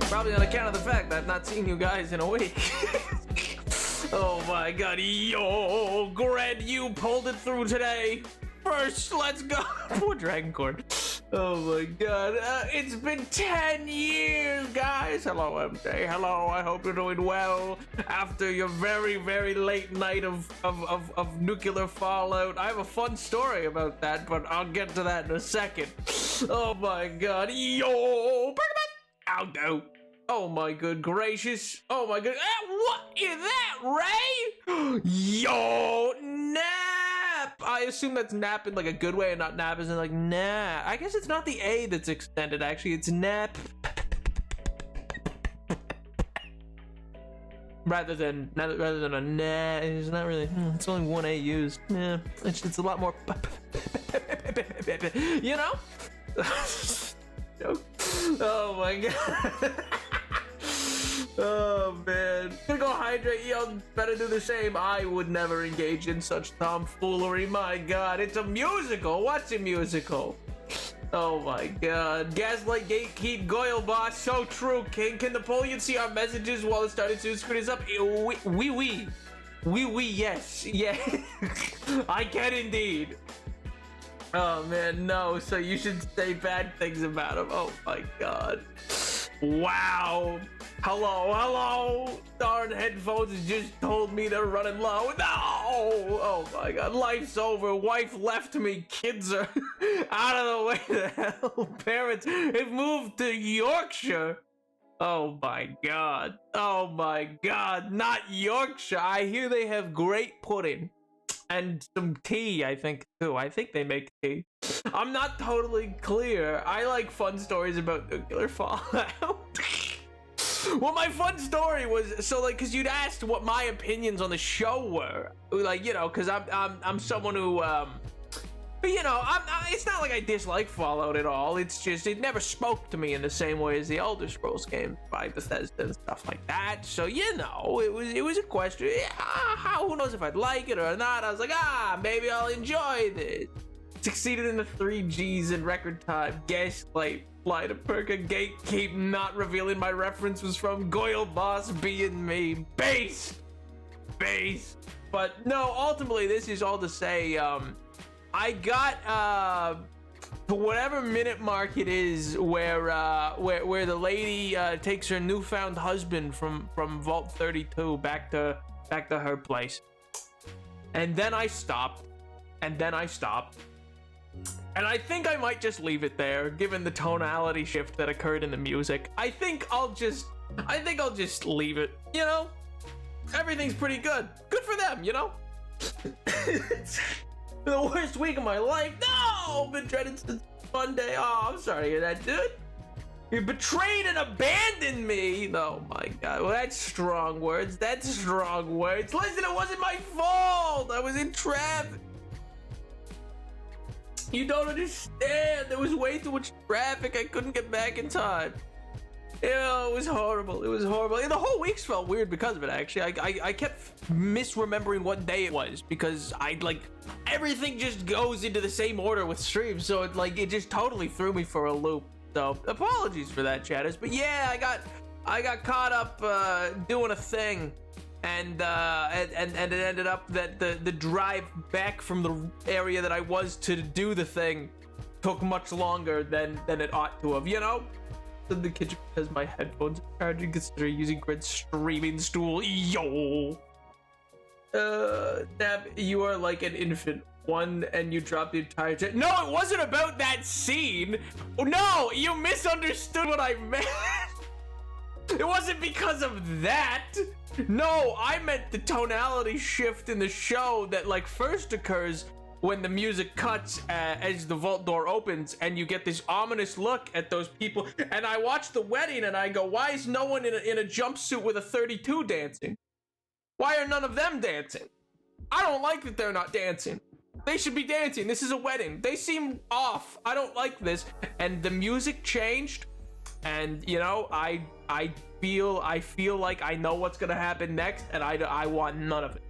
Probably on account of the fact that I've not seen you guys in a week. Oh my god, yo, Gred, you pulled it through today. First, let's go. Poor Dragoncorn. Oh my god, it's been 10 years, guys. Hello, MJ. Hello, I hope you're doing well after your very, very late night of nuclear fallout. I have a fun story about that, but I'll get to that in a second. Oh my god, yo, ow, no. Oh my good gracious. Oh my good. What is that, Ray? Yo, nap. I assume that's nap in like a good way and not nap as in like nah. I guess it's not the A that's extended, actually. It's nap. Rather than a nah. It's not really. It's only one A used. Yeah, it's a lot more. You know? Oh my god. Oh man, gonna go hydrate. Yo, better do the same. I would never engage in such tomfoolery. My god, it's a musical. What's a musical? Oh my god. Gaslight, gatekeep, Goyle boss. So true, King. Can Napoleon see our messages while the starting soon screen is up? Oui, yes. Yeah. I can indeed. Oh man, no. So you should say bad things about him. Oh my god. Wow. Hello. Darn headphones just told me they're running low. No. Oh my god. Life's over. Wife left me. Kids are out of the way. The hell. Parents have moved to Yorkshire. Oh my god. Oh my god. Not Yorkshire. I hear they have great pudding. And some tea, I think, too. I think they make tea. I'm not totally clear. I like fun stories about nuclear fallout. Well, my fun story was, so like, cause you'd asked what my opinions on the show were. Like, you know, cause I'm someone who, but you know, it's not like I dislike Fallout at all. It's just, it never spoke to me in the same way as the Elder Scrolls game by Bethesda and stuff like that. So, you know, it was a question. Who knows if I'd like it or not? I was like, maybe I'll enjoy this. Succeeded in the 3 Gs in record time. Gaslight, Fly to Perka, Gatekeep, not revealing my reference was from Goyle Boss being me. Base. But no, ultimately, this is all to say, I got to whatever minute mark it is where the lady takes her newfound husband from Vault 32 back to her place, and then I stopped, and I think I might just leave it there, given the tonality shift that occurred in the music. I think I'll just leave it. You know, everything's pretty good. Good for them, you know. The worst week of my life. No, been dreaded since Monday. Oh, I'm sorry to hear that, dude. You betrayed and abandoned me. Oh my god. Well, that's strong words. Listen, it wasn't my fault. I was in traffic. You don't understand. There was way too much traffic. I couldn't get back in time. It was horrible. And the whole week's felt weird because of it, actually. I kept misremembering what day it was because everything just goes into the same order with streams, so it just totally threw me for a loop. So apologies for that, chatters. But yeah, I got caught up doing a thing, and it ended up that the drive back from the area that I was to do the thing took much longer than it ought to have, you know? In the kitchen because my headphones are charging, consider using Grid's streaming stool. Yo! Nab, you are like an infant. One, and you dropped the entire No, it wasn't about that scene! No, you misunderstood what I meant! It wasn't because of that. No, I meant the tonality shift in the show that like first occurs when the music cuts as the vault door opens and you get this ominous look at those people. And I watch the wedding and I go, why is no one in a jumpsuit with a 32 dancing? Why are none of them dancing? I don't like that they're not dancing. They should be dancing. This is a wedding. They seem off. I don't like this. And the music changed. And you know, I feel like I know what's gonna happen next, and I want none of it.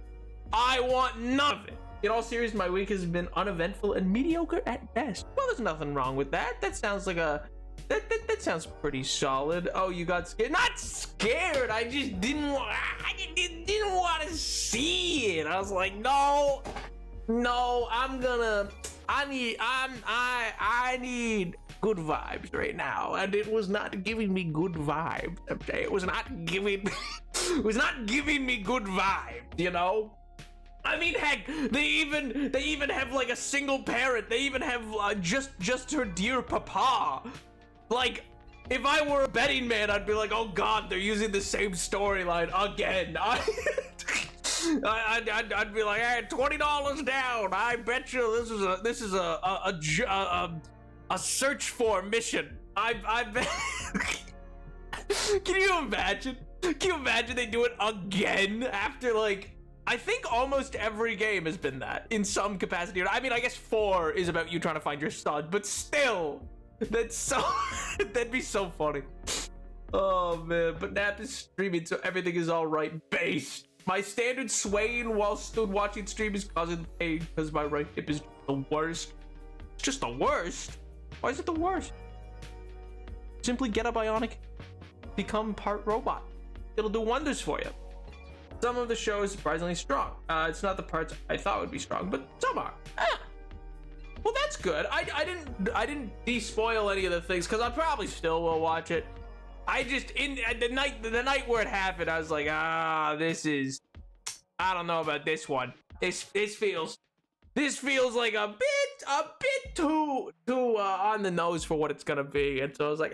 I want none of it. In all seriousness, my week has been uneventful and mediocre at best. Well, there's nothing wrong with that. That sounds like that sounds pretty solid. Oh, you got scared? Not scared. I just didn't want to see it. I was like, no, I need good vibes right now, and it was not giving me good vibes. Okay, it was not giving me good vibes, you know. I mean, heck, they even have like a single parent. They even have just her dear papa. Like, if I were a betting man, I'd be like, oh god, they're using the same storyline again. I'd be like, hey, $20 down. I bet you this is a search for mission. I bet. Can you imagine? Can you imagine they do it again after like? I think almost every game has been that in some capacity. I mean, I guess 4 is about you trying to find your son, but still, that's so. That'd be so funny. Oh man, but Nap is streaming, so everything is all right. Based. My standard swaying while stood watching stream is causing pain because my right hip is the worst. It's just the worst. Why is it the worst? Simply get a bionic, become part robot. It'll do wonders for you. Some of the show is surprisingly strong. It's not the parts I thought would be strong, but some are. Well, that's good. I didn't despoil any of the things because I probably still will watch it. I just the night where it happened, I was like, this is. I don't know about this one. This feels like a bit too on the nose for what it's gonna be, and so I was like,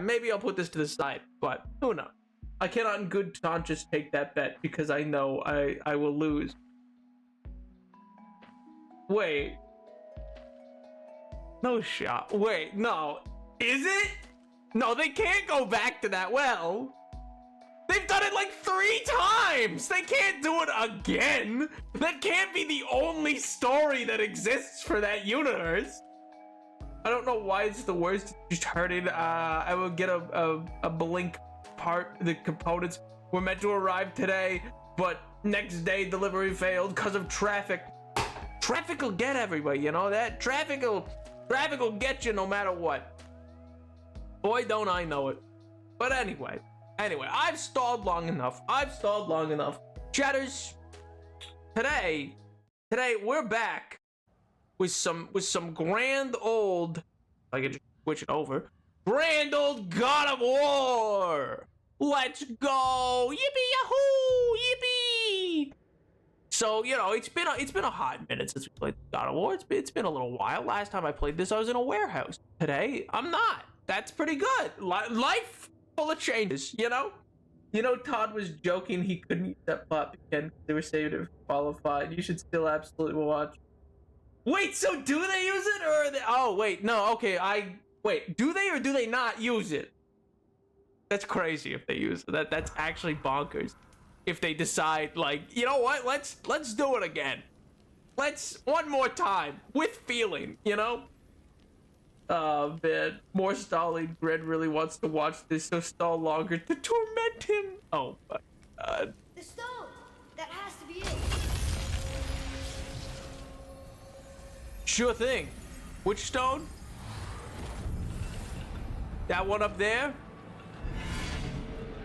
maybe I'll put this to the side. But who knows? I cannot in good conscience take that bet because I know I will lose. Wait. No shot. Wait, no. Is it? No, they can't go back to that well. They've done it like 3 times. They can't do it again. That can't be the only story that exists for that universe. I don't know why it's the worst. Just hurting. I will get a Blink part. The components were meant to arrive today, but next day delivery failed because of traffic. Traffic will get everybody, you know that? Traffic will get you no matter what. Boy, don't I know it. But anyway, I've stalled long enough. Chatters, today we're back with some grand old, if I could just switch it over, grand old God of War. Let's go. Yippee yahoo, yippee. So, you know, it's been a hot minute since we played God of War. It's been a little while. Last time I played this, I was in a warehouse. Today, I'm not. That's pretty good. Life full of changes, you know? You know, Todd was joking he couldn't use that plot again because they were saved it qualified. You should still absolutely watch. Wait, so do they use it or are they? Oh, wait, no, okay, wait, do they or do they not use it? That's crazy if they use it. That's actually bonkers. If they decide, like, you know what, let's do it again. Let's, one more time, with feeling, you know? Oh, man. More stalling. Gren really wants to watch this, so stall longer to torment him. Oh, my God. The stone! That has to be it! Sure thing. Which stone? That one up there?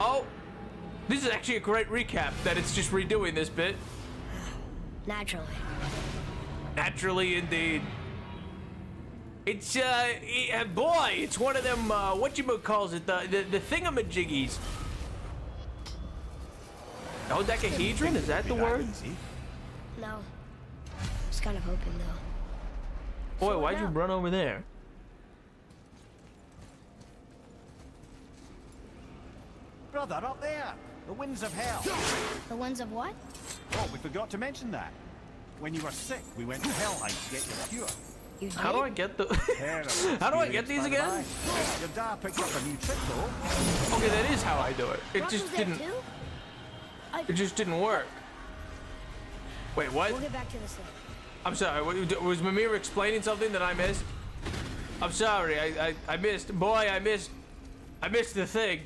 Oh. This is actually a great recap that it's just redoing this bit. Naturally. Naturally, indeed. It's, boy, it's one of them, whatchamacalls it, the thingamajiggies. Dodecahedron, is that the word? No. Just kind of hoping, though. Boy, why'd you run over there? brother, up there. The winds of hell. The ones of what? Oh, we forgot to mention that. When you were sick, we went to Helheim to get your cure. You did? How do I get the? Terrible How do I get experience, these by the again? by. Your dad picked up a new trick, though. Okay, that is how I do it. It Brock just was there didn't. too? It just didn't work. Wait, what? We'll get back to this later. I'm sorry. Was Mimir explaining something that I missed? I'm sorry. I missed. Boy, I missed the thing.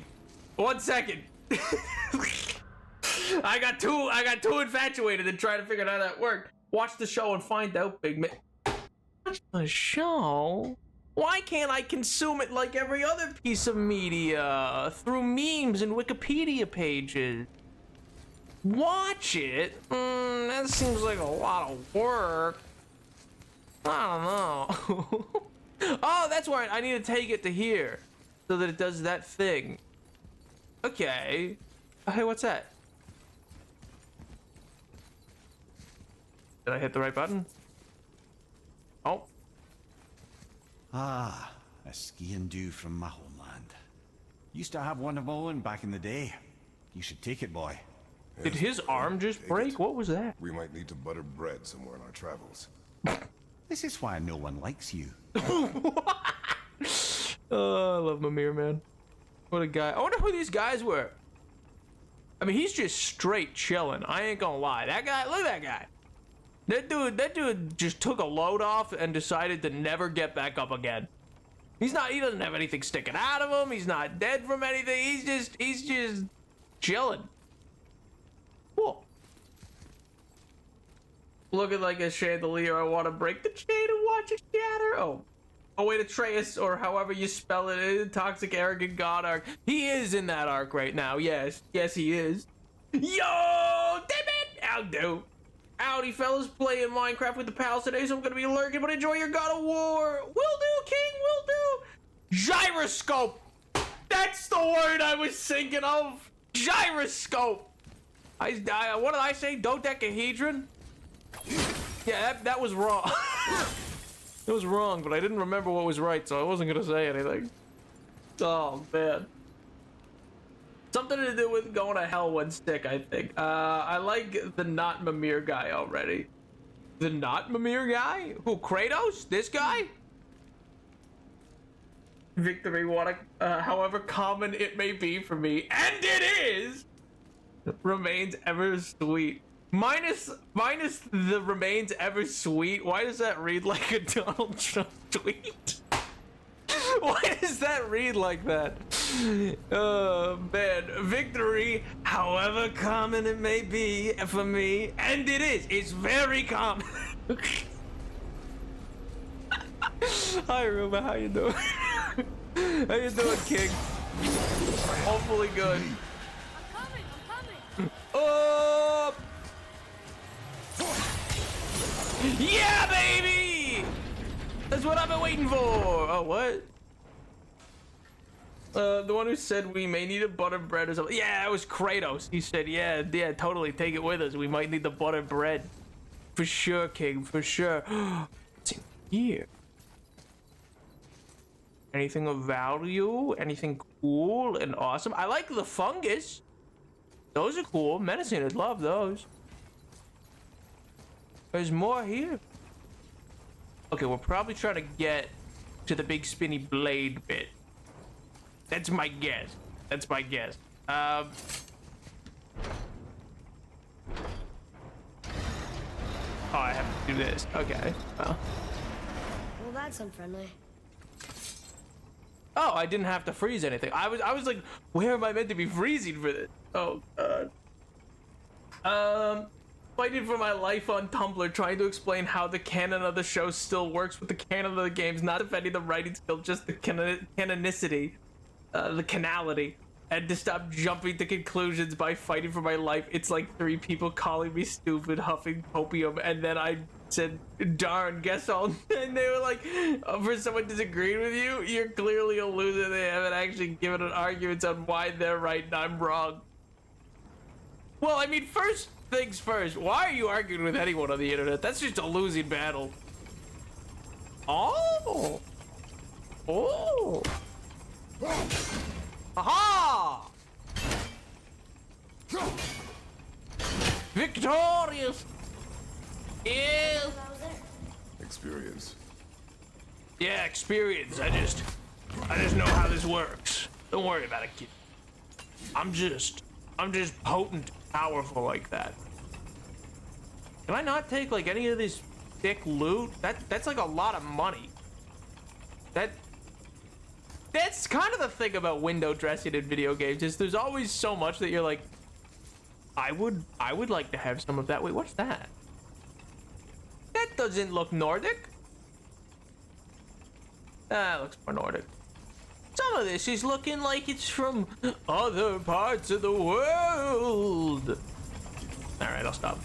1 second. I got too infatuated in trying to figure out how that worked. Watch the show and find out, big man. Watch the show? Why can't I consume it like every other piece of media? Through memes and Wikipedia pages. Watch it? That seems like a lot of work. I don't know. Oh, that's right. I need to take it to here so that it does that thing. Okay. Hey, what's that? Did I hit the right button? Oh. Ah, a skiing dew from my homeland. Used to have one of my own back in the day. You should take it, boy. Did his arm just break? What was that? We might need to butter bread somewhere in our travels. This is why no one likes you. Oh, I love Mimir, man. What a guy. I wonder who these guys were. I mean, he's just straight chilling. I ain't gonna lie. That guy, look at that guy. That dude just took a load off and decided to never get back up again. He doesn't have anything sticking out of him. He's not dead from anything. He's just chilling. Cool. Looking like a chandelier. I want to break the chain and watch it shatter. Oh, wait, Atreus, or however you spell it, toxic, arrogant god arc. He is in that arc right now. Yes, he is. Yo, damn it! How do? Howdy, fellas, playing Minecraft with the pals today, so I'm gonna be lurking, but enjoy your God of War. Will do, King, will do. Gyroscope. That's the word I was thinking of. Gyroscope. What did I say? Dodecahedron? Yeah, that was wrong. It was wrong, but I didn't remember what was right, so I wasn't gonna say anything. Oh, man. Something to do with going to hell one stick, I think. I like the not Mimir guy already. The not Mimir guy? Who, Kratos? This guy? Victory, however common it may be for me, and it is, remains ever sweet. Minus the remains ever sweet. Why does that read like a Donald Trump tweet? Why does that read like that? Oh man, victory, however common it may be for me, and it is. It's very common. Hi Ruma, how you doing? How you doing, King? Hopefully good. I'm coming. Oh! Yeah, baby! That's what I've been waiting for. Oh, what? The one who said we may need a butter bread or something. Yeah, it was Kratos. He said, yeah, totally. Take it with us. We might need the butter bread. For sure, King, for sure. What's in here? Anything of value? Anything cool and awesome? I like the fungus. Those are cool. Menacing, I'd love those. There's more here. Okay, we're probably trying to get to the big spinny blade bit. That's my guess. Oh, I have to do this. Okay. Well, that's unfriendly. oh, I didn't have to freeze anything. I was like, where am I meant to be freezing for this? Oh god. Fighting for my life on Tumblr, trying to explain how the canon of the show still works with the canon of the games, not defending the writing skill, just the canonicity, the canality, and to stop jumping to conclusions by fighting for my life. It's like 3 people calling me stupid, huffing copium, and then I said, darn, guess I'll, and they were like, for someone disagreeing with you, you're clearly a loser. They haven't actually given an argument on why they're right and I'm wrong. Well, I mean, first things first, why are you arguing with anyone on the internet? That's just a losing battle. Oh. Aha! Ew. Ew. I was there. Experience. Yeah, experience. I just know how this works. Don't worry about it, kid. I'm just potent, powerful like that. Can I not take like any of this thick loot? That's like a lot of money. That's kind of the thing about window dressing in video games is there's always so much that you're like, I would like to have some of that. Wait, what's that? That doesn't look Nordic. That looks more Nordic. Some of this is looking like it's from other parts of the world. All right, I'll stop.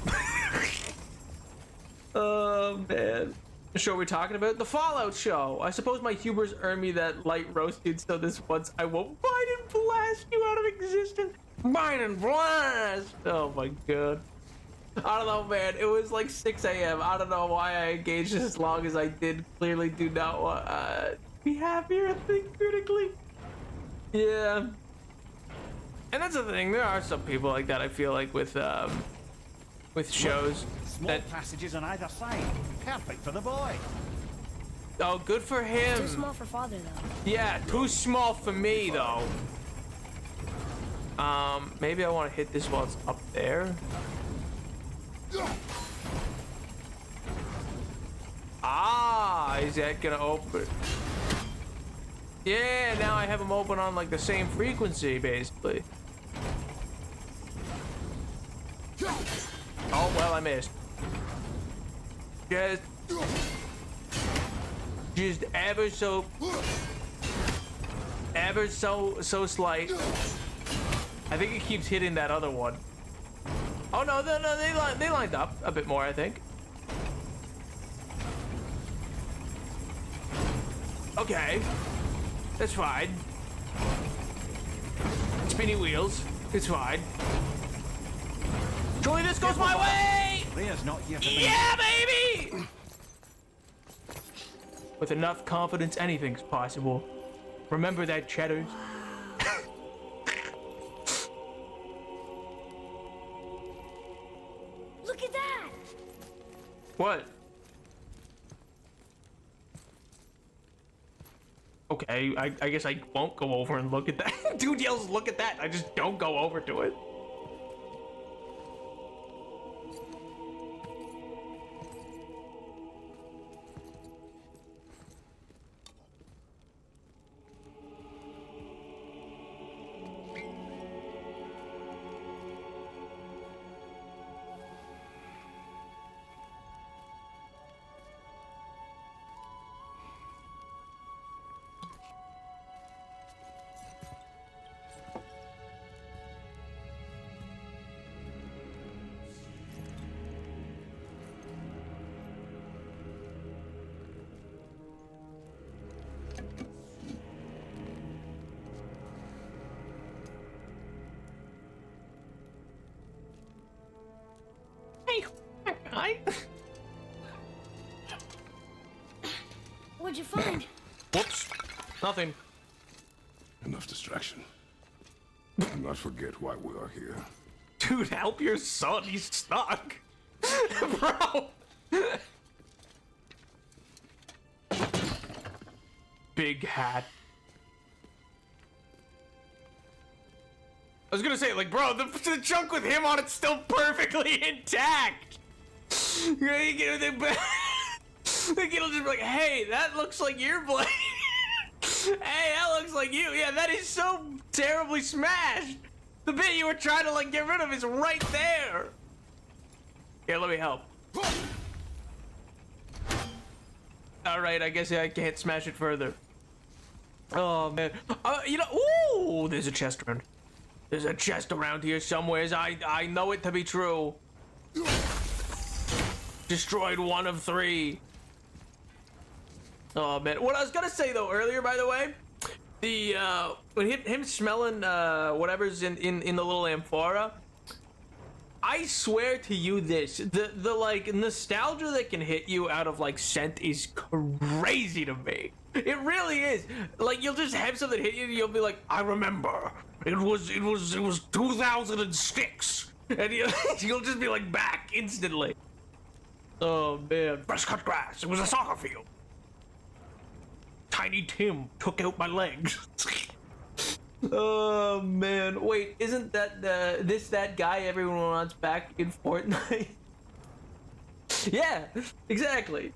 Oh man. The show we're talking about? The Fallout show. I suppose my humors earn me that light roasted, so this once I won't bind and blast you out of existence. Bind and blast! Oh my god. I don't know, man. It was like 6 a.m. I don't know why I engaged as long as I did. Clearly do not want to be happier and think critically. Yeah. And that's the thing. There are some people like that, I feel like, with shows. Small That, passages on either side. Perfect for the boy. oh, good for him. Too small for father, though. Yeah, too small for me, though. Maybe I want to hit this while it's up there. Ah, is that gonna open? Yeah, now I have them open on like the same frequency, basically. Oh, well, I missed. Just ever so slight. I think it keeps hitting that other one. Oh no, they lined up a bit more, I think. Okay, that's fine. Spinny wheels, it's fine. Surely this goes my way! Leah's not here to Yeah, baby! With enough confidence, anything's possible. Remember that, Cheddars? Look at that! What? Okay, I guess I won't go over and look at that. Dude yells, look at that. I just don't go over to it. What'd you find? Whoops. Nothing. Enough distraction. Do not forget why we are here. Dude, help your son. He's stuck. Bro. Big hat. I was gonna say, like, bro, the chunk with him on it's still perfectly intact. They get it'll just be like, hey, that looks like your blade. Hey, that looks like you. Yeah, that is so terribly smashed. The bit you were trying to like get rid of is right there. Here, let me help. All right, I guess I can't smash it further. Oh man, you know, ooh, there's a chest around. There's a chest around here somewhere. I know it to be true. Destroyed 1 of 3. Oh man, what I was gonna say though earlier, by the way, the when him smelling whatever's in the little amphora, I swear to you this, the like nostalgia that can hit you out of like scent is crazy to me. It really is. Like you'll just have something hit you and you'll be like, I remember. It was 2006 and you'll just be like back instantly. Oh man, fresh cut grass. It was a soccer field. Tiny Tim took out my legs. Oh man, wait, isn't that that guy everyone wants back in Fortnite? Yeah, exactly.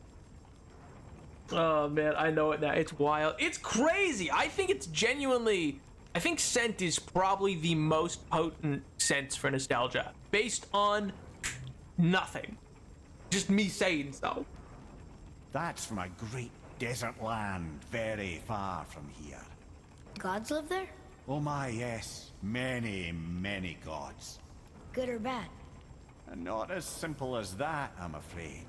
Oh man, I know it now. It's wild. It's crazy. I think it's genuinely. I think scent is probably the most potent sense for nostalgia, based on nothing. Just me saying so. That's from a great desert land very far from here. Gods live there? Oh my, yes. Many, many gods. Good or bad? And not as simple as that, I'm afraid.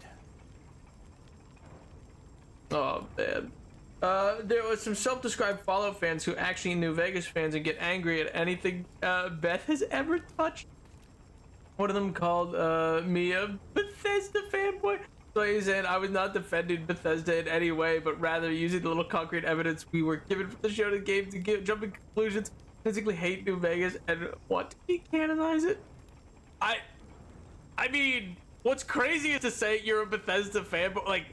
Oh man. There was some self-described Fallout fans who actually New Vegas fans and get angry at anything Beth has ever touched. One of them called me a Bethesda fanboy. So he said I was not defending Bethesda in any way, but rather using the little concrete evidence we were given from the show to game to jump to conclusions, physically hate New Vegas and want to decanonize it. I mean, what's crazy is to say you're a Bethesda fanboy,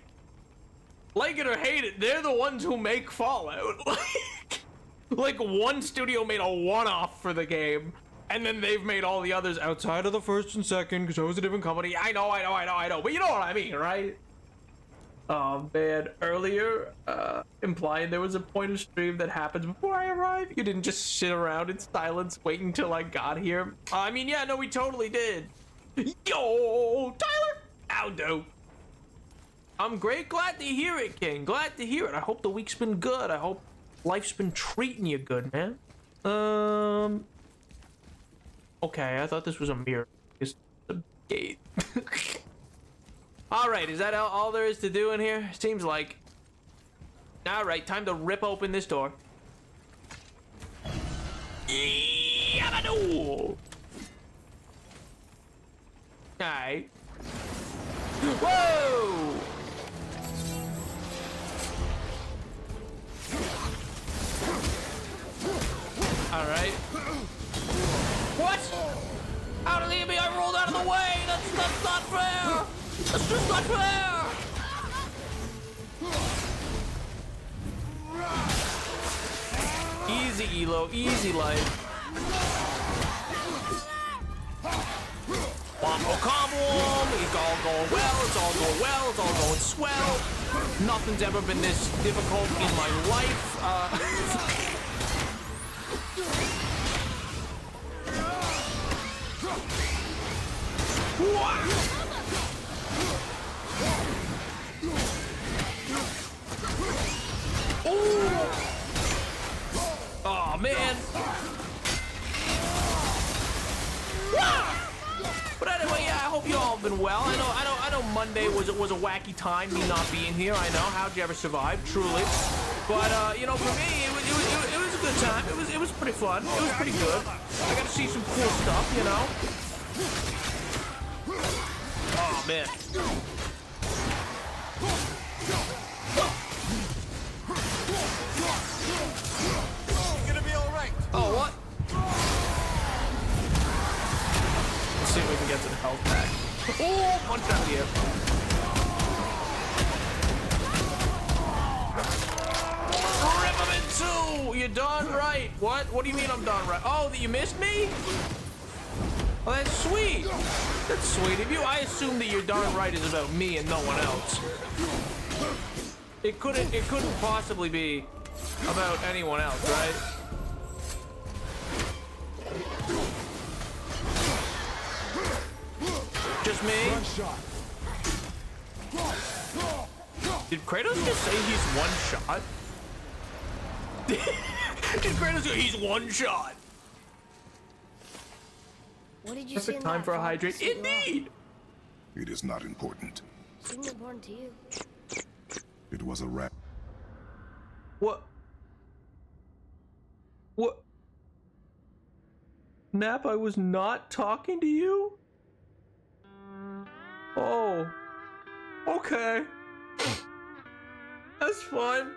like it or hate it, they're the ones who make Fallout. Like one studio made a one-off for the game, and then they've made all the others outside of the first and second, because it was a different company. I know, but you know what I mean, right? Oh man, earlier, implying there was a point of stream that happens before I arrived. You didn't just sit around in silence waiting until I got here. I mean, yeah, no, we totally did. Yo, Tyler! Aldo. I'm great, glad to hear it, King. Glad to hear it. I hope the week's been good. I hope life's been treating you good, man. Okay, I thought this was a mirror. It's a gate. Alright, is that all there is to do in here? Seems like. Alright, time to rip open this door. Yabadoo! Alright. Whoa! Alright. What? How did he hit me? I rolled out of the way! That's not fair! That's just not fair! Easy, Elo. Easy life. Wombo combo! It's all going well. It's all going well. It's all going swell. Nothing's ever been this difficult in my life. Oh man! But anyway, yeah, I hope you all have been well. I know Monday was a wacky time, me not being here. I know. How'd you ever survive? Truly. But you know, for me, it was a good time. It was pretty fun. It was pretty good. I got to see some cool stuff, you know. Oh man. Oh, what? Let's see if we can get some health back. Oh, punch out here. Rip him in two! You're done right. What? What do you mean I'm done right? Oh, that you missed me? Oh, that's sweet. That's sweet of you. I assume that you're darn right is about me and no one else. It couldn't possibly be about anyone else, right? Just me? Did Kratos just say he's one shot? Did Kratos say he's one shot? What did you say? Perfect time for a hydrate. Indeed! It is not important. Seemed important to you. It was a rat. What? What? Nap, I was not talking to you? Oh. Okay. That's fine.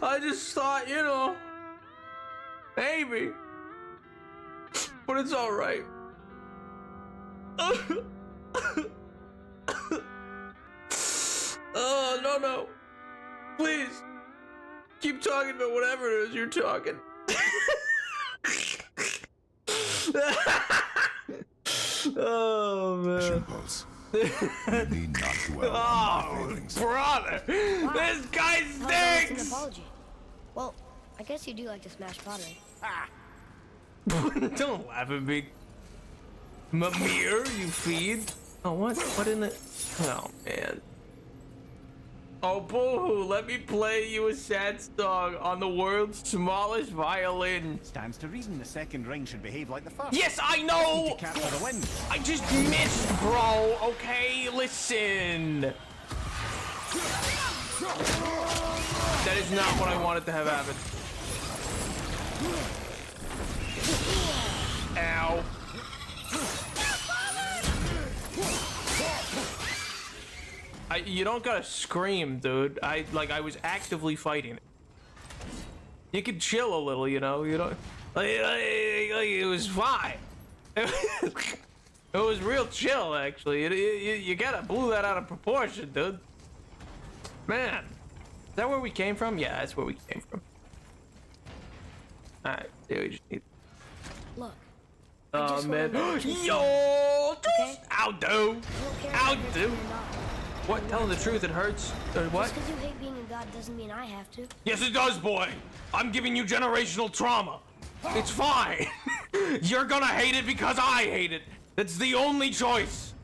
I just thought, you know, maybe. But it's alright. Oh, no, no. Please. Keep talking about whatever it is you're talking. Oh, man. Pulse. You need not dwell on my Oh, feelings. brother. This guy How's that an stinks. apology? Well, I guess you do like to smash pottery. Don't laugh at me. Mimir, you feed. Oh, what? What in the? Oh, man. Oh, boo-hoo, let me play you a sad song on the world's smallest violin. Stands to reason the second ring should behave like the first. Yes, I know! To capture the wind. I just missed, bro. Okay, listen. That is not what I wanted to have happen. Ow. You don't gotta scream, dude. I was actively fighting it. You could chill a little, you know. You don't. It was fine. It was real chill, actually. You gotta blew that out of proportion, dude. Man, is that where we came from? Yeah, that's where we came from. All right, there we just need. Look. I Oh just wanna man, know what you yo, Okay. I'll do. I don't care I'll if do. you're not. What? Telling the truth, it hurts. Or what? Just because you hate being a god doesn't mean I have to. Yes, it does, boy. I'm giving you generational trauma. It's fine. You're gonna hate it because I hate it. That's the only choice.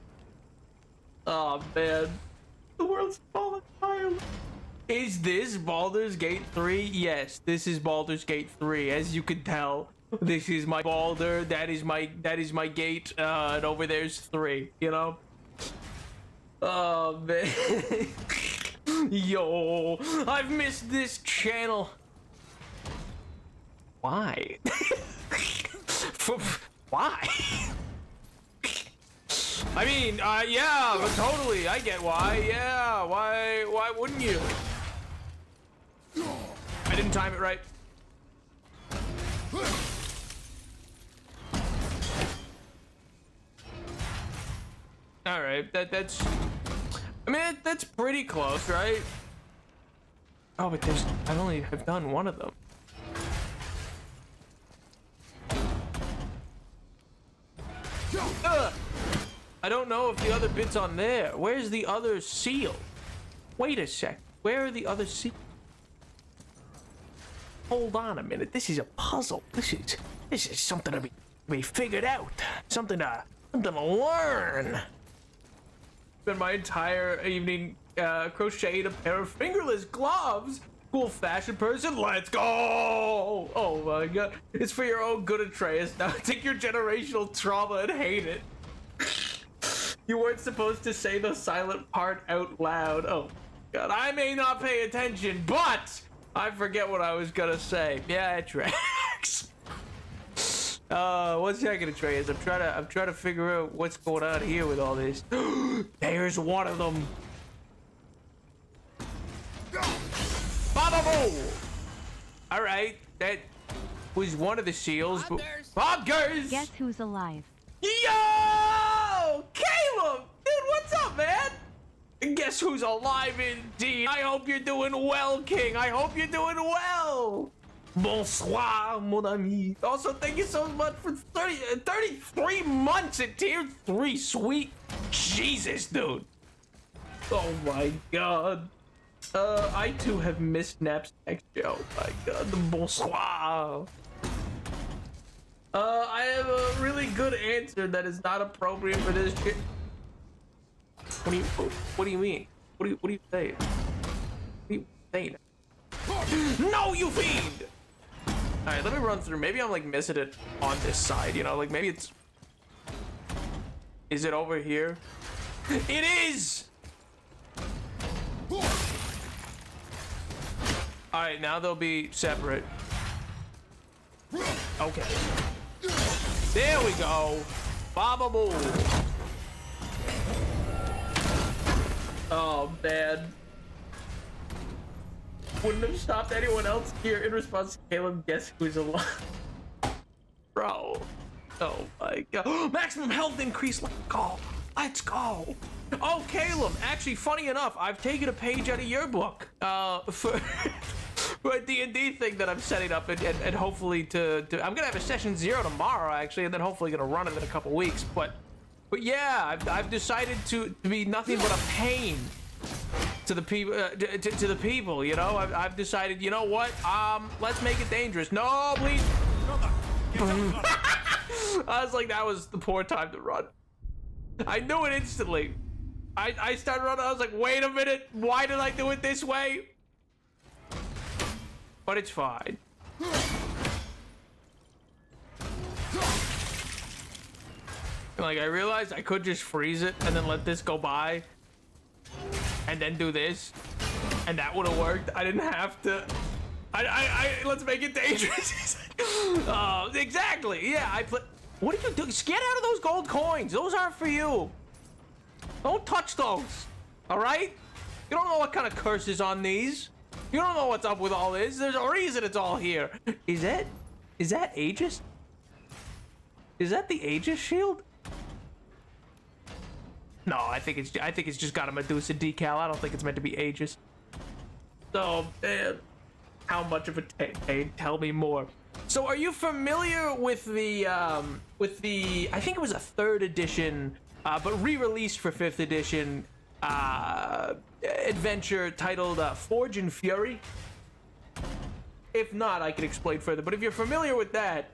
Oh man, the world's fallen apart. Is this Baldur's Gate 3? Yes, this is Baldur's Gate 3. As you can tell, this is my Baldur. That is my gate. And over there's 3. You know. Oh man. Yo, I've missed this channel. Why? Why? I mean, yeah, but totally, I get why. Yeah, why wouldn't you? I didn't time it right. All right, that's. I mean, that's pretty close, right? Oh, but I only have done one of them. Ugh. I don't know if the other bit's on there. Where's the other seal? Wait a sec. Where are the other seals? Hold on a minute. This is a puzzle. This is something to be figured out. Something to learn. Spent my entire evening crocheting a pair of fingerless gloves. Cool fashion person, let's go! Oh my god. It's for your own good, Atreus. Now take your generational trauma and hate it. You weren't supposed to say the silent part out loud. Oh god, I may not pay attention, but I forget what I was gonna say. Yeah, it tracks. 1 second, Atreus. I'm trying to figure out what's going on here with all this. There's one of them. Baba-boo! All right, that was one of the seals. Bobgers! Guess who's alive? Yo! Caleb! Dude, what's up, man? Guess who's alive indeed? I hope you're doing well, King. I hope you're doing well. Bonsoir, mon ami. Also, thank you so much for 33 months at tier 3. Sweet Jesus, dude. Oh my god. I too have missed Nap's next show. Oh my god, the bonsoir. I have a really good answer that is not appropriate for this shit. What do you mean? What do you say? What do you say? No, you fiend! Alright, let me run through. Maybe I'm like missing it on this side, you know? Like maybe it's... Is it over here? It is! Alright, now they'll be separate. Okay. There we go. Baba-boo. Oh, man. Wouldn't have stopped anyone else here in response to Caleb. Guess who's alive? Bro. Oh my god. Maximum health increase. Let's go. Let's go. Oh, Caleb, actually, funny enough, I've taken a page out of your book for a D&D thing that I'm setting up, and hopefully I'm gonna have a session 0 tomorrow, actually, and then hopefully gonna run it in a couple weeks. But yeah, I've decided to be nothing but a pain to the people, to the people. You know, I've decided, you know what? Let's make it dangerous. No, please. I was like, that was the poor time to run. I knew it instantly. I started running. I was like, wait a minute. Why did I do it this way? But it's fine. Like, I realized I could just freeze it and then let this go by. And then do this. And that would have worked. I didn't have to. Let's make it dangerous. Exactly. Yeah, what did you do? Just get out of those gold coins. Those aren't for you. Don't touch those. All right? You don't know what kind of curse is on these. You don't know what's up with all this. There's a reason it's all here. Is that Aegis? Is that the Aegis shield? No, I think it's just got a Medusa decal. I don't think it's meant to be Aegis. So, how much of a pain? Tell me more. So, are you familiar with the I think it was a 3rd edition, but re-released for 5th edition, adventure titled Forge and Fury? If not, I can explain further. But if you're familiar with that,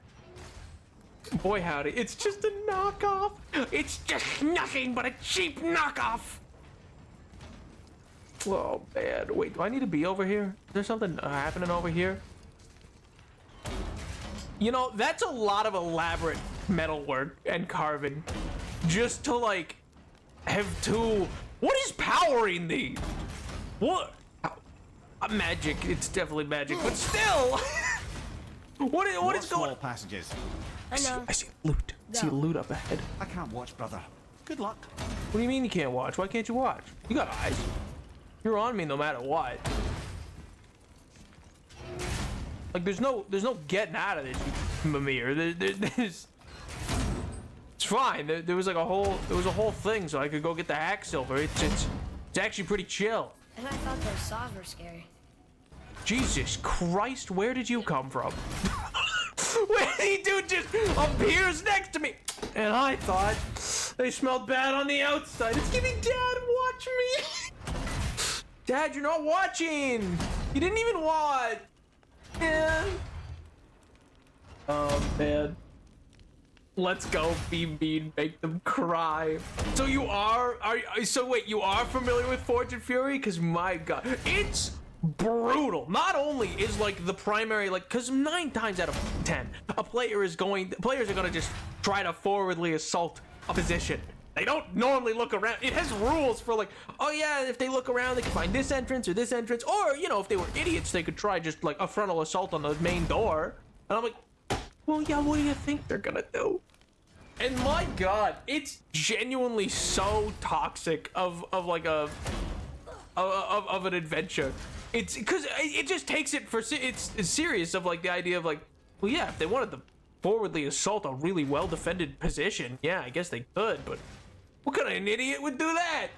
boy howdy, it's just a knockoff. It's just nothing but a cheap knockoff. Oh man, wait, do I need to be over here? Is there something happening over here? You know, that's a lot of elaborate metalwork and carving just to like have two. What is powering these? What? Magic. It's definitely magic, but still. What is small going? passages. I know. I see loot. I see Go. loot up ahead. I can't watch, brother. Good luck. What do you mean you can't watch? Why can't you watch? You got eyes. You're on me no matter what. Like there's no getting out of this, Mimir. There's it's fine. There was like a whole thing, so I could go get the hack silver. It's actually pretty chill. And I thought those saws were scary. Jesus Christ, where did you come from? Where the dude just appears next to me, and I thought they smelled bad on the outside. It's giving Dad, watch me. Dad, you're not watching. You didn't even watch. Man. Oh man. Let's go, be mean, make them cry. So you so wait, you are familiar with Forge and Fury? Cause my god, it's brutal. Not only is like the primary, like, cause 9 times out of 10, players are gonna just try to forwardly assault a position. They don't normally look around. It has rules for like, oh yeah, if they look around, they can find this entrance or this entrance. Or, you know, if they were idiots, they could try just like a frontal assault on the main door. And I'm like, well, yeah, what do you think they're gonna do? And my god, it's genuinely so toxic of like of an adventure. It's because it just takes it for it's serious of like the idea of like, well, yeah, if they wanted to forwardly assault a really well defended position, yeah, I guess they could, but what kind of an idiot would do that?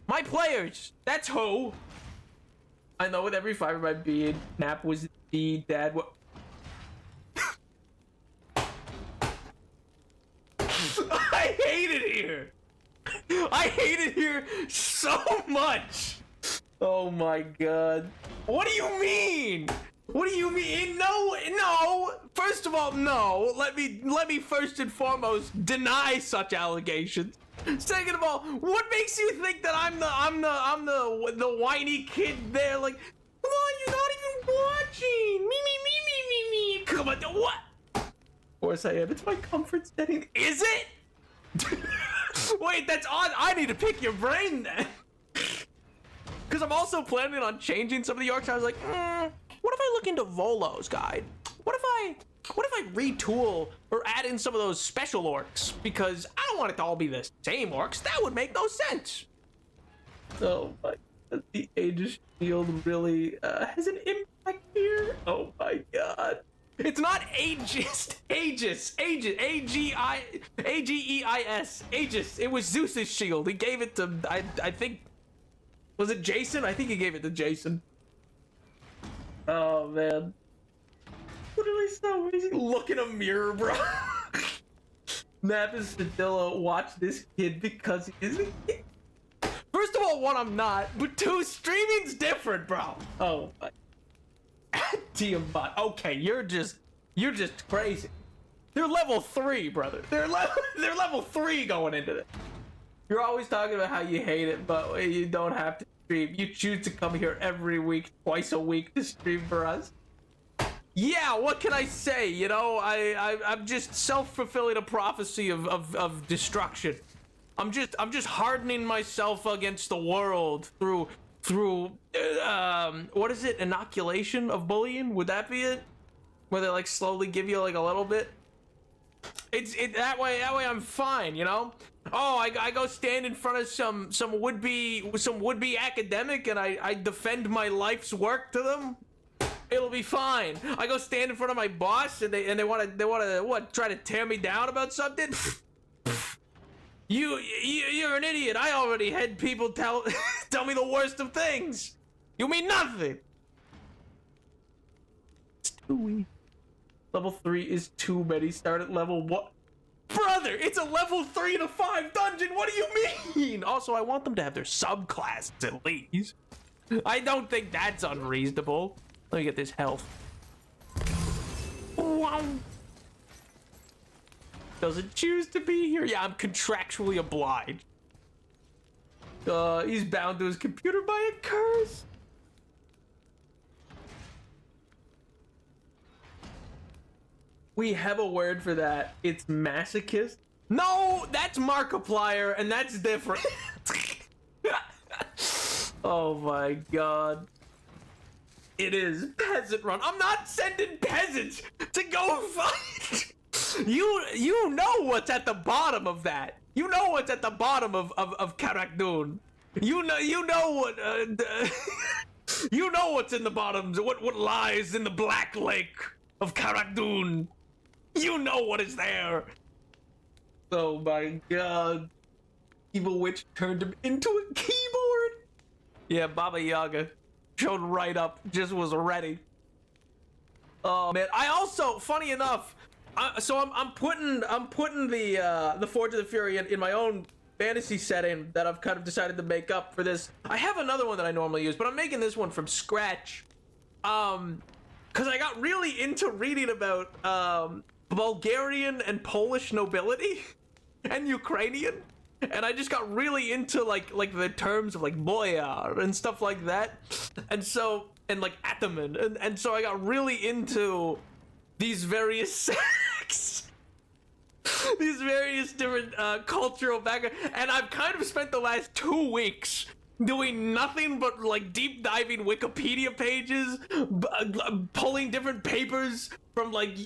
My players, that's who. I know with every fiber of my being, Nap was the dad. I hate it here. I hate it here so much. Oh my god. What do you mean? What do you mean? No. First of all, no. Let me first and foremost deny such allegations. Second of all, what makes you think that I'm the whiny kid there? Like, come on, you're not even watching. Me. Come on, what? Of course I am. It's my comfort setting. Is it? Wait, that's odd. I need to pick your brain then. Because I'm also planning on changing some of the orcs. I was like, what if I look into Volo's guide? What if I retool or add in some of those special orcs? Because I don't want it to all be the same orcs. That would make no sense. Oh my god, the Aegis shield really has an impact here. Oh my god. It's not Aegis. Aegis. A-G-E-I-S. Aegis. It was Zeus's shield. He gave it to, I think, was it Jason? I think he gave it to Jason. Oh, man. Literally so easy. Look in a mirror, bro. Mappus Padilla, watch this kid because he is a kid. First of all, one, I'm not, but two, streaming's different, bro. Oh my. DM bot. Okay, you're just crazy. They're level 3, brother. They're level 3 going into this. You're always talking about how you hate it, but you don't have to stream. You choose to come here every week, twice a week to stream for us. Yeah, what can I say? You know, I'm just self-fulfilling a prophecy of destruction. I'm just hardening myself against the world through what is it? Inoculation of bullying? Would that be it? Where they like slowly give you like a little bit? That way I'm fine, you know? Oh, I go stand in front of some would-be academic and I defend my life's work to them. It'll be fine. I go stand in front of my boss and they want to what, try to tear me down about something? You're an idiot. I already had people tell me the worst of things. You mean nothing. It's too easy. Level 3 is too many. Start at level 1. Brother, it's a level 3 to 5 dungeon. What do you mean? Also, I want them to have their subclasses at least. I don't think that's unreasonable. Let me get this health. Wow. Doesn't choose to be here. Yeah, I'm contractually obliged. He's bound to his computer by a curse. We have a word for that. It's masochist. No, that's Markiplier, and that's different. Oh my god. It is peasant run. I'm not sending peasants to go fight. You know what's at the bottom of that. You know what's at the bottom of Karak Dun. You know what you know what's in the bottoms. What lies in the black lake of Karak Dun. You know what is there. Oh my god. Evil Witch turned him into a keyboard. Yeah, Baba Yaga showed right up, just was ready. Oh man, I also, funny enough, I'm putting the Forge of the Fury in my own fantasy setting that I've kind of decided to make up for this. I have another one that I normally use, but I'm making this one from scratch. Cause I got really into reading about Bulgarian and Polish nobility and Ukrainian. And I just got really into like the terms of like boyar and stuff like that, and like ataman, and so I got really into these various sects, these various different cultural backgrounds, and I've kind of spent the last 2 weeks doing nothing but like deep diving Wikipedia pages, pulling different papers from like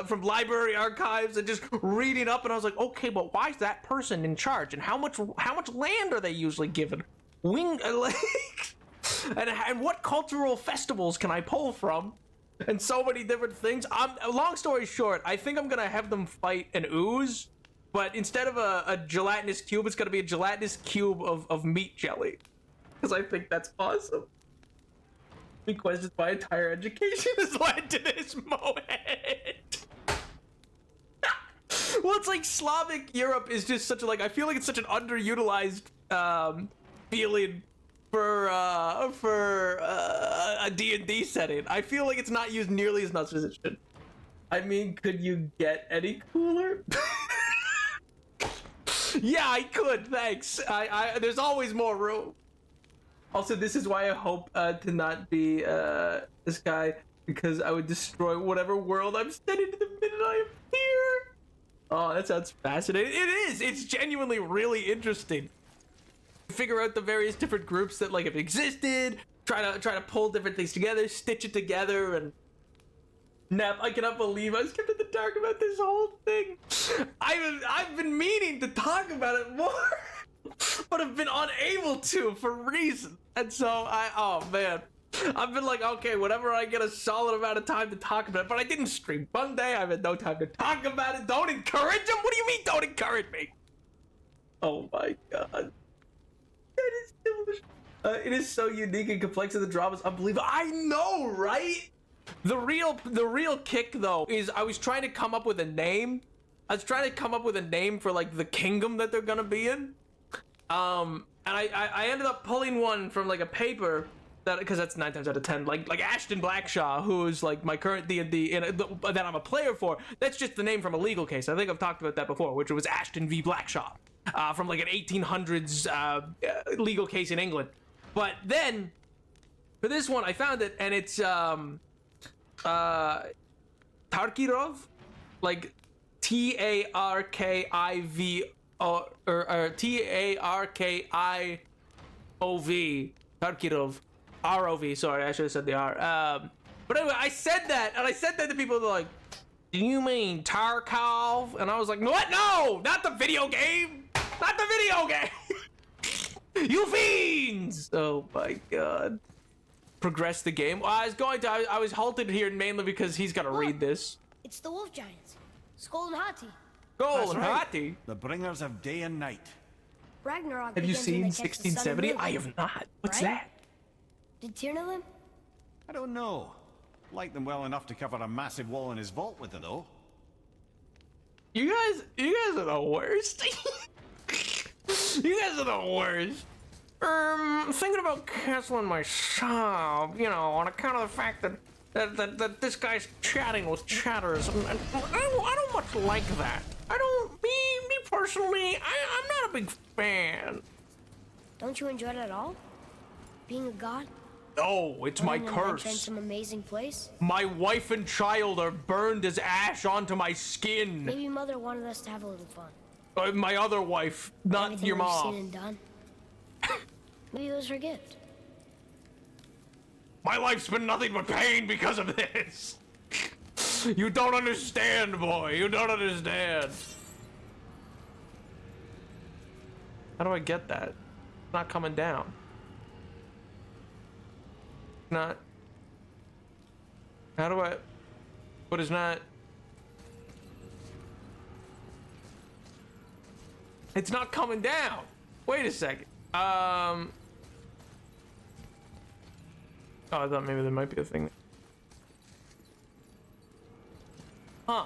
from library archives and just reading up, and I was like, okay, but why is that person in charge, and how much land are they usually given? And what cultural festivals can I pull from? And so many different things. Long story short, I think I'm gonna have them fight an ooze, but instead of a gelatinous cube, it's gonna be a gelatinous cube of meat jelly, because I think that's awesome. Questions my entire education has led to this moment. Well, it's like Slavic Europe is just such a, like, I feel like it's such an underutilized feeling for a D&D setting. I feel like it's not used nearly as much as it should. I mean, could you get any cooler? Yeah, I could, thanks. There's always more room. Also, this is why I hope to not be this guy, because I would destroy whatever world I'm sending to the minute I appear. Oh, that sounds fascinating. It is. It's genuinely really interesting. Figure out the various different groups that like have existed. Try to pull different things together, stitch it together, and Nap, I cannot believe I was kept in the dark about this whole thing. I've been meaning to talk about it more. But have been unable to for reasons, and so oh man, I've been like, okay, whenever I get a solid amount of time to talk about it, but I didn't stream Monday. I had no time to talk about it. Don't encourage him. What do you mean, don't encourage me? Oh my god. That is delicious. It is so unique and complex, and the drama's unbelievable. I know, right? The real kick though is I was trying to come up with a name. I was trying to come up with a name for like the kingdom that they're gonna be in. And I ended up pulling one from like a paper that, because that's 9 times out of 10, like Ashton Blackshaw, who's like my current D&D that I'm a player for. That's just the name from a legal case. I think I've talked about that before, which was Ashton v. Blackshaw, from like an 1800s legal case in England. But then for this one, I found it, and it's Tarkirov, like Tarkiv or Tarkiov, Tarkirov, ROV. Sorry, I should have said the R. But anyway, I said that, and I said that to people. They're like, "Do you mean Tarkov?" And I was like, "What? No, not the video game, not the video game." You fiends! Oh my god. Progress the game. Well, I was halted here mainly because he's got to read this. It's the wolf giants. Skull and Hati. Goal and right. Hati. The bringers of day and night. Ragnarok. Have you begins seen when they catch the sun and 1670? moon. I have not. What's Right? that? Did Tyr know them? I don't know. Like them well enough to cover a massive wall in his vault with it, though. You guys are the worst. You guys are the worst. Thinking about canceling my sub, you know, on account of the fact that this guy's chatting with chatters. And I don't much like that. Me personally, I'm not a big fan. Don't you enjoy it at all? Being a god? No, it's my Running an adventure in curse. some amazing place? My wife and child are burned as ash onto my skin. Maybe Mother wanted us to have a little fun. My other wife, not Everything your we've mom. seen and done. Maybe it was her gift. My life's been nothing but pain because of this. You don't understand, boy. You don't understand. How do I get that? It's not coming down. Not. How do I? What is not? It's not coming down. Wait a second. Oh, I thought maybe there might be a thing. Huh.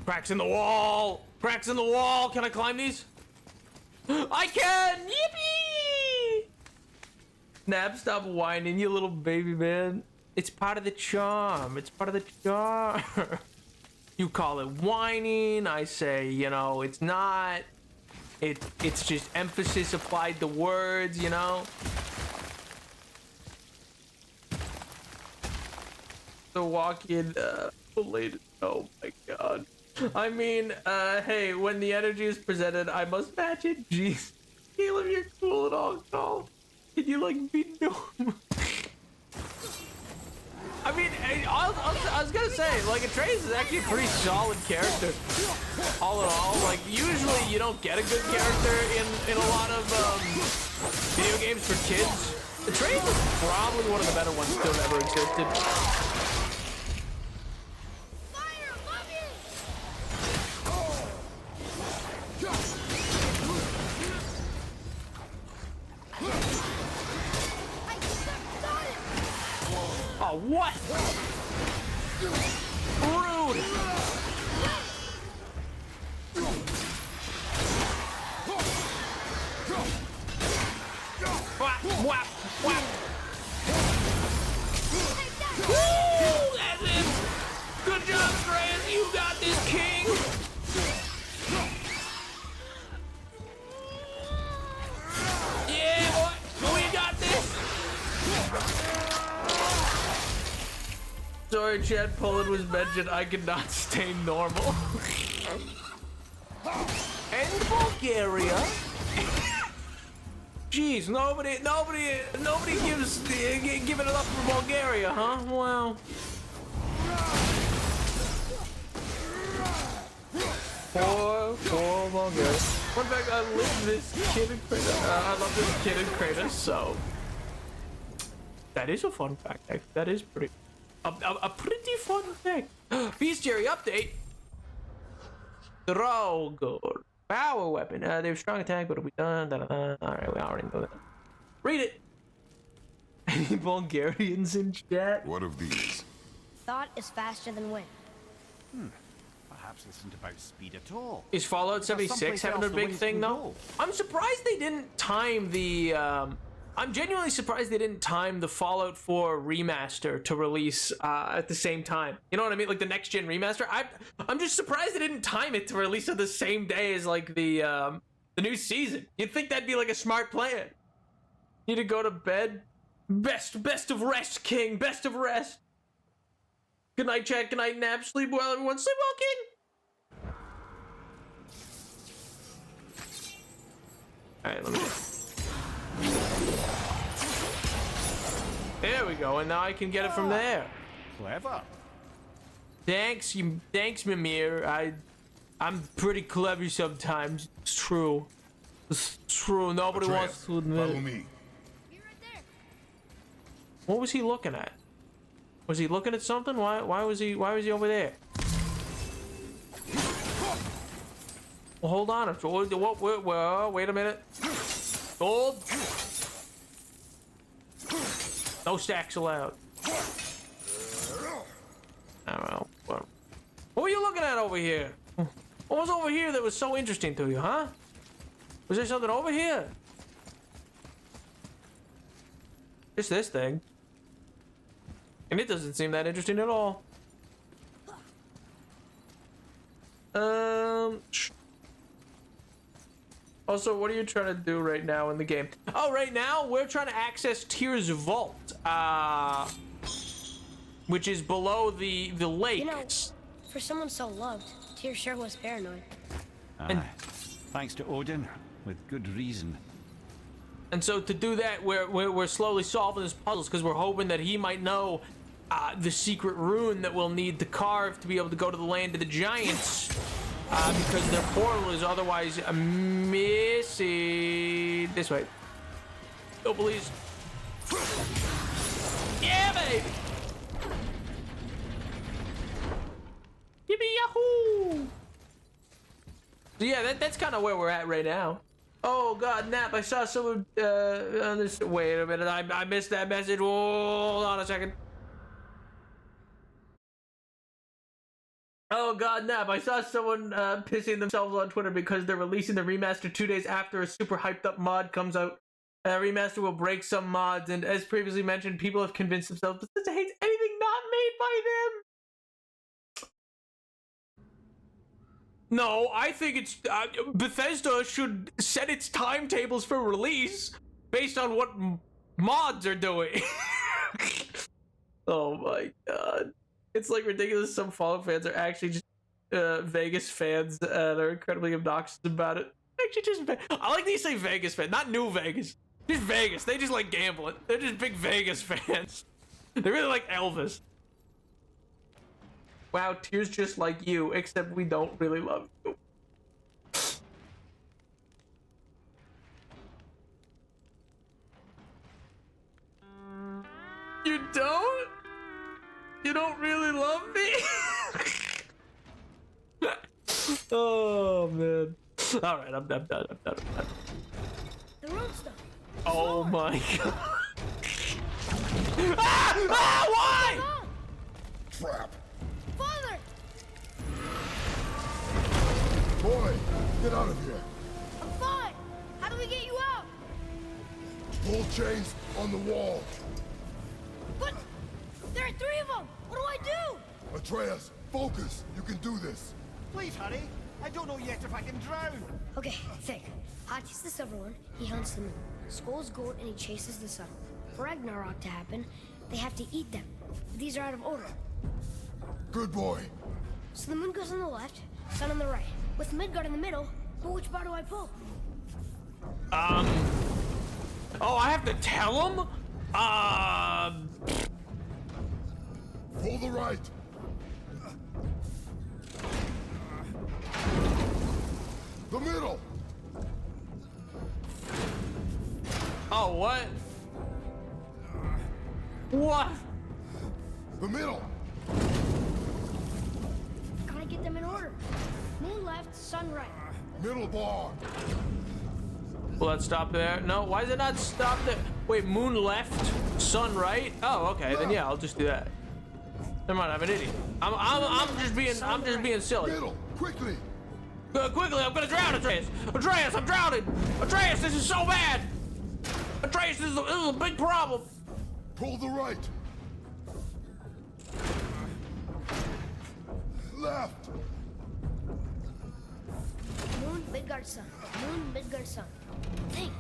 Cracks in the wall! Cracks in the wall! Can I climb these? I can! Yippee! Nab, stop whining, you little baby man. It's part of the charm. It's part of the charm. You call it whining. I say, you know, it's not. It's just emphasis applied to words, you know? The walk-in, related. Oh my god. I mean, hey, when the energy is presented, I must match it. Jeez. Caleb, you're cool at all, call. Can you, like, be normal? I mean, I was gonna say, like, Atreus is actually a pretty solid character. All in all, like, usually you don't get a good character in a lot of video games for kids. Atreus is probably one of the better ones to have ever existed. Fire above you! I got it! Oh, what? Rude! Whap, whap, whap. Woo! That's it! Good job, Grant! You got this, King! Yeah, boy! We got this! Sorry, Chad, Poland was mentioned. I could not stay normal. And Bulgaria. Jeez, nobody gives giving it up for Bulgaria, huh? Well. Poor Bulgaria. One fact, I love this kid in Kratos. I love this kid in Kratos, so. That is a fun fact. That is pretty. A pretty fun fact. Bestiary update. Draugr. Power weapon. They have strong attack, but it'll be done. Alright, we already know that. Read it. Any Bulgarians in chat? What of these? Thought is faster than wind. Perhaps this isn't about speed at all. Is Fallout 76 someplace having a else the big ways thing can though? go. I'm surprised they didn't time the. I'm genuinely surprised they didn't time the Fallout 4 remaster to release at the same time. You know what I mean? Like the next gen remaster. I'm just surprised they didn't time it to release it the same day as like the new season. You'd think that'd be like a smart plan. Need to go to bed. Best of rest, King. Best of rest. Good night, chat. Good night, nap. Sleep well, everyone. Sleep well, King. All right, let me. There we go, and now I can get it from there. Clever. Thanks, Mimir. I'm pretty clever sometimes. It's true. It's true. Nobody wants to admit Follow it. me. Be right there. What was he looking at? Was he looking at something? Why was he over there? Well, hold on. Wait a minute. Gold. No stacks allowed. I don't know. What were you looking at over here? What was over here that was so interesting to you, huh? Was there something over here? It's this thing. And it doesn't seem that interesting at all. Also, what are you trying to do right now in the game? Oh, right now we're trying to access Tyr's vault, which is below the lake. You know, for someone so loved, Tyr sure was paranoid. Aye. Thanks to Odin, with good reason. And so to do that, we're slowly solving his puzzles because we're hoping that he might know the secret rune that we'll need to carve to be able to go to the land of the giants. Because their portal is otherwise missing. This way. Oh, please. Yeah, baby. Yippee yahoo! So yeah, that's kind of where we're at right now. Oh God, Nap! I saw someone on this. Wait a minute, I missed that message. Hold on a second. Oh God, Nap! I saw someone pissing themselves on Twitter because they're releasing the remaster 2 days after a super hyped up mod comes out. Remaster will break some mods, and as previously mentioned, people have convinced themselves Bethesda hates anything not made by them. No, I think it's Bethesda should set its timetables for release based on what mods are doing. Oh my God. It's like ridiculous. Some Fallout fans are actually just Vegas fans and are incredibly obnoxious about it. Actually, just I like that you say Vegas fan, not New Vegas. Just Vegas. They just like gambling. They're just big Vegas fans. They really like Elvis. Wow, Tyr's just like you, except we don't really love you. You don't? You don't really love me? Oh, man. Alright, I'm done. The road stuff. Oh my God. Why? Oh, Trap. Father! Boy, get out of here. I'm fine! How do we get you out? Pull chains on the wall. But there are 3 of them! What do I do? Atreus, focus. You can do this. Please hurry. I don't know yet if I can drown. Okay, think. Hati's the silver one, he hunts the moon. Skull's goat and he chases the sun. For Ragnarok to happen, they have to eat them. But these are out of order. Good boy. So the moon goes on the left, sun on the right. With Midgard in the middle, but which bar do I pull? Oh, I have to tell him? Pull the right. The middle. Oh, what? What? The middle. Gotta get them in order. Moon left, sun right. Middle bar. Will that stop there? No, why does it not stop there? Wait, moon left, sun right? Oh, okay, then yeah, I'll just do that. Never mind, I'm an idiot. I'm just being silly. Middle. Quickly. Quickly, I'm gonna drown, Atreus! Atreus, I'm drowning! Atreus, this is so bad! Atreus, this is a big problem! Pull the right. Left. Moon, Midgard, sun. Moon, Midgard, sun. Think.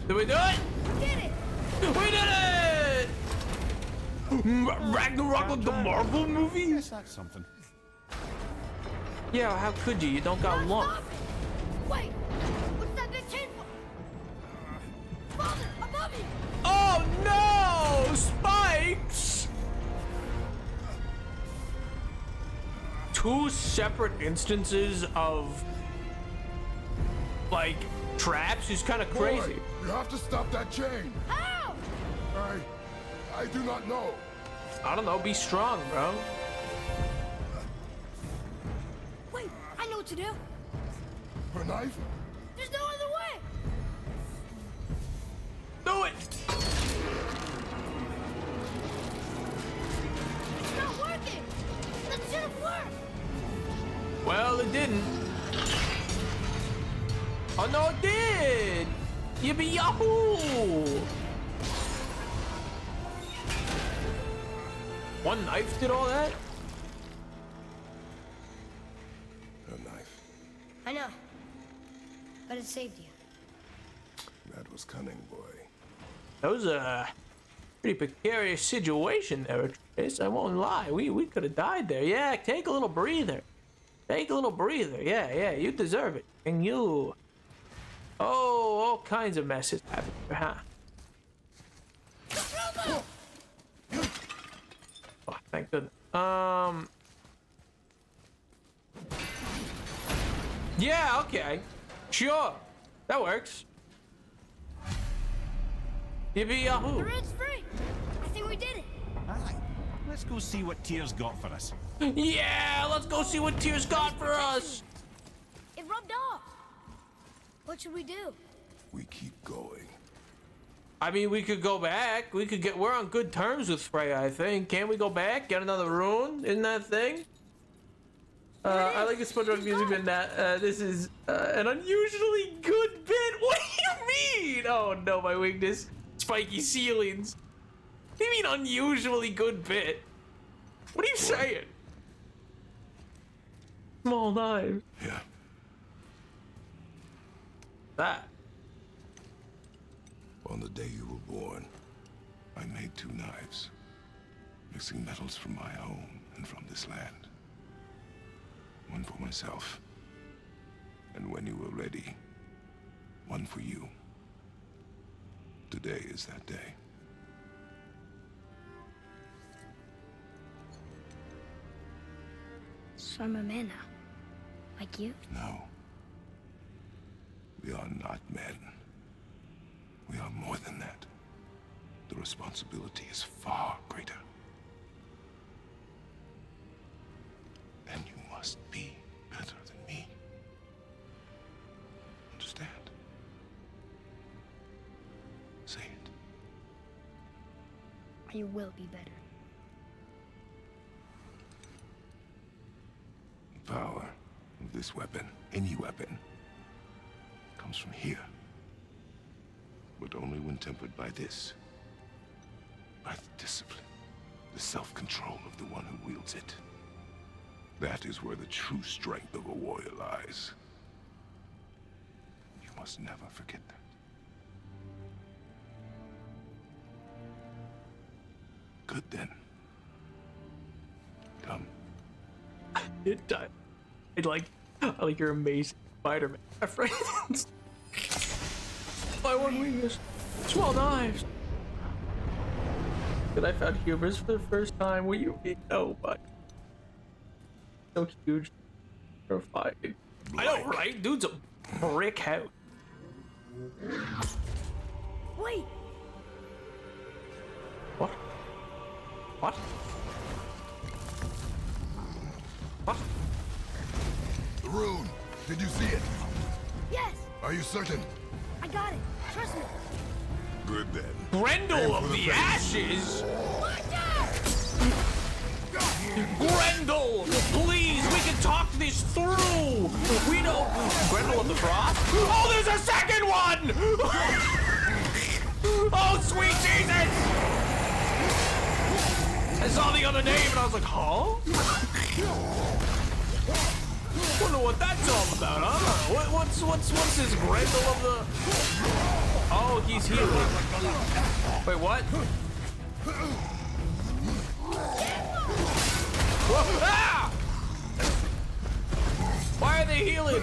Did we do it? Did it! We did it! Ragnarok like the Marvel movie? Yes, that's something. Yeah, how could you? You don't got lunch. Stop it! Wait! What's that big chain for? Father, above you! Oh no! Spikes! Two separate instances of like traps is kind of crazy. Boy, you have to stop that chain. How? I do not know. I don't know, be strong, bro. Wait, I know what to do. A knife? There's no other way. Do it! It's not working. That should have worked. Well, it didn't. Oh no, it did! Yippee yahoo! One knife did all that? A knife. I know. But it saved you. That was cunning, boy. That was a pretty precarious situation there, Atreus. I won't lie. We could have died there. Yeah, take a little breather. Take a little breather. Yeah, you deserve it. And you. Oh, all kinds of messes happen here, huh? Oh, thank goodness. Yeah, okay. Sure. That works. Yippee yahoo. The red's free. I think we did it. Aye. Let's go see what Tyr's got for us. Yeah, let's go see what Tyr's got for us. It rubbed off. What should we do? We keep going. I mean, we could go back. We're on good terms with Freya, I think. Can't we go back? Get another rune in that thing? I like the SpongeBob music in that. This is an unusually good bit. What do you mean? Oh no, my weakness. Spiky ceilings. What do you mean unusually good bit? What are you saying? Small knives. Yeah. That. On the day you were born, I made 2 knives, mixing metals from my home and from this land. One for myself, and when you were ready, one for you. Today is that day. So I'm a man now. Like you? No. We are not men. We are more than that. The responsibility is far greater. And you must be better than me. Understand? Say it. You will be better. The power of this weapon, any weapon, comes from here. But only when tempered by this. By the discipline, the self-control of the one who wields it. That is where the true strength of a warrior lies. You must never forget that. Good then. Come. I like your amazing Spider-Man reference. My one weakness. Small knives. Good, I found humors for the first time. Will you be? Oh my. So huge. Terrifying. I know, right? Dude's a brick house. Wait! What? What? The rune. Did you see it? Yes, Are you certain? I got it. Trust me. Good then. Grendel of the Ashes? Grendel, please, we can talk this through. We don't. Grendel of the Frost? Oh, there's a second one! Oh, sweet Jesus! I saw the other name and I was like, huh? Wonder what that's all about, huh? What's this Grendel of the... Oh, he's healing. Wait, what? Whoa, ah! Why are they healing?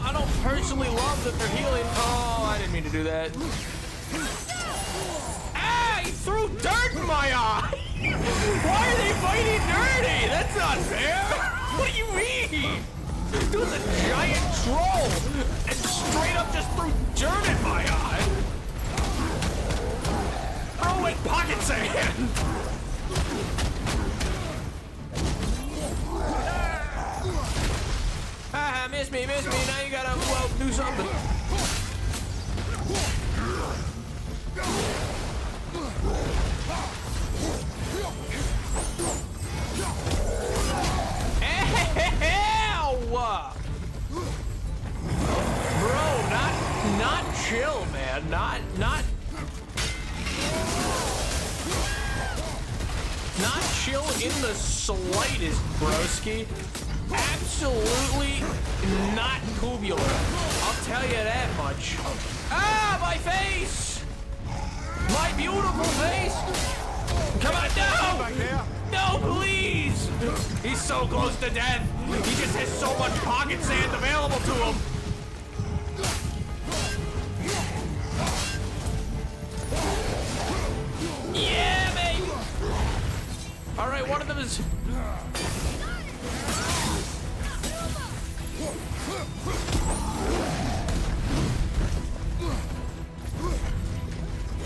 I don't personally love that they're healing. Oh, I didn't mean to do that. Ah, he threw dirt in my eye. Why are they fighting dirty? That's not fair. What do you mean? Dude's a giant troll and straight up just threw dirt in my eye. Throw in pocket sand. Ah, miss me. Now you gotta, well, do something. Bro, not chill, man. Not chill in the slightest, broski. Absolutely not tubular. I'll tell you that much. Ah, my face! My beautiful face! Come on, no! No, please! He's so close to death. He just has so much pocket sand available to him. Yeah, baby! All right, one of them is...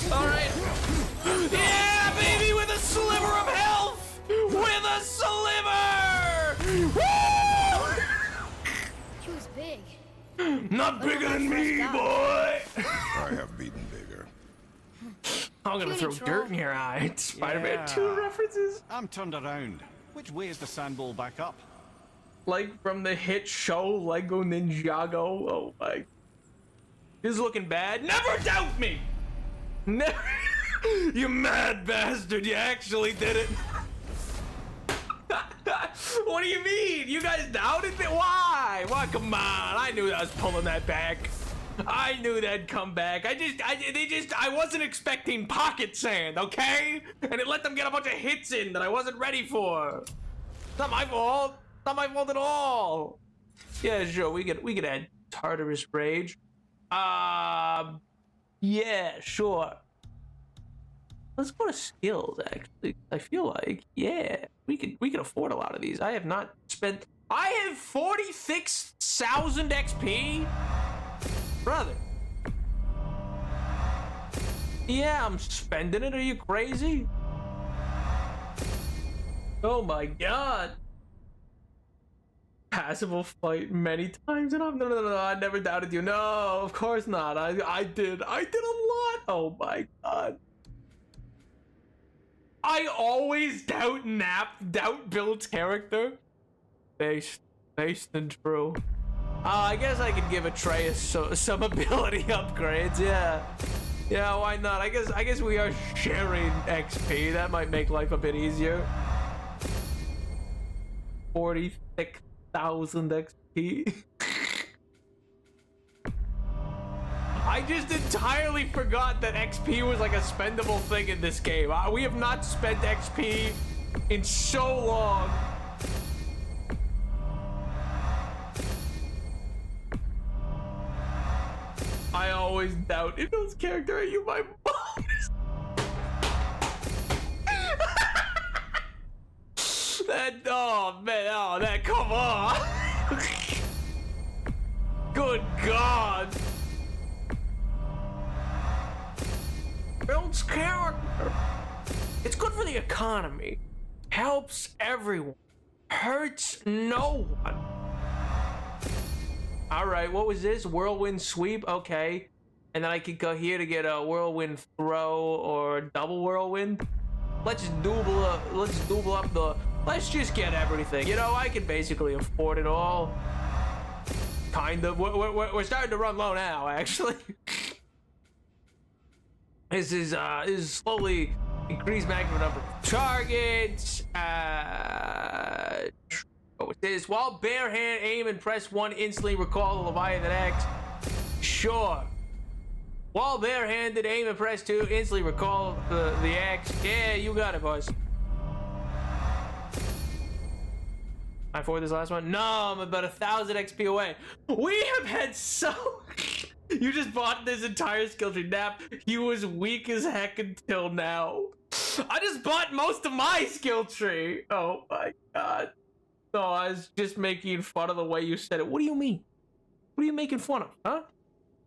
All right. Yeah, baby, with a sliver of health! With a sliver! Woo! He was big. Not bigger than me, boy! I have beaten bigger. I'm gonna throw dirt in your eye. Spider-Man 2 references. I'm turned around. Which way is the sandball back up? Like from the hit show Lego Ninjago. Oh my. This is looking bad. Never doubt me! Never. You mad bastard. You actually did it. What do you mean? You guys doubted me? Why? Why? Come on. I knew I was pulling that back. I knew that'd come back. I wasn't expecting pocket sand, okay? And it let them get a bunch of hits in that I wasn't ready for. It's not my fault. Not my fault at all. Yeah, sure. We could add Tartarus Rage. Yeah, sure. Let's go to skills. Actually, I feel like we could afford a lot of these. I have not spent. I have 46,000 XP, brother. Yeah, I'm spending it. Are you crazy? Oh my god. Passive will fight many times and I'm no, I never doubted you. No, of course not. I did a lot. Oh my god. I always doubt Bill's character. Based and true. I guess I could give Atreus some ability upgrades. Yeah, why not? I guess we are sharing XP. That might make life a bit easier. 46,000 XP. I just entirely forgot that XP was like a spendable thing in this game. We have not spent XP in so long. I always doubt Ibel's character. Are you my mom? Oh man, come on. Good God. Builds character. It's good for the economy. Helps everyone. Hurts no one. Alright, what was this? Whirlwind sweep? Okay. And then I could go here to get a whirlwind throw or double whirlwind. Let's double up the... Let's just get everything. You know, I can basically afford it all. Kind of. We're starting to run low now, actually. This is slowly increased maximum number of targets. What was this? While bare hand aim and press 1, instantly recall the Leviathan X. Sure. While bare-handed aim and press 2, instantly recall the X. Yeah, you got it, boys. I forward this last one? No, I'm about 1,000 XP away. We have had so... You just bought this entire skill tree. Nap, he was weak as heck until now. I just bought most of my skill tree. Oh my god. No, I was just making fun of the way you said it. What do you mean? What are you making fun of, huh?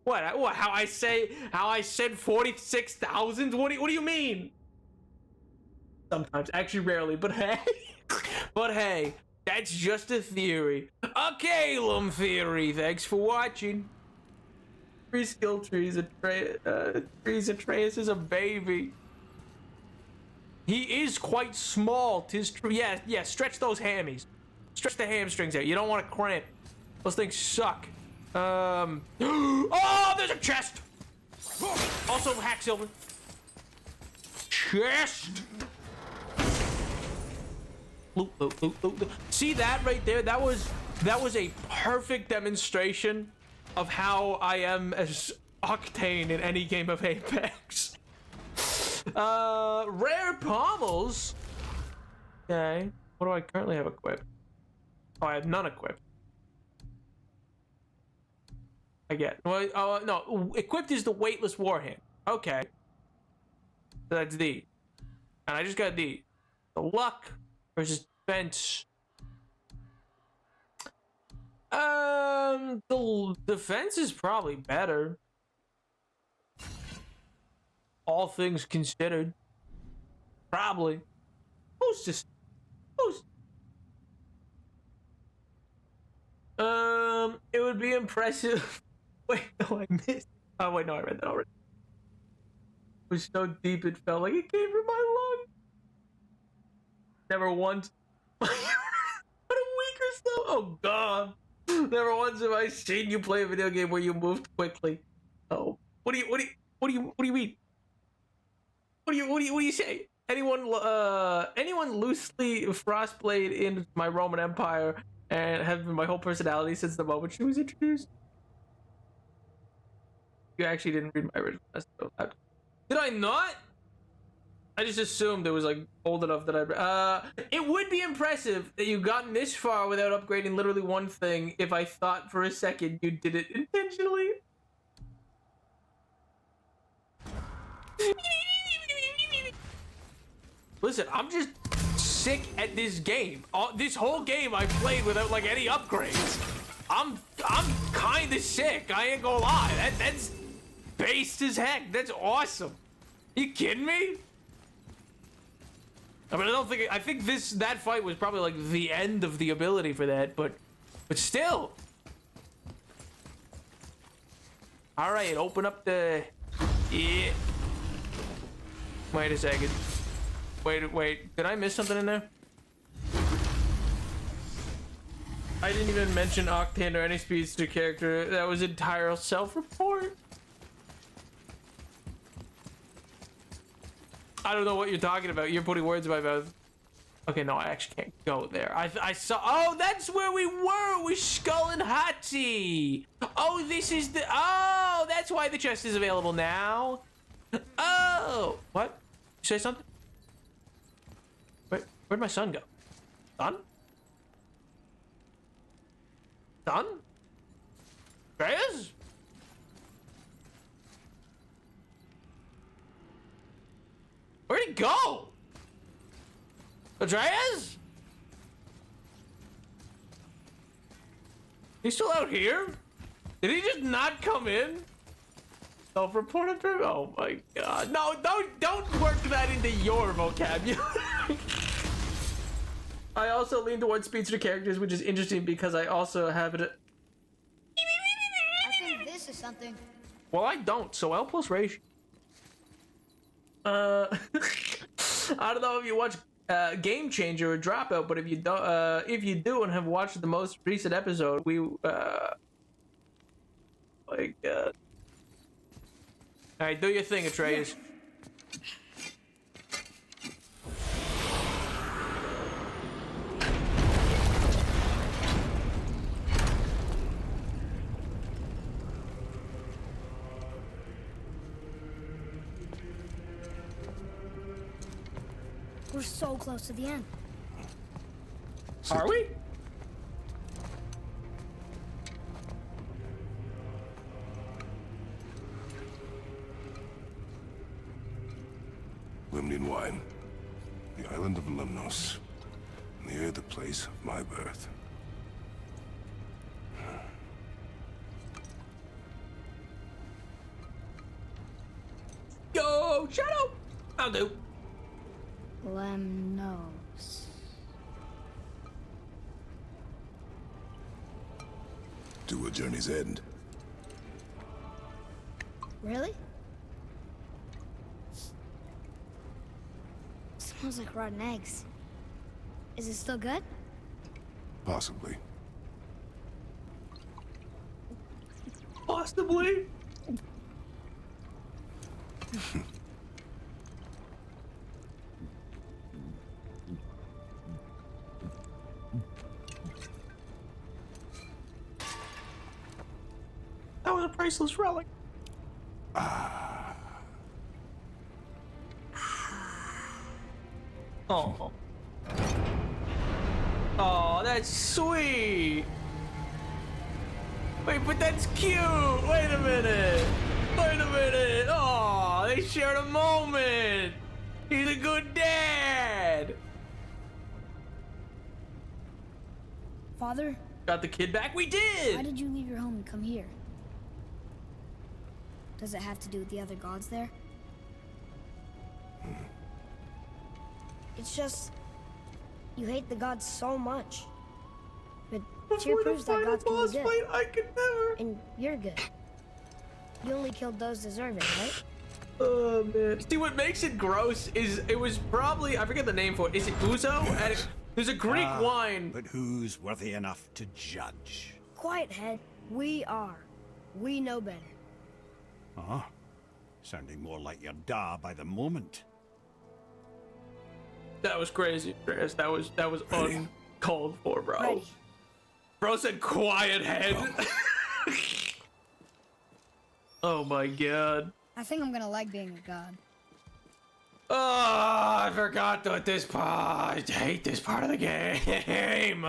What? How I said 46,000? What do you mean? Sometimes, actually rarely, but hey. But hey, that's just a theory. Okay, Lum Theory, thanks for watching. Three skill trees, Atreus is a baby. He is quite small, 'tis true. Yeah, stretch those hammies. Stretch the hamstrings out. You don't want to cramp. Those things suck. Oh, there's a chest! Also, hack silver. Chest! Loot. See that right there? That was a perfect demonstration of how I am as Octane in any game of Apex. Rare pommels. Okay. What do I currently have equipped? Oh, I have none equipped. I get. Well, no. Equipped is the weightless warhand. Okay. So that's D. And I just got D. The luck versus defense. The defense is probably better. All things considered. Probably. Who's? It would be impressive. Wait, no, I missed. Oh, wait, no, I read that already. It was so deep it felt like it came from my lung. Never once. What a week or so. Oh, God. Never once have I seen you play a video game where you moved quickly. Oh. What do you mean? What do you say? Anyone loosely Frostblade in my Roman Empire and have been my whole personality since the moment she was introduced? You actually didn't read my original message. Did I not? I just assumed it was like old enough that it would be impressive that you've gotten this far without upgrading literally one thing if I thought for a second you did it intentionally. Listen, I'm just sick at this game. This whole game I played without like any upgrades. I'm kinda sick. I ain't gonna lie. That's based as heck. That's awesome. You kidding me? I mean, I think that fight was probably like the end of the ability for that, but still. All right, open up the. Yeah. Wait a second. Wait. Did I miss something in there? I didn't even mention Octane or any speedster character. That was entire self-report. I don't know what you're talking about. You're putting words in my mouth. Okay, no, I actually can't go there. I saw. Oh, that's where we were. With Skull and Hattie. Oh, this is the. Oh, that's why the chest is available now. Oh, what? You say something? Where'd my son go? Son? Son? Atreus? Where'd he go? Atreus? He's still out here? Did he just not come in? Self-reported trip? Oh my god. No, don't work that into your vocabulary. I also lean towards speedster characters, which is interesting because I also have it. I think this is something. Well, I don't, so L plus ratio. I don't know if you watch Game Changer or Dropout, but if you do and have watched the most recent episode, we my god. All right, do your thing, Atreus. We're so close to the end. Are we? Limnian wine. The island of Lemnos. Near the place of my birth. Yo, Shadow! I'll do. Lemnos. To a journey's end. Really? Smells like rotten eggs. Is it still good? Possibly. Possibly. That was a priceless relic. Oh. Oh, that's sweet. Wait, but that's cute. Wait a minute. Wait a minute. Oh, they shared a moment. He's a good dad. Father, Got the kid back? We did. why did you leave your home and come here? Does it have to do with the other gods there? It's just you hate the gods so much. But Tyr Before the proves that final gods can boss be good, fight, I could never. and you're good. You only killed those deserving, right? Oh man. See, what makes it gross is it was probably, I forget the name for it. Is it Uzo? And there's a Greek wine. But who's worthy enough to judge? Quiet head. We are. We know better. Uh-huh. Sounding more like your da by the moment. That was crazy, Chris. That was uncalled for, bro. Ready. Bro said quiet head. Oh my god. I think I'm gonna like being a god. Oh, I forgot that this part. I hate this part of the game.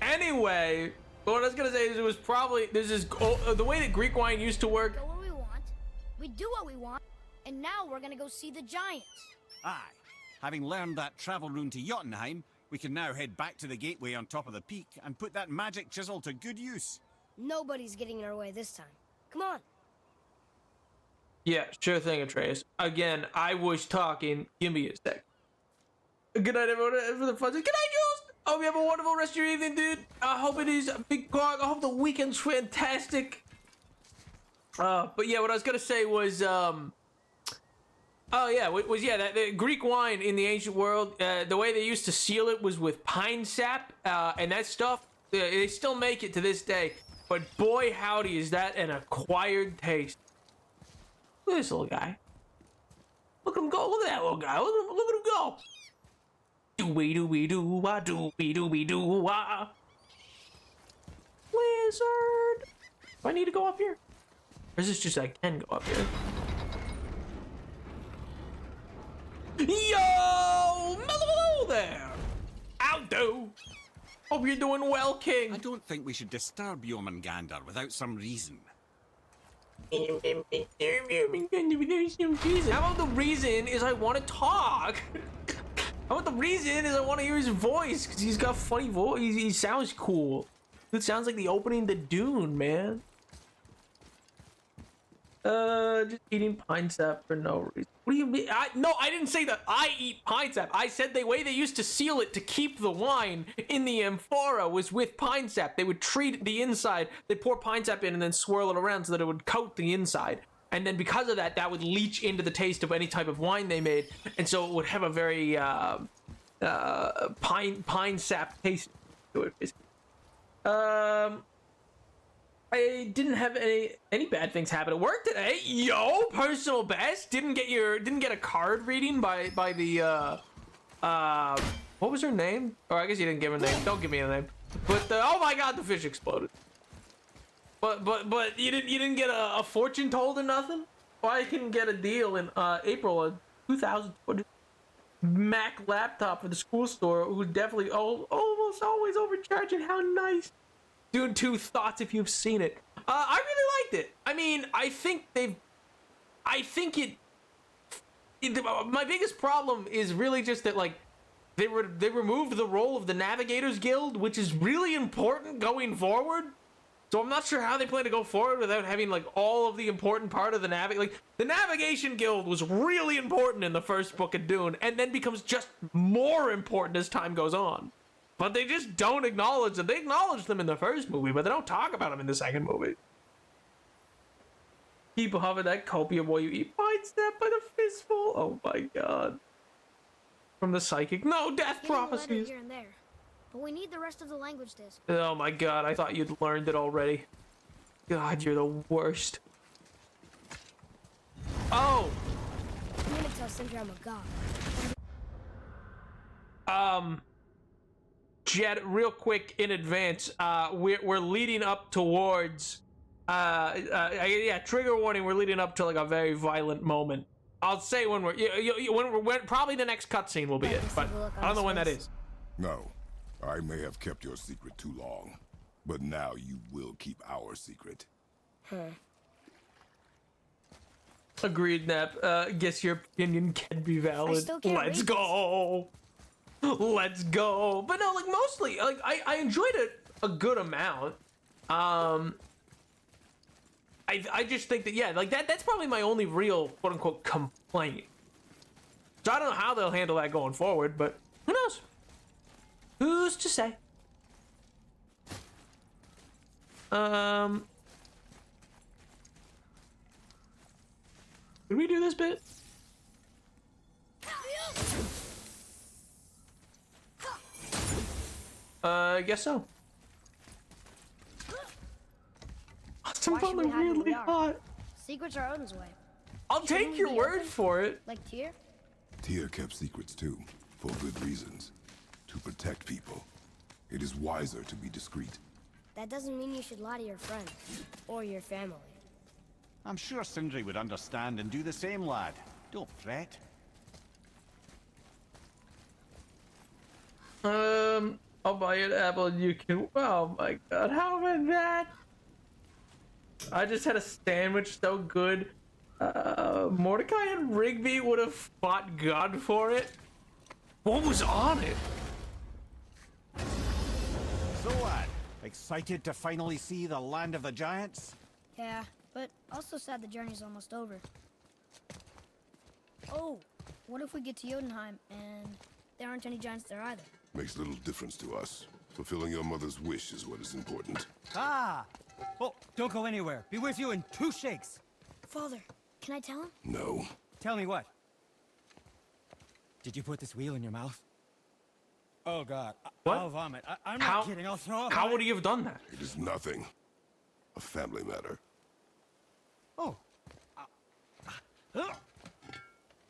Anyway, what I was gonna say is it was probably the way that Greek wine used to work. Go where we want. We do what we want. And now we're gonna go see the giants. Aye. Having learned that travel rune to Jotunheim, we can now head back to the gateway on top of the peak and put that magic chisel to good use. Nobody's getting in our way this time. Come on. Yeah, sure thing, Atreus. Again, I was talking. Give me a sec. Good night, everyone. For the fun. Good night, Jules. I hope you have a wonderful rest of your evening, dude. I hope it is a big cog. I hope the weekend's fantastic. But yeah, what I was gonna say was, oh yeah, that the Greek wine in the ancient world, the way they used to seal it was with pine sap, and that stuff. They still make it to this day, but boy howdy is that an acquired taste. Look at this little guy. Look at him go. Look at that little guy. Look at him go. Dooby dooby doo wah dooby dooby doo wah. Wizard. Do I need to go up here? Or is this just I can go up here? Yo! Hello there! How do? Hope you're doing well, King. I don't think we should disturb Jormungandr without some reason. How about the reason is I want to talk? Oh, the reason is I want to hear his voice because he's got funny voice. He sounds cool. It sounds like the opening to Dune, man. Just eating pine sap for no reason. What do you mean? No, I didn't say that I eat pine sap. I said the way they used to seal it to keep the wine in the amphora was with pine sap. They would treat the inside. They'd pour pine sap in and then swirl it around so that it would coat the inside. And then because of that, that would leach into the taste of any type of wine they made. And so it would have a very pine sap taste to it. I didn't have any bad things happen at work today. Yo, personal best. Didn't get a card reading by the what was her name? Or I guess you didn't give a name. Don't give me a name. But oh my god, the fish exploded. But you didn't get a fortune told or nothing? Well, I can get a deal in April of 2020. Mac laptop for the school store, who definitely almost always overcharging. How nice. Dune 2 thoughts if you've seen it. I really liked it. I mean, my biggest problem is really just that, like, they removed the role of the Navigators Guild, which is really important going forward. So I'm not sure how they plan to go forward without having, like, all of the important part of the the Navigation Guild was really important in the first book of Dune, and then becomes just more important as time goes on. But they just don't acknowledge them. They acknowledge them in the first movie, but they don't talk about them in the second movie. Keep huffing that copium while you eat pine sap by the fistful. Oh my god. From the psychic. No, death prophecies. Here and there, but we need the rest of the language disc. Oh my god, I thought you'd learned it already. God, you're the worst. Oh! I'm gonna tell Sindri I'm a god. Jed, real quick in advance, we're leading up towards, trigger warning, we're leading up to like a very violent moment. I'll say when when probably the next cutscene will be it, but I don't know when that is. No, I may have kept your secret too long, but now you will keep our secret. Agreed, Nap. Guess your opinion can be valid. Let's go. Let's go. But no, like mostly, like I enjoyed it a good amount. I just think that like that's probably my only real quote unquote complaint. So I don't know how they'll handle that going forward, but who knows? Who's to say? Did we do this bit? I guess so. Some fun like weirdly hot. Secrets are Odin's way. I'll take your word for it. Like Tyr? Tyr kept secrets too, for good reasons. To protect people. It is wiser to be discreet. That doesn't mean you should lie to your friends. Or your family. I'm sure Sindri would understand and do the same, lad. Don't fret. I'll buy you an apple and you can. Oh my god, how about that? I just had a sandwich so good. Mordecai and Rigby would have fought God for it. What was on it? So, lad, excited to finally see the land of the giants? Yeah, but also sad the journey's almost over. Oh, what if we get to Jotunheim and there aren't any giants there either? Makes little difference to us. Fulfilling your mother's wish is what is important. Ah! Oh, don't go anywhere. Be with you in 2 shakes. Father, can I tell him? No. Tell me what? Did you put this wheel in your mouth? Oh God, What? I'll vomit. I'm not kidding. I'll throw up. How would he have done that? It is nothing. A family matter. Oh.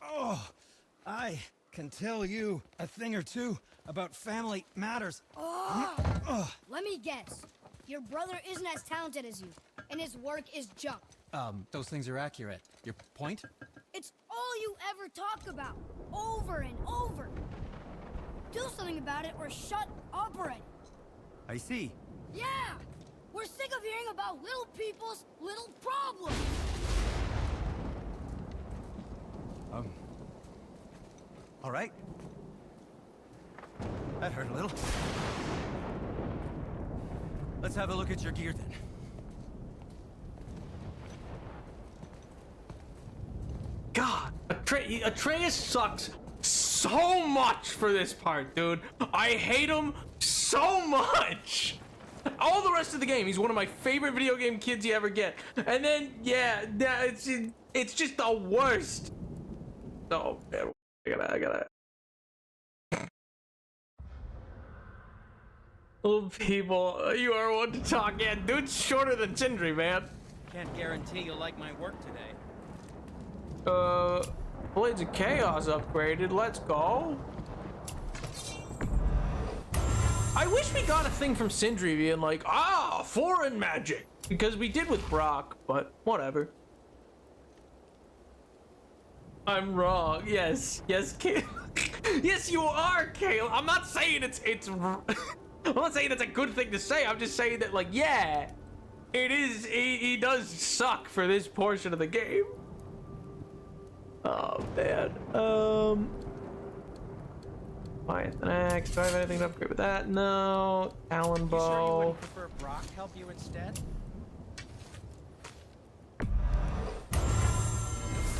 Oh. I can tell you a thing or two about family matters. Let me guess. Your brother isn't as talented as you, and his work is junk. Those things are accurate. Your point? It's all you ever talk about, over and over. Do something about it or shut up already. I see. Yeah! We're sick of hearing about little people's little problems. All right. hurt a little. Let's have a look at your gear then. God, Atreus sucks so much for this part, dude. I hate him so much. All the rest of the game, he's one of my favorite video game kids you ever get. And then, yeah, it's just the worst. Oh, man, I gotta. Little people, you are one to talk. Yeah, dude's shorter than Sindri, man. Can't guarantee you'll like my work today. Blades of Chaos upgraded. Let's go. I wish we got a thing from Sindri being like, foreign magic. Because we did with Brock, but whatever. I'm wrong. Yes, Caleb. Yes, you are, Caleb. I'm not saying it's I'm not saying it's a good thing to say. I'm just saying that, like, yeah, it is. He does suck for this portion of the game. Oh man. Next. Do I have anything to upgrade with that? No. Talon bow. You sure you wouldn't prefer Brock help you instead?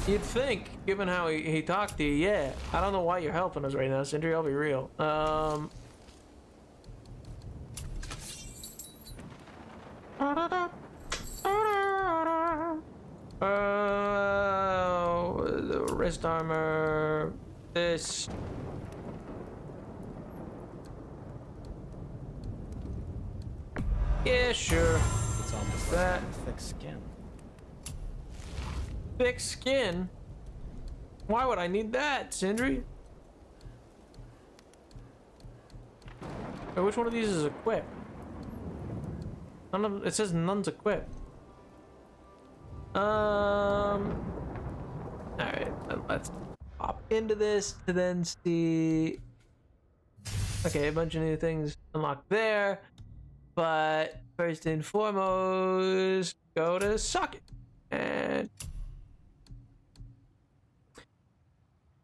You'd think, given how he talked to you, yeah. I don't know why you're helping us right now, Sindri. I'll be real. The wrist armor. This. Yeah, sure. It's almost that. like thick skin. Thick skin? Why would I need that, Sindri? Wait, which one of these is equipped? None of it says none's equipped. Alright, then let's hop into this to then see. Okay, a bunch of new things unlocked there. But first and foremost, go to socket. And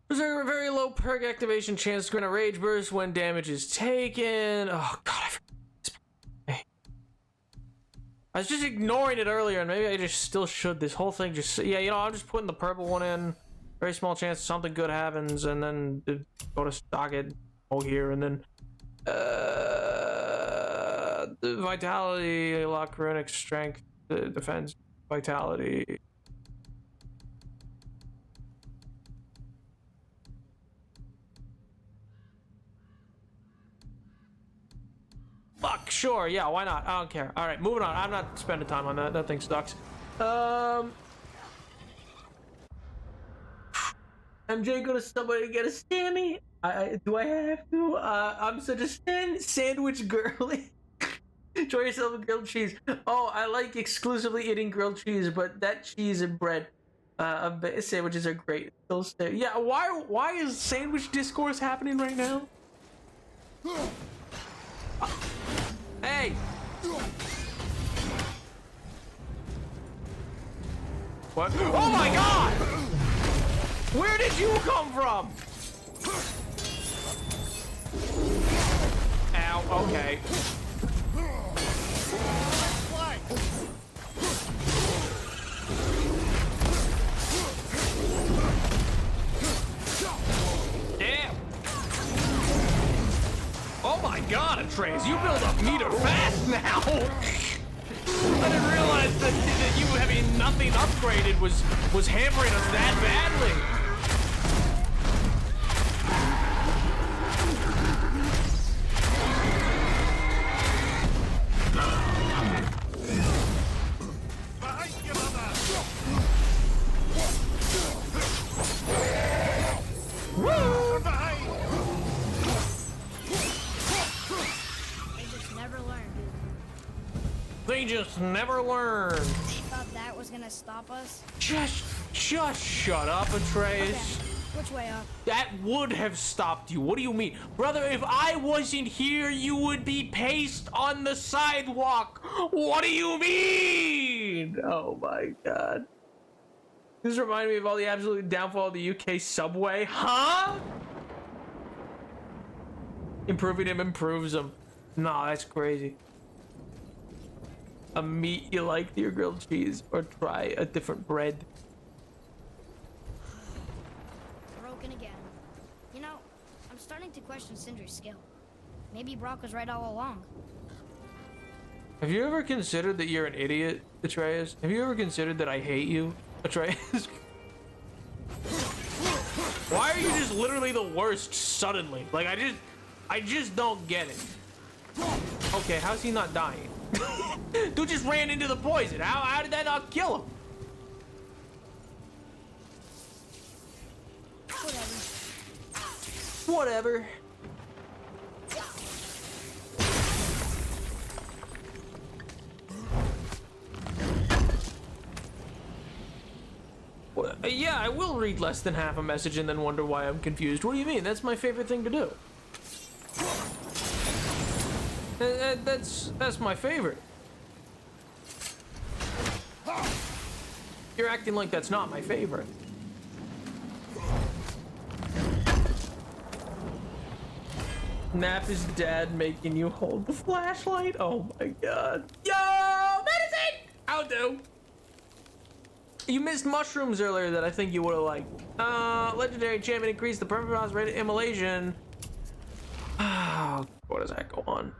there's a very low perk activation chance to grant a rage burst when damage is taken. Oh god, I was just ignoring it earlier, and maybe I just still should. This whole thing just, yeah, you know, I'm just putting the purple one in. Very small chance something good happens, and then go to socket, go here, and then the vitality, lock runic strength, defense, vitality. Fuck, sure, yeah, why not? I don't care. All right, moving on. I'm not spending time on that. That thing sucks. MJ gonna somebody get a Sammy? Do I have to? I'm such a sandwich girly. Enjoy yourself with grilled cheese. Oh, I like exclusively eating grilled cheese, but that cheese and bread sandwiches are great. Yeah, why is sandwich discourse happening right now? Hey! What? Oh my god! Where did you come from? Ow, okay. Damn! Oh my god, Atreus, you build up meter fast now! I didn't realize that you having nothing upgraded was hampering us that badly. They just never learn. They thought that was gonna stop us? Just shut up, Atreus. Okay. Which way up? That would have stopped you. What do you mean? Brother, if I wasn't here, you would be paced on the sidewalk. What do you mean? Oh my god. This reminded me of all the absolute downfall of the UK subway. Huh? Improving him improves him. Nah, that's crazy. A meat you like your grilled cheese, or try a different bread. Broken again. You know, I'm starting to question Sindri's skill. Maybe Brock was right all along. Have you ever considered that you're an idiot, Atreus? Have you ever considered that I hate you, Atreus? Why are you just literally the worst suddenly? Like, I just don't get it. Okay, how's he not dying? Dude just ran into the poison. How did that not kill him? Whatever. Well, yeah, I will read less than half a message and then wonder why I'm confused. What do you mean? That's my favorite thing to do. That's my favorite. You're acting like that's not my favorite. Nap is dad making you hold the flashlight? Oh my god. Yo, medicine! I'll do. You missed mushrooms earlier that I think you would have liked. Legendary enchantment increased the permafrost rate of immolation. What does that go on?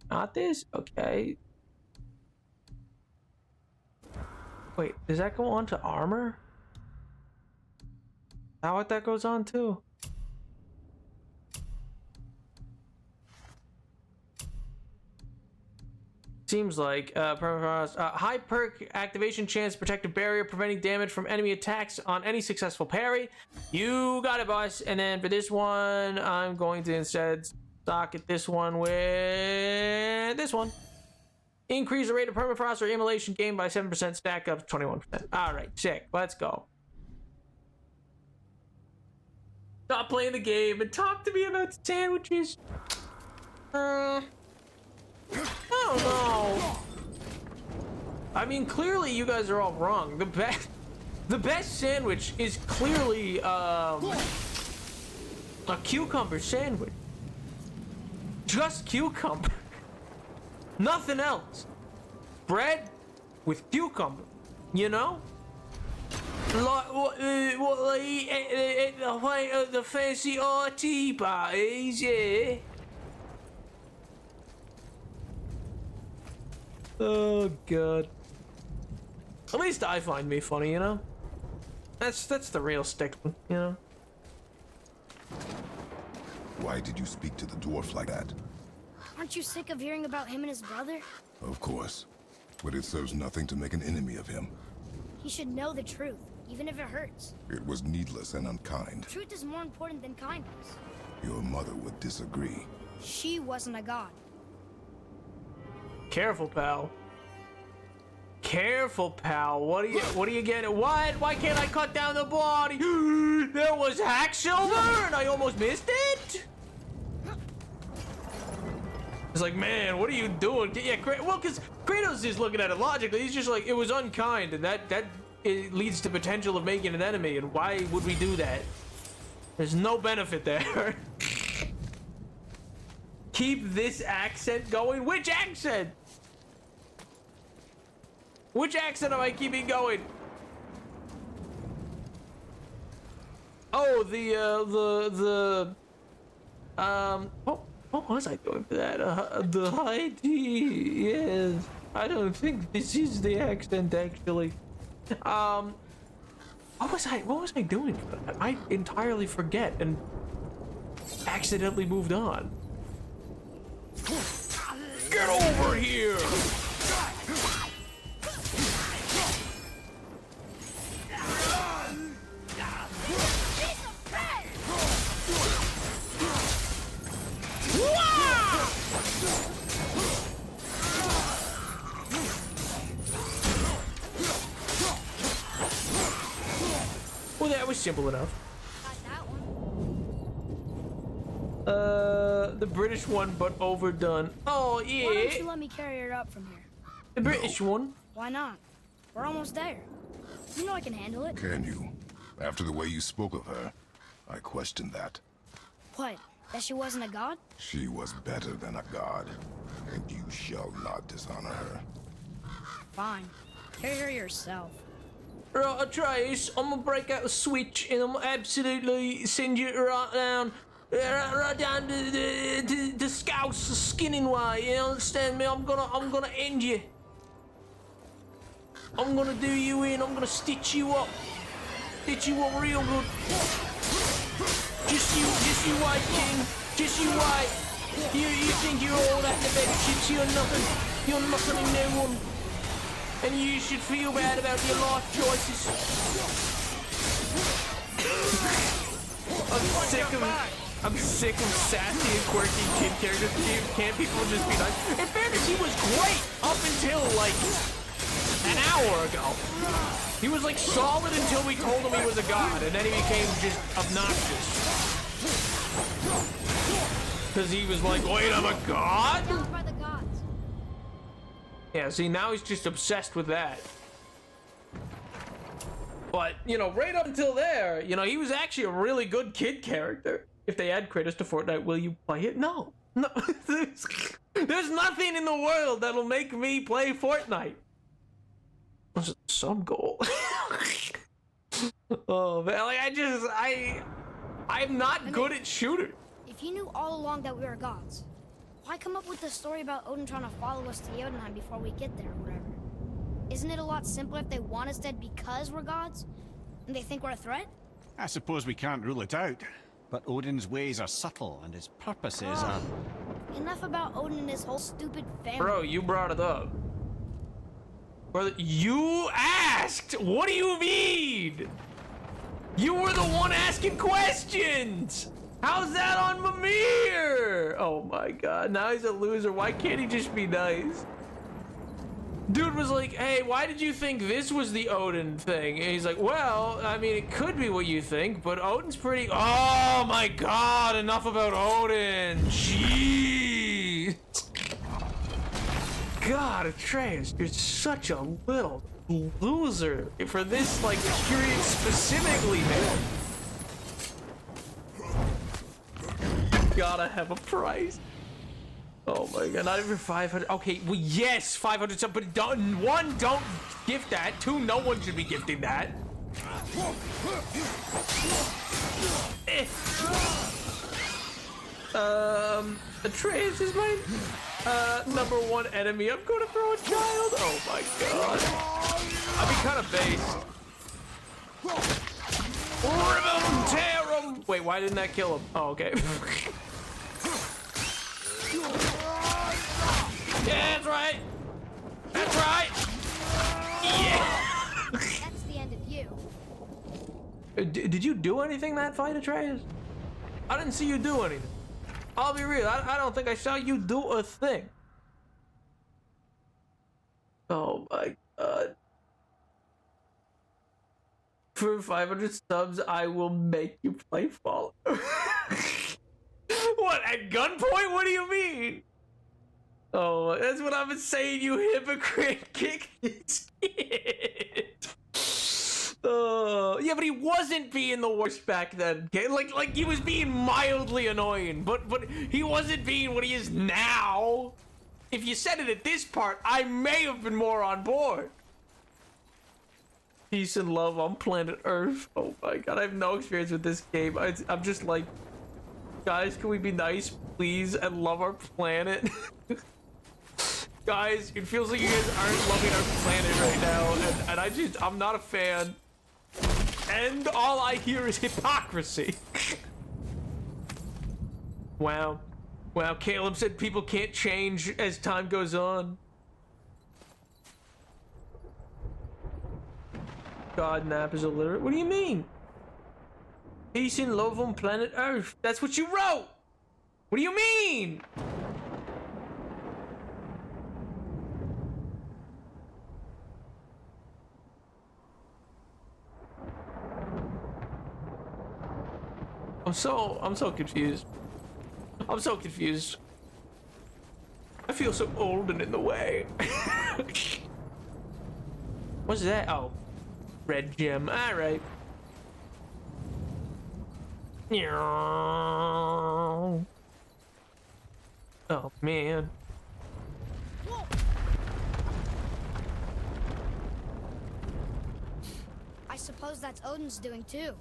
Not this? Okay. Wait, does that go on to armor? Is that what that goes on to? Seems like permafrost. High perk activation chance, protective barrier, preventing damage from enemy attacks on any successful parry. You got it, boss. And then for this one, I'm going to instead socket this one with this one. Increase the rate of permafrost or immolation gained by 7%, stack up to 21%. All right, sick. Let's go. Stop playing the game and talk to me about sandwiches. I don't know. I mean, clearly you guys are all wrong. The best sandwich is clearly a cucumber sandwich. Just cucumber. Nothing else. Bread with cucumber. You know? The fancy tea parties, yeah. Oh god. At least I find me funny, you know? That's the real stickman, you know? Why did you speak to the dwarf like that? Aren't you sick of hearing about him and his brother? Of course. But it serves nothing to make an enemy of him. He should know the truth, even if it hurts. It was needless and unkind. Truth is more important than kindness. Your mother would disagree. She wasn't a god. Careful, pal. Careful, pal. What are you getting? What? Why can't I cut down the body? There was Hacksilver and I almost missed it? It's like, man, what are you doing? Yeah, well, because Kratos is looking at it logically. He's just like, it was unkind, and that it leads to potential of making an enemy, and why would we do that? There's no benefit there. Keep this accent going? Which accent? Which accent am I keeping going? Oh, what was I doing for that? The high tea, yes. I don't think this is the accent, actually. What was I doing for that? I entirely forget and accidentally moved on. Get over here! Well, that was simple enough. Got that one. The British one, but overdone. Oh, Why don't yeah. you let me carry her up from here? The British one. Why not? We're almost there. You know I can handle it. Can you? After the way you spoke of her, I question that. What? That she wasn't a god? She was better than a god, and you shall not dishonor her. Fine. Hear her yourself. Right, Atreus, I'm gonna break out a switch and I'm gonna absolutely send you right down the Scouse skinning way. You understand me? I'm gonna end you. I'm gonna do you in. I'm gonna stitch you up real good. Just you wait, King. Just you wait. You think you're all that in the bed chips? You're nothing. You're nothing in no one. And you should feel bad about your life choices. I'm sick of sassy and quirky kid characters. Can't people just be nice? In fairness, he was great up until like an hour ago. He was like solid until we told him he was a god, and then he became just obnoxious. Because he was like, wait, I'm a god? Down by the gods. Yeah, see, now he's just obsessed with that. But, you know, right up until there, you know, he was actually a really good kid character. If they add Kratos to Fortnite, will you play it? No. No. There's nothing in the world that'll make me play Fortnite. That's some goal. Oh, man, like, I'm not good at shooters. If you knew all along that we were gods, why come up with the story about Odin trying to follow us to Jotunheim before we get there or whatever? Isn't it a lot simpler if they want us dead because we're gods? And they think we're a threat? I suppose we can't rule it out. But Odin's ways are subtle, and his purposes are... Enough about Odin and his whole stupid family. Bro, you brought it up. Brother, you asked! What do you mean? You were the one asking questions! How's that on Mimir? Oh my god, now he's a loser. Why can't he just be nice? Dude was like, hey, why did you think this was the Odin thing? And he's like, well, I mean, it could be what you think, but Odin's pretty... Oh my god, enough about Odin. Jeez. God, Atreus, you're such a little loser for this, like, period specifically, man. Gotta have a price. Oh my god, not even 500. Okay, well, yes, 500 stuff, but don't gift that. Two, no one should be gifting that. Atreus is my #1 enemy. I'm gonna throw a child. Oh my god. I'd be kind of based. Rip him, tear him. Wait, why didn't that kill him? Oh, okay. Yeah, that's right. That's right. Yeah. That's the end of you. Did you do anything that fight, Atreus? I didn't see you do anything. I'll be real. I don't think I saw you do a thing. Oh my god. For 500 subs, I will make you play Fallout. What, at gunpoint? What do you mean? Oh, that's what I've been saying, you hypocrite. Kick this kid. Yeah, but he wasn't being the worst back then. Okay? Like he was being mildly annoying, but he wasn't being what he is now. If you said it at this part, I may have been more on board. Peace and love on planet Earth. Oh my god, I have no experience with this game. I'm just like, guys, can we be nice, please, and love our planet? Guys, it feels like you guys aren't loving our planet right now, and I'm not a fan. And all I hear is hypocrisy. Wow. Wow, Caleb said people can't change as time goes on. God, Nap is illiterate. What do you mean? Peace and love on planet Earth. That's what you wrote! What do you mean? I'm so confused. I'm so confused. I feel so old and in the way. What's that? Oh, red gem. All right. Oh man. Whoa! I suppose that's Odin's doing too.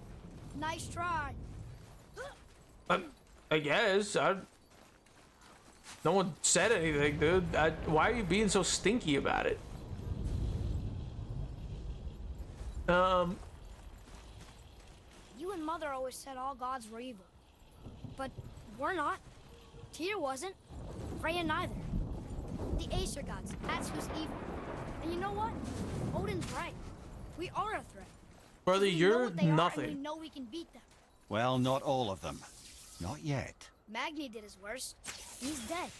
Nice try. I guess. No one said anything, dude. Why are you being so stinky about it? You and Mother always said all gods were evil. But we're not. Tyr wasn't. Freya neither. The Aesir gods, that's who's evil. And you know what? Odin's right. We are a threat. Brother, We know you're what they are, and nothing. we know we can beat them. Well, not all of them. Not yet. Magni did his worst. He's dead.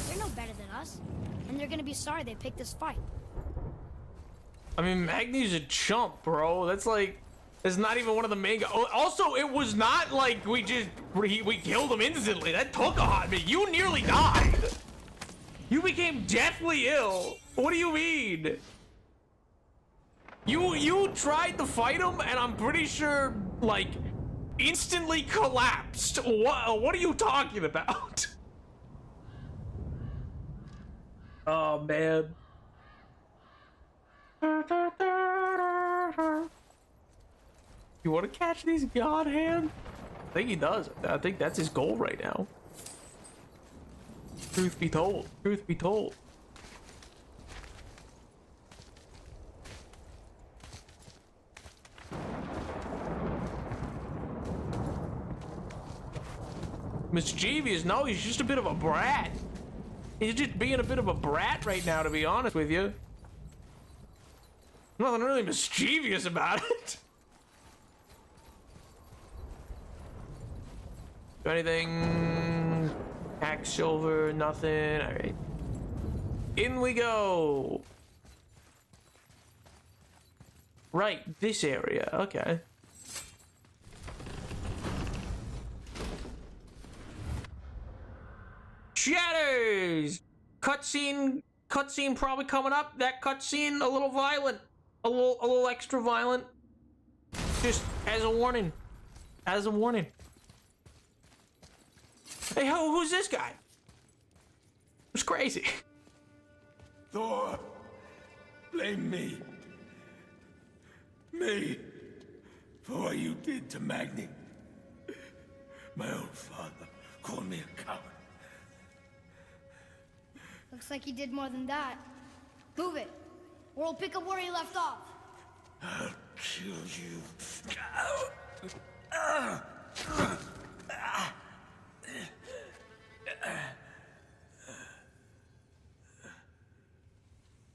They're no better than us. And they're gonna be sorry they picked this fight. I mean, Magni's a chump, bro. That's like, it's not even one of the main guys. Also, it was not like we killed him instantly. That took a hot minute. You nearly died. You became deathly ill. What do you mean? You tried to fight him, and I'm pretty sure, like, instantly collapsed. What are you talking about? Oh, man. You want to catch these god hands? I think he does. I think that's his goal right now. Truth be told. Truth be told. Mischievous? No, he's just a bit of a brat. He's just being a bit of a brat right now, to be honest with you. Nothing really mischievous about it. Do anything? Hack silver, nothing. All right. In we go. Right, this area. Okay. Shatters! Cutscene probably coming up. That cutscene a little violent. A little extra violent. Just as a warning. As a warning. Hey, who's this guy? It's crazy. Thor, blame me. Me for what you did to Magni. My own father called me a coward. Looks like he did more than that. Move it, or we'll pick up where he left off. I'll kill you.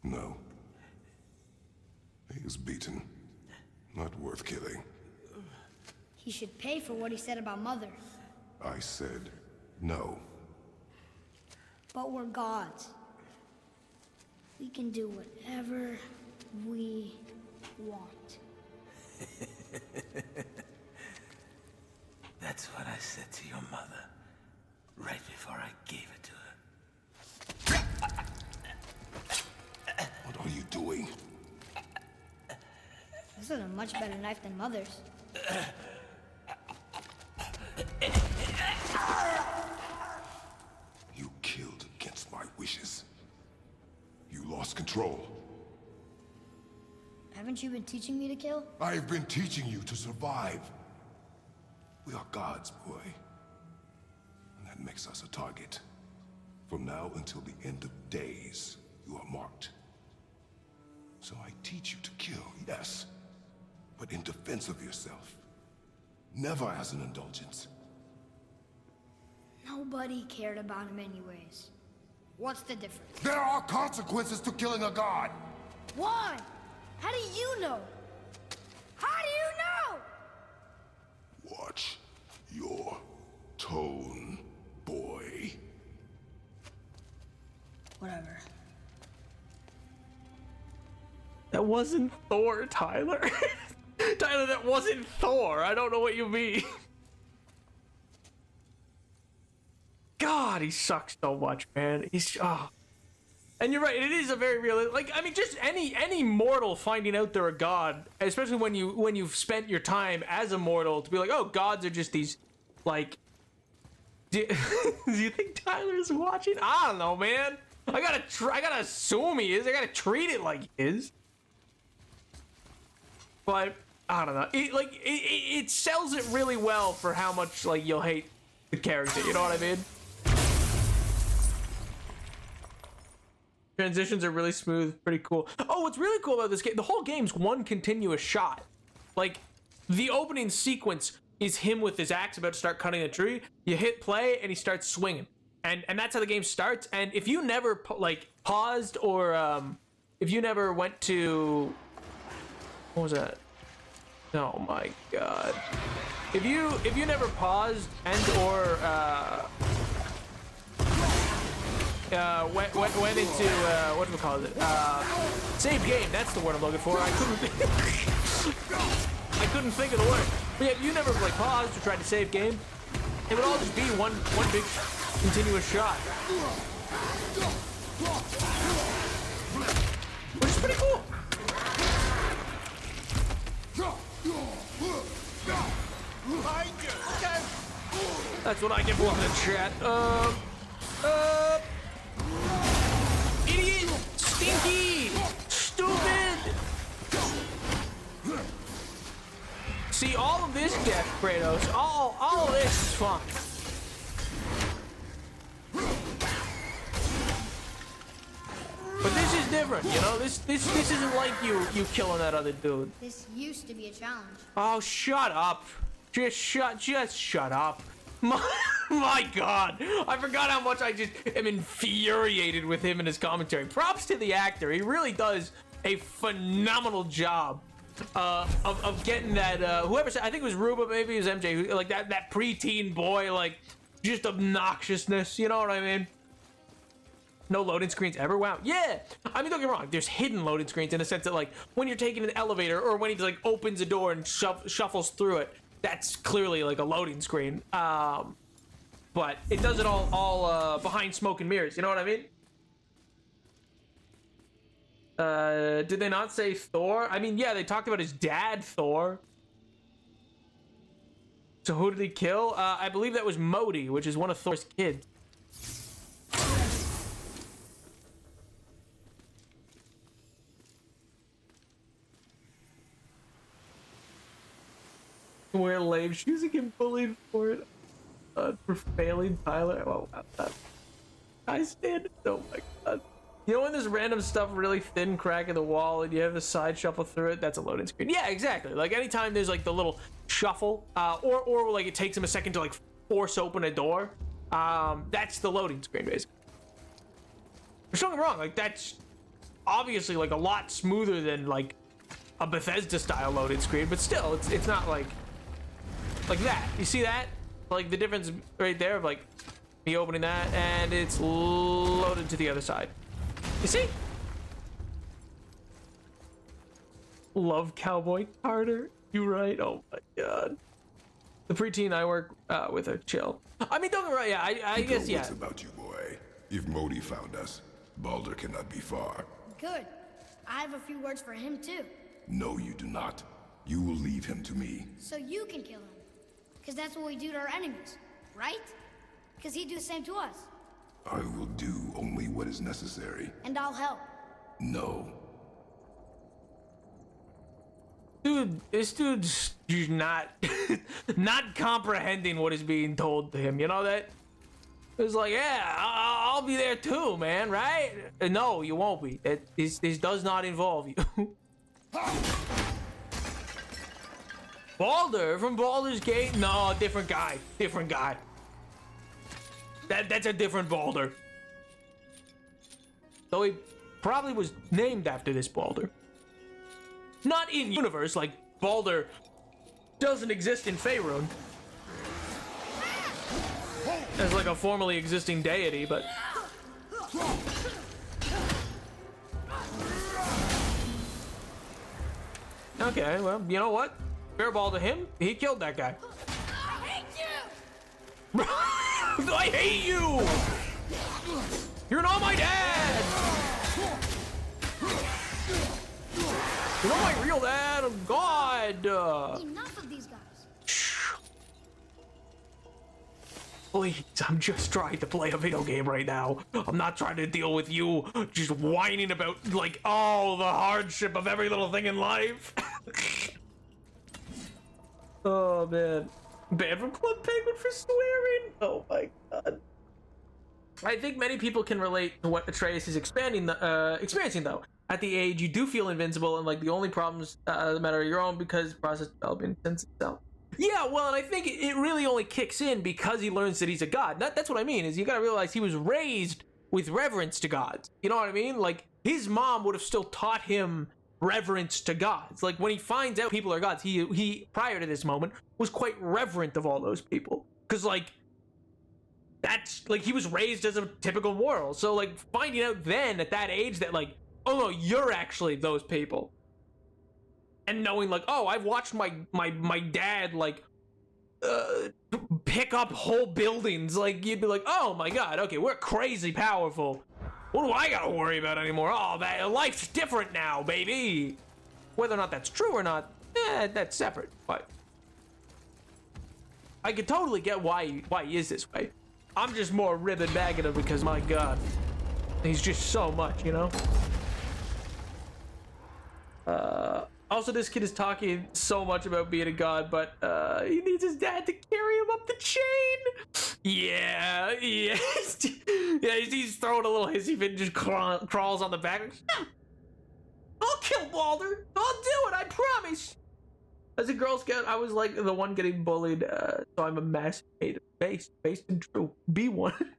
No. He is beaten. Not worth killing. He should pay for what he said about Mother. I said no. But we're gods. We can do whatever we want. That's what I said to your mother, right before I gave it to her. What are you doing? This is a much better knife than Mother's. You killed against my wishes. You lost control. Haven't you been teaching me to kill? I've been teaching you to survive. We are gods, boy. And that makes us a target. From now until the end of days, you are marked. So I teach you to kill, yes. But in defense of yourself. Never as an indulgence. Nobody cared about him anyways. What's the difference? There are consequences to killing a god! Why? How do you know? How do you know? Watch your tone, boy. Whatever. That wasn't Thor, Tyler. Tyler, that wasn't Thor. I don't know what you mean. God, he sucks so much, man. And you're right, it is a very real, like, I mean, just any mortal finding out they're a god, especially when you've spent your time as a mortal to be like, oh, gods are just these, like, do you think Tyler's watching? I don't know, man. I gotta assume he is. I gotta treat it like he is. But I don't know. It sells it really well for how much like you'll hate the character. You know what I mean? Transitions are really smooth, pretty cool. Oh, what's really cool about this game, the whole game's one continuous shot. Like, the opening sequence is him with his axe about to start cutting a tree. You hit play, and he starts swinging. And that's how the game starts. And if you never, like, paused or, if you never went to... What was that? Oh, my God. If you never paused and or, went into save game. That's the word I'm looking for. I couldn't think of the word. But yeah, if you never like paused or tried to save game, it would all just be one big continuous shot, which is pretty cool. That's what I get for the chat. Idiot! Stinky! Stupid! See, all of this death, Kratos, all of this is fun. But this is different, you know? This isn't like you killing that other dude. This used to be a challenge. Oh, shut up. Just shut up. My God, I forgot how much I just am infuriated with him and his commentary. Props to the actor. He really does a phenomenal job of getting that, whoever said, I think it was Ruba, maybe it was MJ, who, like that preteen boy, like just obnoxiousness, you know what I mean? No loading screens ever? Wow. Yeah. I mean, don't get me wrong. There's hidden loading screens in the sense that, like, when you're taking an elevator or when he, like, opens a door and shuffles through it, that's clearly, like, a loading screen. But it does it all behind smoke and mirrors. You know what I mean? Did they not say Thor? I mean, yeah, they talked about his dad, Thor. So who did he kill? I believe that was Modi, which is one of Thor's kids. Wear lame shoes and get bullied for it. For failing Tyler. Oh, wow. I stand it. Oh my God. You know when there's random stuff, really thin crack in the wall, and you have a side shuffle through it? That's a loading screen. Yeah, exactly. Like anytime there's like the little shuffle, or like it takes him a second to like force open a door, that's the loading screen basically. There's something wrong. Like that's obviously like a lot smoother than like a Bethesda style loading screen, but still, it's not like that. You see that? Like the difference right there of like me opening that and it's loaded to the other side. You see? Love Cowboy Carter. You right? Oh my God. The preteen I work with are chill. I mean, don't get me wrong. Yeah, I guess yeah. What's about you, boy? If Modi found us, Baldur cannot be far. Good. I have a few words for him too. No, you do not. You will leave him to me. So you can kill him. Because that's what we do to our enemies, right? Because he'd do the same to us. I will do only what is necessary. And I'll help. No. Dude, this dude's not not comprehending what is being told to him. You know that? It's like, yeah, I'll be there too, man, right? No, you won't be. This does not involve you. Baldur from Baldur's Gate? No, different guy. Different guy. That's a different Baldur. Though he probably was named after this Baldur. Not in universe, like Baldur doesn't exist in Faerun as like a formerly existing deity, but okay, well, you know what? Fair ball to him. He killed that guy. I hate you! I hate you! You're not my dad! You're not my real dad, I'm God! Enough of these guys. Please, I'm just trying to play a video game right now. I'm not trying to deal with you just whining about, like, all the hardship of every little thing in life. Oh, man. Banned from Club Penguin for swearing. Oh, my God. I think many people can relate to what Atreus is experiencing, though. At the age, you do feel invincible, and, like, the only problems that matter are your own because process development since itself. Yeah, well, and I think it really only kicks in because he learns that he's a god. That's what I mean, is you gotta realize he was raised with reverence to gods. You know what I mean? Like, his mom would have still taught him reverence to gods. Like, when he finds out people are gods, he prior to this moment, was quite reverent of all those people. Because, like, that's, like, he was raised as a typical moral. So, like, finding out then, at that age, that, like, oh, no, you're actually those people. And knowing, like, oh, I've watched my dad, like, pick up whole buildings. Like, you'd be like, oh my God, okay, we're crazy powerful. What do I gotta worry about anymore? Oh, life's different now, baby. Whether or not that's true or not, that's separate. But I could totally get why he is this way. I'm just more ribbon bagging him because, my God, he's just so much, you know? Also, this kid is talking so much about being a god, but he needs his dad to carry him up the chain. Yeah, yeah. Yeah, he's throwing a little hissy fit and just crawls on the back. I'll kill Baldur. I'll do it, I promise. As a Girl Scout, I was like the one getting bullied, so I'm a massive hater. Based and true. Be one.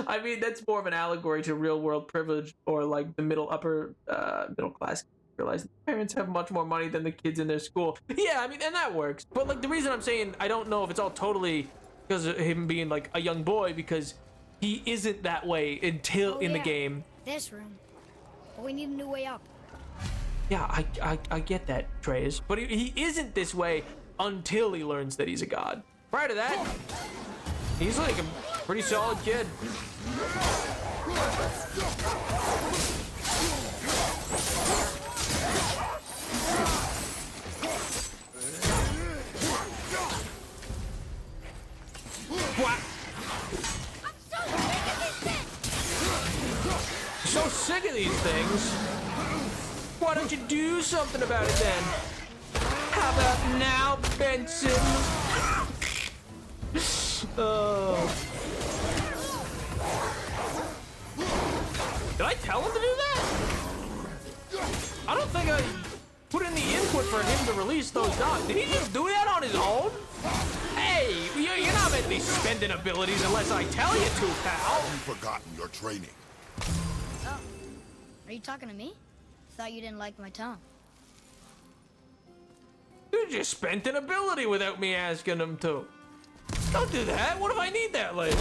I mean, that's more of an allegory to real world privilege or like the middle class. Realize parents have much more money than the kids in their school. Yeah, I mean, and that works. But like the reason I'm saying I don't know if it's all totally because of him being like a young boy, because he isn't that way until in the game. This room. But we need a new way up. Yeah, I get that, Treyas. But he isn't this way until he learns that he's a god. Prior to that, he's like a pretty solid kid. What? So sick of these things. Why don't you do something about it then? How about now, Benson? Did I tell him to do that? I don't think I put in the input for him to release those dogs. Did he just do that on his own? Hey, you're not meant to be spending abilities unless I tell you to, pal. You've forgotten your training. Oh, are you talking to me? Thought you didn't like my tone. You just spent an ability without me asking him to. Don't do that. What if I need that later?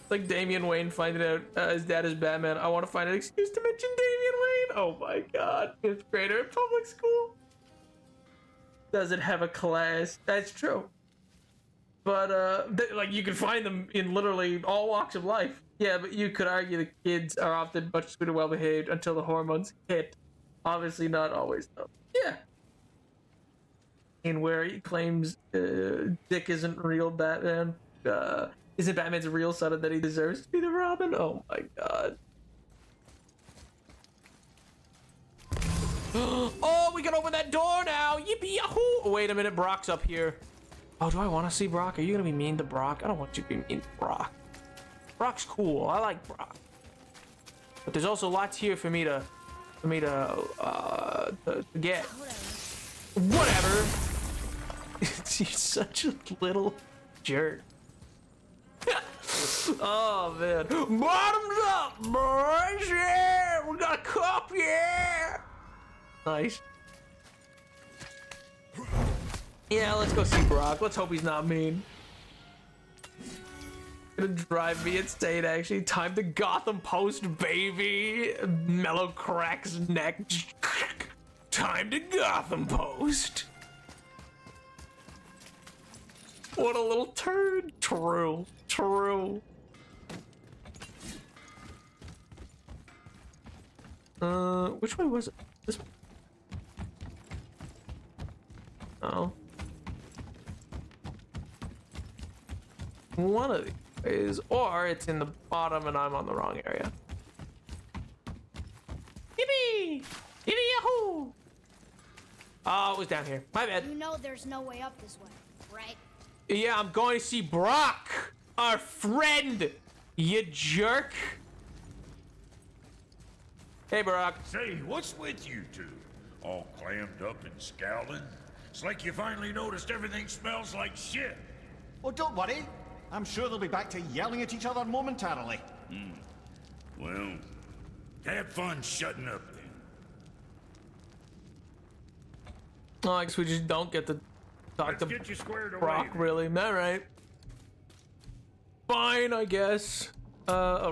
Like Damian Wayne finding out his dad is Batman. I want to find an excuse to mention Damian Wayne. Oh my God. Fifth grader in public school. Doesn't have a class. That's true. But, like, you can find them in literally all walks of life. Yeah, but you could argue the kids are often much sweeter, well-behaved until the hormones hit. Obviously not always, though. Yeah. And where he claims Dick isn't real Batman. Isn't Batman's real son and that he deserves to be the Robin? Oh my God. Oh, we can open that door now. Yippee yahoo! Oh, wait a minute, Brock's up here. Oh, do I want to see Brock? Are you gonna be mean to Brock? I don't want you to be mean to Brock. Brock's cool. I like Brock. But there's also lots here for me to get. Whatever. You're such a little jerk. Oh man. Bottoms up, boys. Yeah, we got a cup. Yeah. Nice. Yeah, let's go see Brock. Let's hope he's not mean. Gonna drive me insane, actually. Time to Gotham Post, baby. Mellow cracks neck. Time to Gotham Post. What a little turd. True. True. Which way was it? This way? Oh. One of these ways, or it's in the bottom and I'm on the wrong area. Yippee! Yippee yahoo! Oh, it was down here. My bad. You know there's no way up this way, right? Yeah, I'm going to see Brock, our friend. You jerk. Hey, Brock. Say, what's with you two? All clammed up and scowling? It's like you finally noticed everything smells like shit. Oh, don't worry. I'm sure they'll be back to yelling at each other momentarily. Well, have fun shutting up then. Oh, I guess we just don't get to talk Let's to get you squared away. Brock, then. really. All right. Fine, I guess. Oh,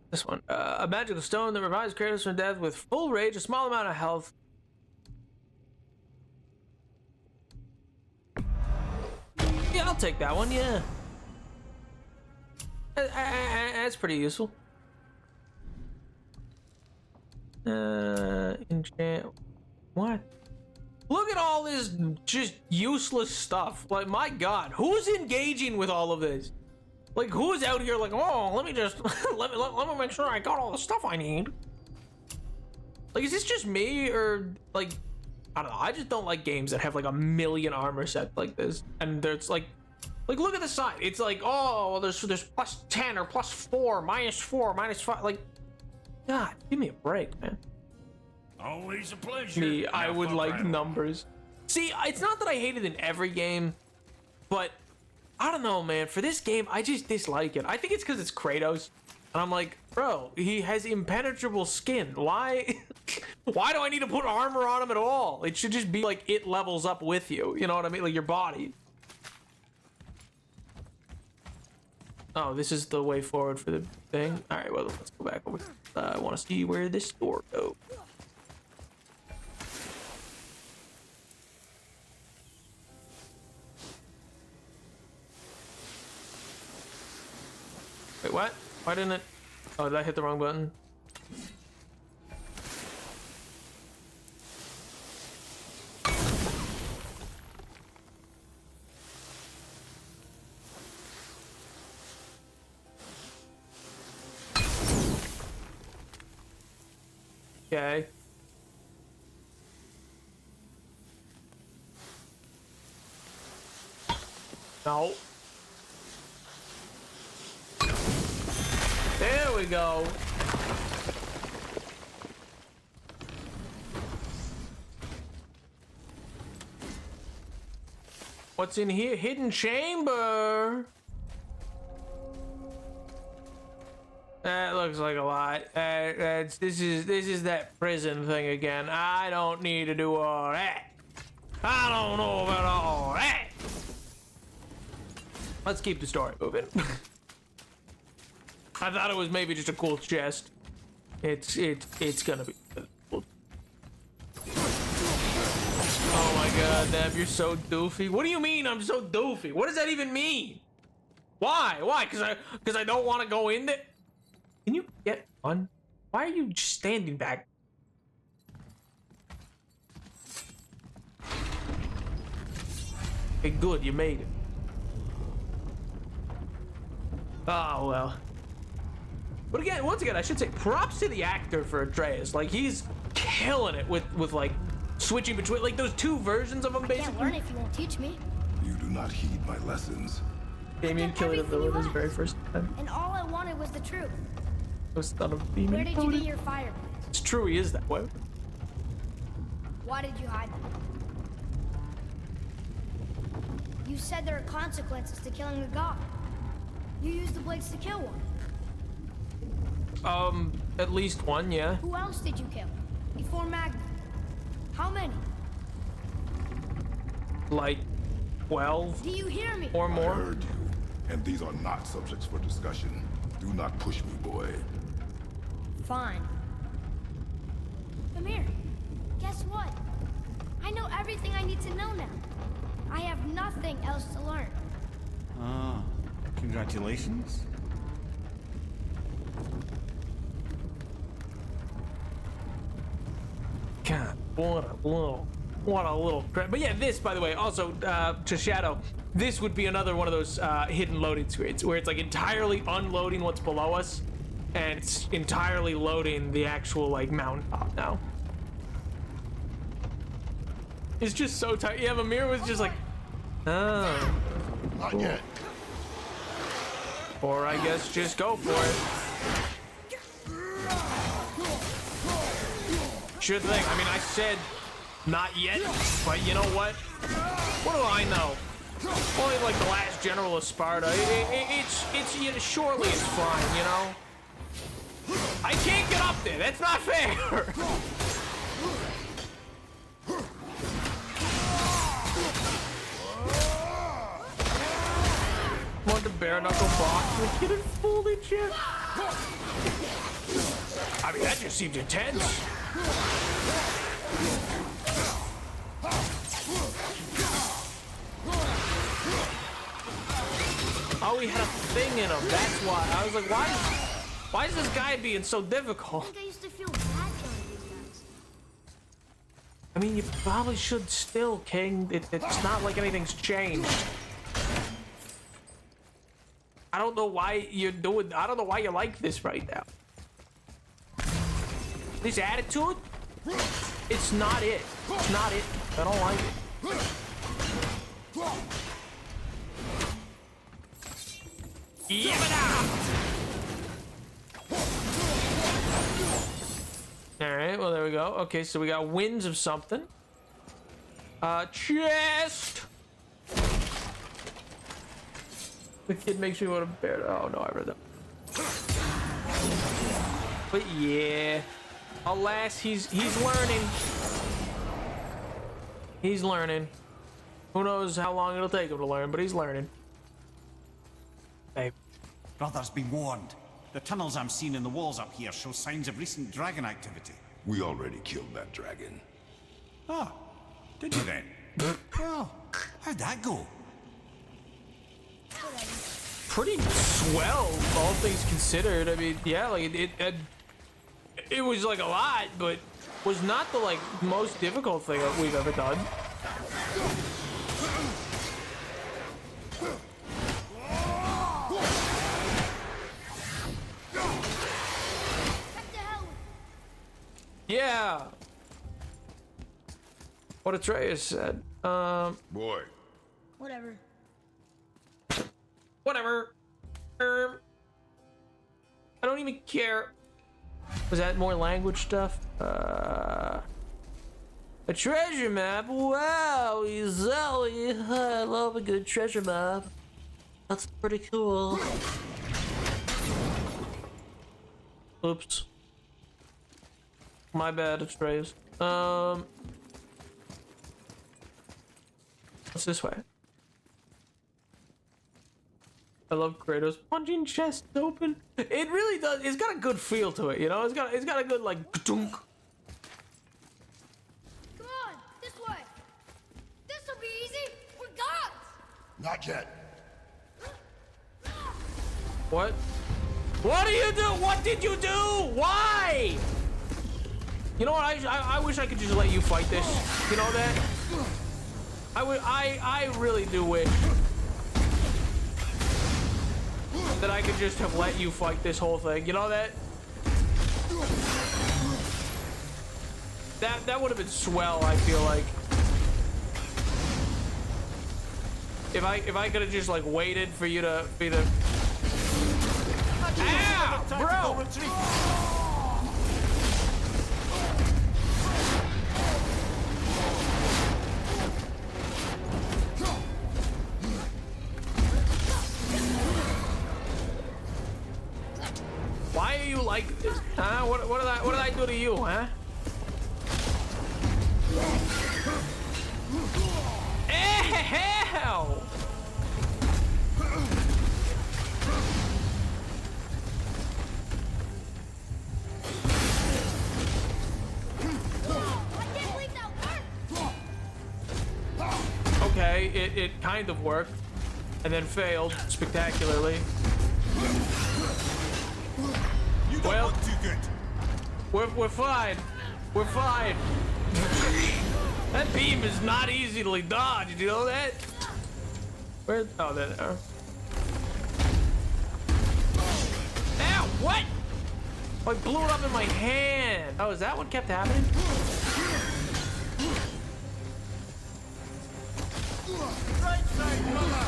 this one. A magical stone that revives creators from death with full rage, a small amount of health. Yeah, I'll take that one, yeah. That's pretty useful. Enchant. What? Look at all this just useless stuff. Like, my god, who's engaging with all of this? Like, who's out here like, oh, let me just, let me make sure I got all the stuff I need. Like, is this just me, or, like, I don't know, I just don't like games that have, like, a million armor sets like this. And there's, like, look at the side. It's like, oh, well, there's plus 10 or plus 4, minus 4, minus 5. Like, God, give me a break, man. Always a pleasure. Me, I Now would fuck like right on. numbers. See, it's not that I hate it in every game, but I don't know, man. For this game, I just dislike it. I think it's because it's Kratos. And I'm like, bro, he has impenetrable skin. Why? Why do I need to put armor on him at all? It should just be like it levels up with you. You know what I mean? Like your body. Oh, this is the way forward for the thing. All right, well, let's go back over. I want to see where this door goes. Wait, what? Why didn't it? Oh, did I hit the wrong button? Okay. No. There we go. What's in here? Hidden chamber. That looks like a lot. This is that prison thing again. I don't need to do all that. I don't know about all that. Let's keep the story moving. I thought it was maybe just a cool chest. It's gonna be cool. Oh my god, Neb, you're so doofy. What do you mean I'm so doofy? What does that even mean? Why? Why? Cause I don't want to go in there. Can you get one? Why are you just standing back? Okay, good, you made it. Oh well. But again, once again, I should say props to the actor for Atreus. Like, he's killing it with like switching between like those two versions of him, I basically. can't learn if you won't teach me. You do not heed my lessons. Damien killing the everything you villain his asked. very first time. And all I wanted was the truth. Was not a Where demon. did you get your fireplace? It's true, he is that way. Why did you hide them? You said there are consequences to killing a god. You used the blades to kill one. At least one, yeah. Who else did you kill? Before Magna? How many? Like 12 Do you hear me? or I more. heard you, and these are not subjects for discussion. Do not push me, boy. Fine. Come here. Guess what? I know everything I need to know now. I have nothing else to learn. Ah, congratulations. What a little crap. But yeah, this, by the way, also to Shadow, this would be another one of those hidden loading screens where it's like entirely unloading what's below us, and it's entirely loading the actual like mountaintop now. It's just so tight. Yeah, Mimir was just like, oh. Not yet. Or I guess just go for it. Sure thing. I mean, I said not yet, but you know what? What do I know? Only like the last general of Sparta. Surely it's fine, you know? I can't get up there. That's not fair. Want the bare knuckle box with hidden foliage here? I mean, that just seems intense. Oh, he had a thing in him. That's why. I was like, why is this guy being so difficult? I think I used to feel bad killing these guys. I mean, you probably should still, King. It's not like anything's changed. I don't know why you're doing. I don't know why you like this right now. This attitude, it's not it. It's not it. I don't like it. All right. Well, there we go. Okay, so we got winds of something. Chest. The kid makes me want to bear. Oh no, I read that. But yeah, alas, he's learning. He's learning. Who knows how long it'll take him to learn, but he's learning. Hey, Brothers, be warned. The tunnels I'm seeing in the walls up here show signs of recent dragon activity. We already killed that dragon. Ah, did you then? Well, how'd that go? pretty swell, all things considered. I mean, yeah, like it was like a lot, but was not the like most difficult thing we've ever done. Yeah. What Atreus said. Boy. Whatever. Whatever. I don't even care. Was that more language stuff? A treasure map? Wow, Zelly. I love a good treasure map. That's pretty cool. Oops. My bad, Atreus. What's this way? I love Kratos punching chests open. It really does. It's got a good feel to it, you know. It's got a good like. Dunk. Come on, this way. This'll be easy. We're gods. Not yet. What? What do you do? What did you do? Why? You know what? I wish I could just let you fight this. You know that? I really do wish that I could just have let you fight this whole thing. You know that? That would have been swell, I feel like. If I could have just like waited for you to be the. Ow, bro! Why are you like this? Huh? What did I do to you, huh? Hell! Okay, it kind of worked, and then failed spectacularly. You don't Well, look too good. We're fine. We're fine. That beam is not easily dodged. Did you know that? Where? Oh, there. Ow! What? Oh, I blew it up in my hand. Oh, is that what kept happening? Right side, brother!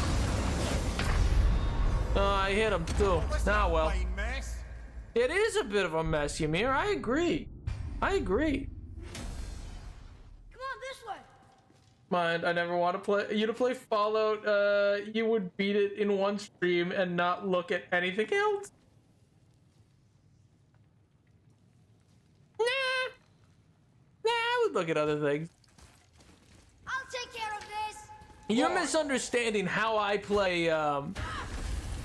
Oh, I hit him too. Nah, well. Fine mess. It is a bit of a mess, Ymir. I agree. I agree. Come on, this way. Mind, I never want to play you to play Fallout. You would beat it in one stream and not look at anything else. Nah, I would look at other things. I'll take care of this. You're misunderstanding how I play.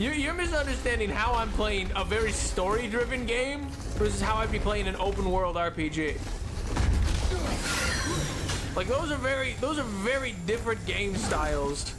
You're misunderstanding how I'm playing a very story-driven game versus how I'd be playing an open-world RPG. Like those are very different game styles.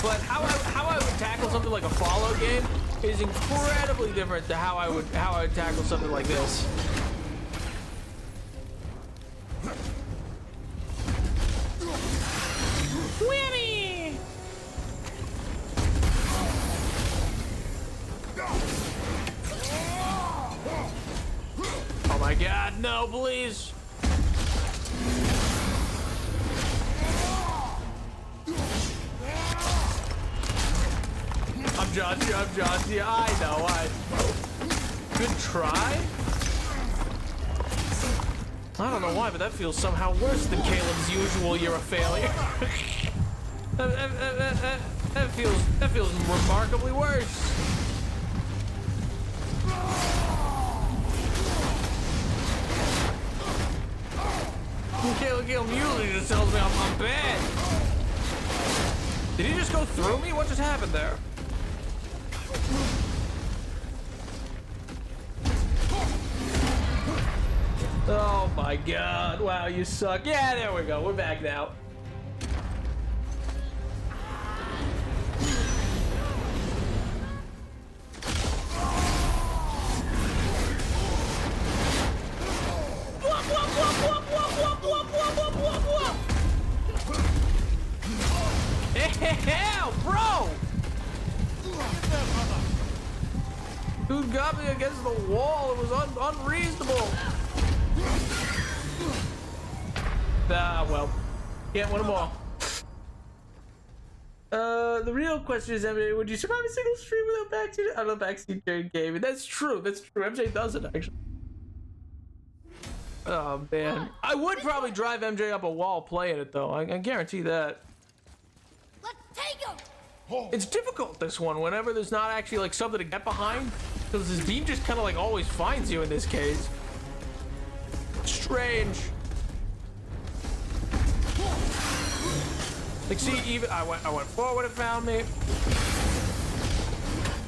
But how I would tackle something like a Fallout game is incredibly different to how I would tackle something like this. Whammy! Oh my God, no, please! I'm John. Yeah, I know. Good try. I don't know why, but that feels somehow worse than Caleb's usual. You're a failure. that feels remarkably worse. Caleb usually just tells me I'm bad. Did he just go through me? What just happened there? Oh my God, wow, you suck. Yeah, there we go, we're back now. Hell, bro! Dude got me against the wall. It was unreasonable. Ah, well. Can't win them all. The real question is, MJ, would you survive a single stream without backseat? I love backseat during gaming. That's true. MJ doesn't, actually. Oh, man. I would probably drive MJ up a wall playing it, though. I guarantee that. Let's take him. It's difficult, this one, whenever there's not actually, like, something to get behind. Because this beam just kind of, like, always finds you in this case. Strange. Like, see, even I went forward, it found me.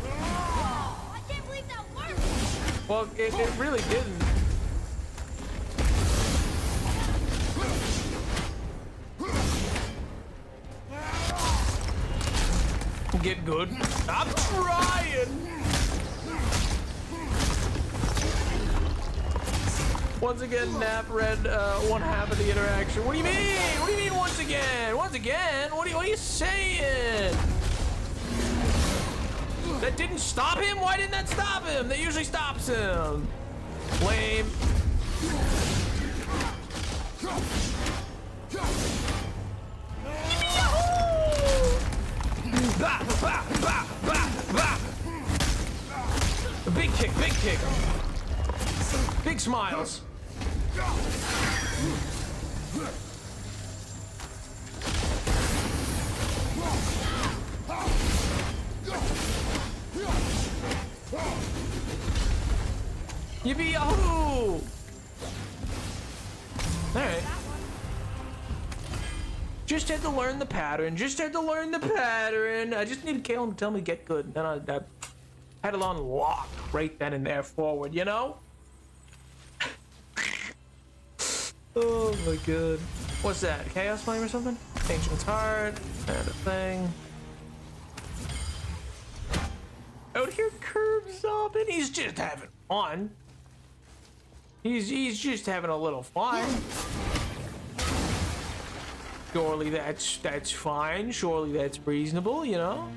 I can't believe that worked. Well, it really didn't. Get good. I'm trying. Once again, Nap read one half of the interaction. What do you mean? What do you mean once again? Once again? What are you saying? That didn't stop him? Why didn't that stop him? That usually stops him. Lame. Bah, bah, bah, bah, bah. Big kick, big kick. Big smiles. Yippee yahoo! Alright. Just had to learn the pattern. I just needed Caleb to tell me to get good. And then I had it on lock right then and there forward, you know? Oh my god. What's that? Chaos Flame or something? Ancient's Heart. And a thing. Out here curves up and he's just having fun. He's just having a little fun. Surely that's fine. Surely that's reasonable, you know?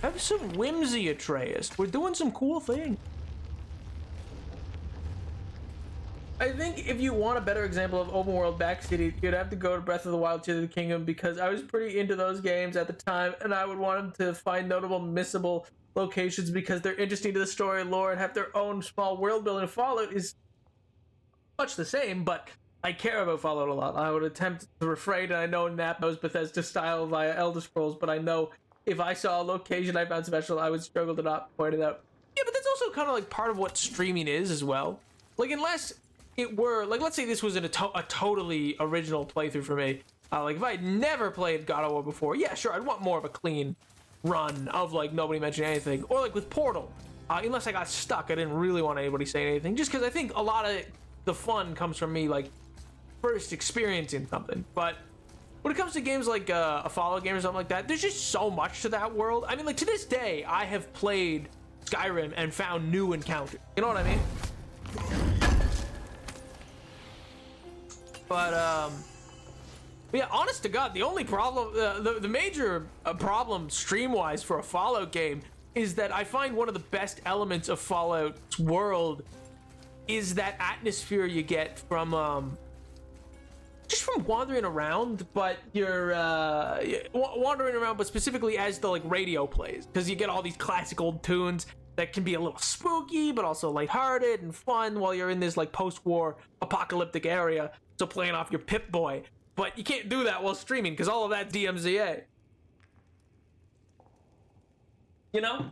Have some whimsy, Atreus. We're doing some cool things. I think if you want a better example of open world backcity, you'd have to go to Breath of the Wild, Tears of the Kingdom, because I was pretty into those games at the time, and I would want them to find notable missable locations because they're interesting to the story and lore and have their own small world building. Fallout is much the same, but I care about Fallout a lot. I would attempt to refrain, and I know Nap knows Bethesda's style via Elder Scrolls, but I know if I saw a location I found special, I would struggle to not point it out. Yeah, but that's also kind of like part of what streaming is as well. Like, unless it were, like, let's say this was a totally original playthrough for me. Like, if I had never played God of War before, yeah, sure, I'd want more of a clean run of, like, nobody mentioning anything. Or, like, with Portal, unless I got stuck, I didn't really want anybody saying anything. Just because I think a lot of the fun comes from me, like, first experiencing something. But when it comes to games like a Fallout game or something like that, there's just so much to that world. I mean, like, to this day, I have played Skyrim and found new encounters. You know what I mean? But, yeah, honest to God, the only problem, the major problem stream-wise for a Fallout game is that I find one of the best elements of Fallout's world is that atmosphere you get from, just from wandering around, but you're wandering around, but specifically as the like radio plays, because you get all these classic old tunes that can be a little spooky, but also lighthearted and fun while you're in this like post-war apocalyptic area. So playing off your Pip-Boy, but you can't do that while streaming because all of that DMCA. You know,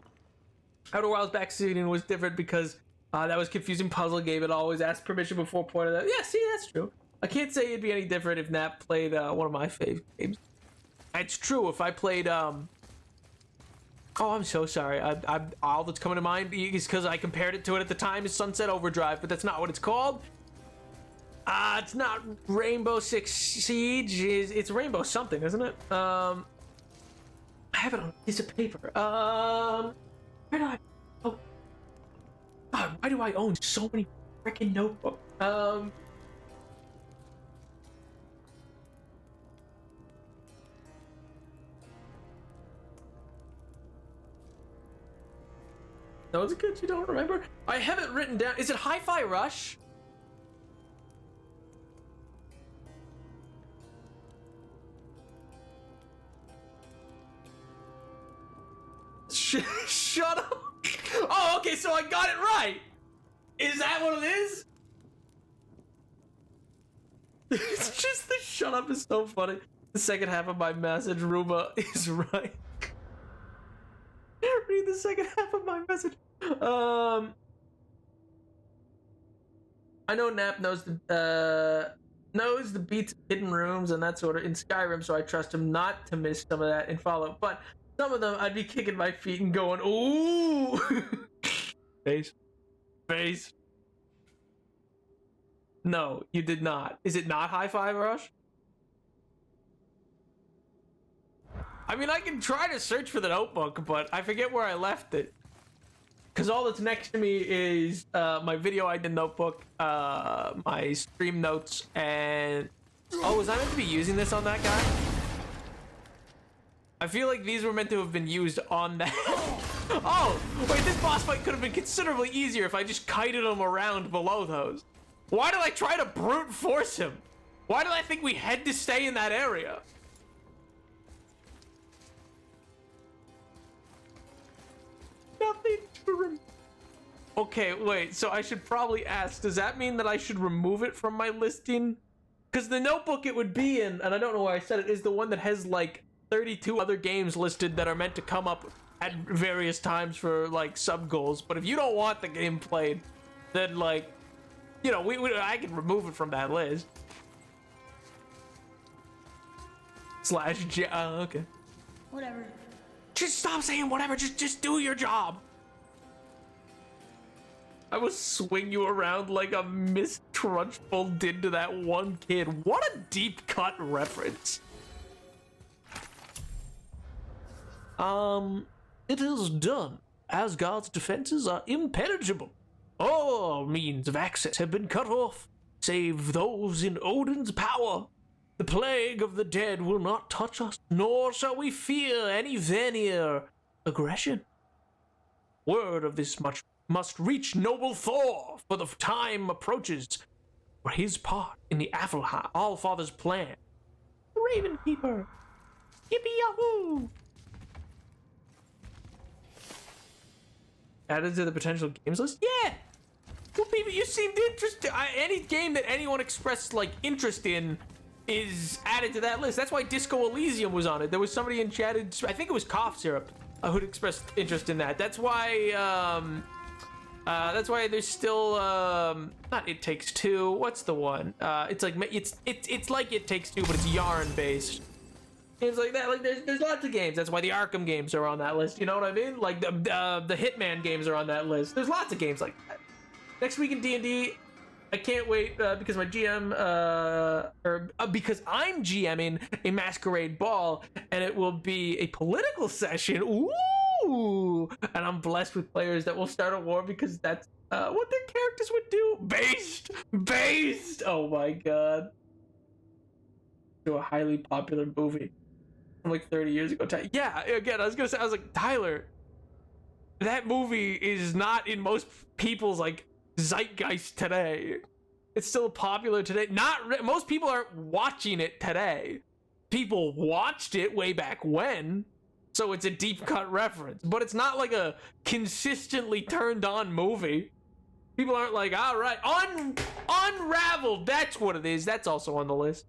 Outer Wilds backseating was different because that was confusing puzzle game. It always asked permission before pointing out. Yeah, see, that's true. I can't say it'd be any different if Nap played one of my favorite games. It's true. If I played, oh, I'm so sorry. I all that's coming to mind is because I compared it to it at the time is Sunset Overdrive, but that's not what it's called. It's not Rainbow Six Siege. It's Rainbow something, isn't it? I have it on a piece of paper. Where do I? Oh, God, why do I own so many freaking notebooks? No, it's good you don't remember. I have it written down. Is it Hi-Fi Rush? Shut up. Oh, okay, so I got it right. Is that what it is? It's just the shut up is so funny. The second half of my message, Ruma is right. Read the second half of my message. I know Nap knows the beats of hidden rooms and that sort of in Skyrim, so I trust him not to miss some of that in Fallout. But some of them, I'd be kicking my feet and going, ooh! Face. No, you did not. Is it not Hi-Fi Rush? I mean, I can try to search for the notebook, but I forget where I left it. Because all that's next to me is my video I did notebook, my stream notes, and... Oh, was I meant to be using this on that guy? I feel like these were meant to have been used on that. Oh, wait, this boss fight could have been considerably easier if I just kited him around below those. Why did I try to brute force him? Why did I think we had to stay in that area? Nothing to Okay, wait, so I should probably ask, does that mean that I should remove it from my listing? Because the notebook it would be in, and I don't know why I said it, is the one that has like 32 other games listed that are meant to come up at various times for like sub goals. But if you don't want the game played, then like, you know, I can remove it from that list. /J. Okay. Whatever. Just stop saying whatever. Just do your job. I will swing you around like a Miss Trunchbull did to that one kid. What a deep cut reference. It is done. Asgard's defenses are impenetrable. All means of access have been cut off, save those in Odin's power. The plague of the dead will not touch us, nor shall we fear any Vanir aggression. Word of this much must reach noble Thor, for the time approaches for his part in the Allfather's plan. The Raven Keeper. Yippee-yahoo! Added to the potential games list? Yeah! Well, people, you seemed interested. Any game that anyone expressed, like, interest in is added to that list. That's why Disco Elysium was on it. There was somebody in chat, I think it was Cough Syrup, who'd expressed interest in that. That's why there's still, not It Takes Two. What's the one? It's like, it's like It Takes Two, but it's yarn-based. Games like that, like there's lots of games. That's why the Arkham games are on that list. You know what I mean? Like the Hitman games are on that list. There's lots of games like that. Next week in D&D, I can't wait because my GM because I'm GMing a Masquerade Ball, and it will be a political session. Ooh, and I'm blessed with players that will start a war because that's what their characters would do. Based. Oh my god. To a highly popular movie from like 30 years ago. Yeah, again, I was like, Tyler, that movie is not in most people's like zeitgeist today. It's still popular today. Most people aren't watching it today. People watched it way back when, so it's a deep cut reference, but it's not like a consistently turned on movie. People aren't like, all right, Unraveled, that's what it is. That's also on the list.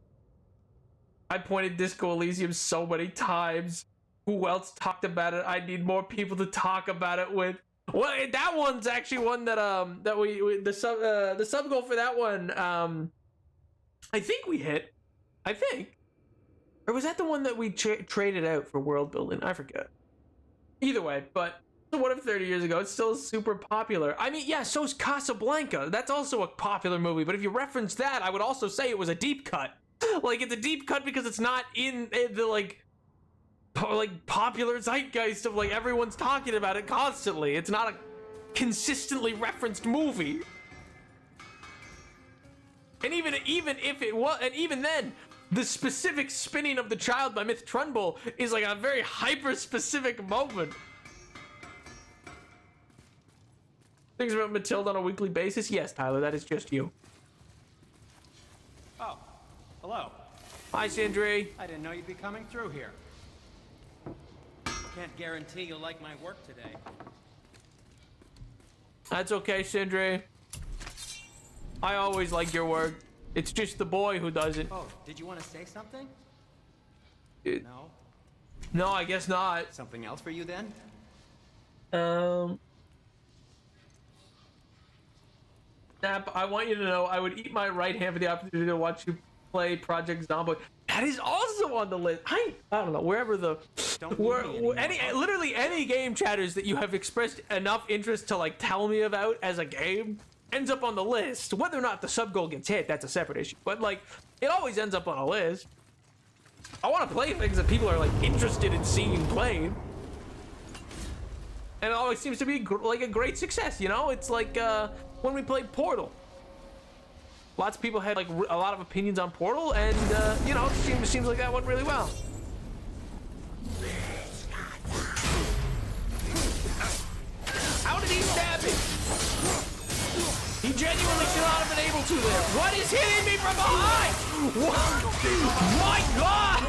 I pointed Disco Elysium so many times. Who else talked about it? I need more people to talk about it with. Well, that one's actually one that the sub goal for that one, I think we hit. I think. Or was that the one that we traded out for world building? I forget. Either way, but so what if 30 years ago it's still super popular? I mean, yeah, so's Casablanca. That's also a popular movie, but if you reference that, I would also say it was a deep cut. Like, it's a deep cut because it's not in the like popular zeitgeist of like everyone's talking about it constantly. It's not a consistently referenced movie. And even if it was, and even then, the specific spinning of the child by Myth Trunbull is like a very hyper specific moment. Things about Matilda on a weekly basis? Yes, Tyler, that is just you. Oh, hello. Hi, Sindri. I didn't know you'd be coming through here. Can't guarantee you'll like my work today. That's okay, Sindri. I always like your work. It's just the boy who doesn't. Oh, did you want to say something? No? No, I guess not. Something else for you then? Nap, I want you to know I would eat my right hand for the opportunity to watch you play Project Zomboid. That is also on the list. I don't know, wherever literally any game chatters that you have expressed enough interest to like tell me about as a game ends up on the list. Whether or not the sub goal gets hit, that's a separate issue. But like, it always ends up on a list. I want to play things that people are like interested in seeing played. And it always seems to be like a great success, you know? It's like when we played Portal. Lots of people had like a lot of opinions on Portal, and you know, it seems like that went really well. How did he stab me? He genuinely should not have been able to there. What is hitting me from behind? What? My God!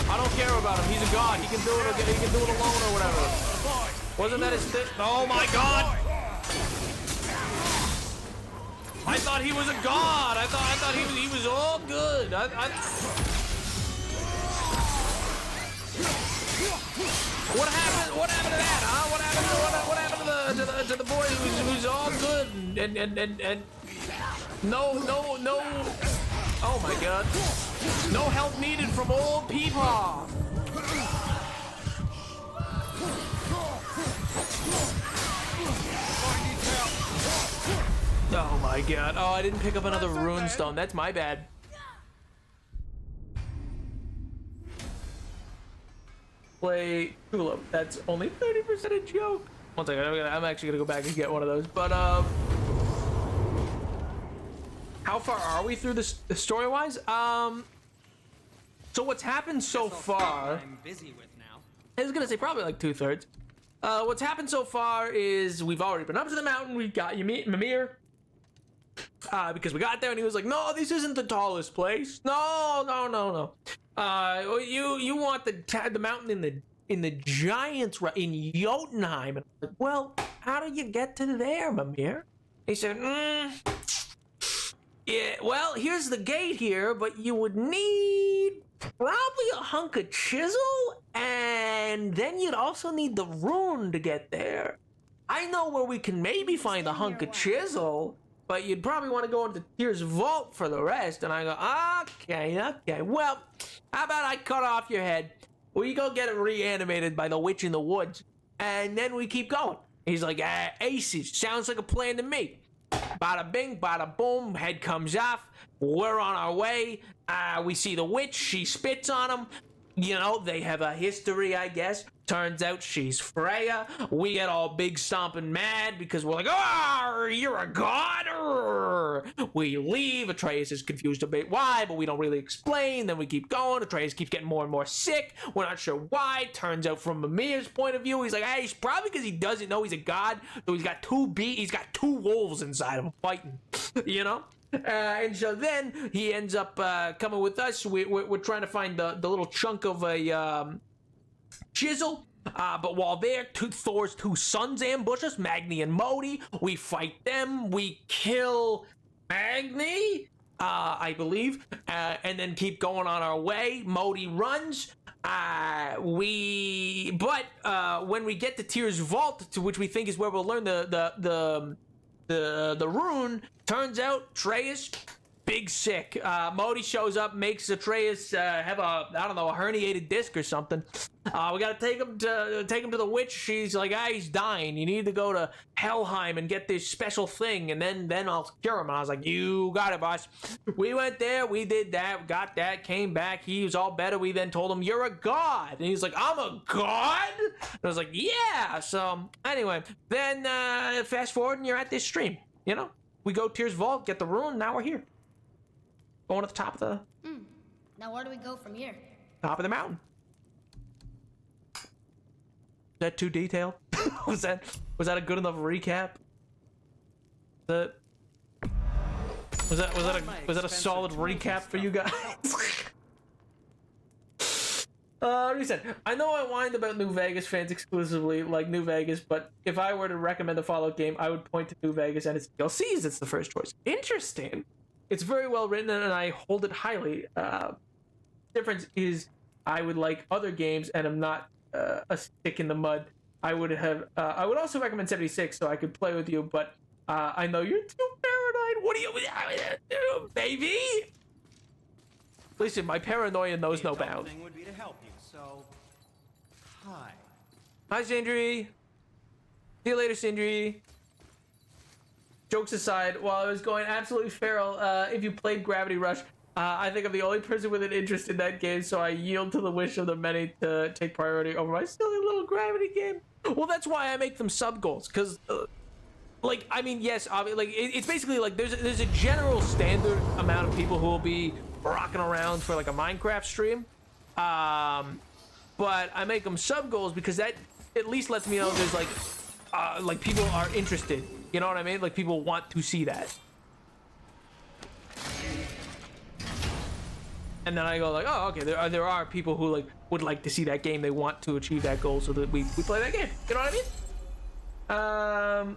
I don't care about him. He's a god. He can do it. He can do it alone or whatever. Wasn't that his thing? Oh my God! I thought he was a god. I thought he was all good. What happened? What happened to that? Huh? What happened to the boy who's all good and No, no, no. Oh my god. No help needed from old Peepaw. Oh my god. Oh, I didn't pick up another rune stone. That's my bad. Play Tulip. That's only 30% a joke. One second. I'm actually gonna go back and get one of those. But how far are we through this story-wise? So what's happened so far? I'm busy with now. I was gonna say probably like 2/3. What's happened so far is we've already been up to the mountain. We've got Mimir. Because we got there and he was like, no, this isn't the tallest place. No, no, no, no. You want the mountain in the Giants in Jotunheim. And I'm like, well, how do you get to there, Mimir? He said, yeah, well, here's the gate here, but you would need probably a hunk of chisel, and then you'd also need the rune to get there. I know where we can maybe find a hunk of chisel, but you'd probably want to go into Tyr's vault for the rest. And I go, okay. Well, how about I cut off your head? We go get it reanimated by the witch in the woods, and then we keep going. He's like, aces, sounds like a plan to me. Bada bing, bada boom, head comes off. We're on our way. We see the witch, she spits on him. You know, they have a history, I guess. Turns out she's Freya. We get all big stomping mad because we're like, oh, you're a god. We leave. Atreus is confused a bit why, but we don't really explain. Then we keep going. Atreus keeps getting more and more sick. We're not sure why. Turns out from Mimir's point of view, he's like, hey, it's probably because he doesn't know he's a god. So he's got two wolves inside him fighting, you know? And so then he ends up coming with us. We're trying to find the little chunk of a chisel. But while there, Thor's two sons ambush us, Magni and Modi. We fight them. We kill Magni, I believe, and then keep going on our way. Modi runs. When we get to Tyr's vault, to which we think is where we'll learn the rune, turns out Atreus big sick. Modi shows up, makes Atreus have a herniated disc or something. We gotta take him to the witch. She's like, he's dying. You need to go to Helheim and get this special thing, and then I'll cure him. And I was like, you got it, boss. We went there, we did that, got that, came back. He was all better. We then told him, you're a god. And he's like, I'm a god? And I was like, yeah. So anyway, then fast forward and you're at this stream, you know? We go Tyr's vault, get the rune, now we're here. Going to the top of the... Now where do we go from here? Top of the mountain. Is that too detailed? was that a good enough recap? Was that a solid recap for you guys? Reset. I know I whined about New Vegas fans exclusively, like New Vegas, but if I were to recommend a Fallout game, I would point to New Vegas and its DLCs. It's the first choice. Interesting. It's very well written, and I hold it highly. Difference is, I would like other games, and I'm not a stick in the mud. I would also recommend 76, so I could play with you, but I know you're too paranoid. What are you do, baby? Listen, my paranoia knows no bounds. Thing would be to help you, so hi. Hi, Sindri. See you later, Sindri. Jokes aside, while I was going absolutely feral, if you played Gravity Rush, I think I'm the only person with an interest in that game, so I yield to the wish of the many to take priority over my silly little Gravity game. Well, that's why I make them sub goals, because, yes, it's basically like there's a general standard amount of people who will be rocking around for like a Minecraft stream, but I make them sub goals because that at least lets me know there's like people are interested. You know what I mean? Like people want to see that. And then I go like, oh, okay, there are people who like would like to see that game. They want to achieve that goal so that we play that game. You know what I mean?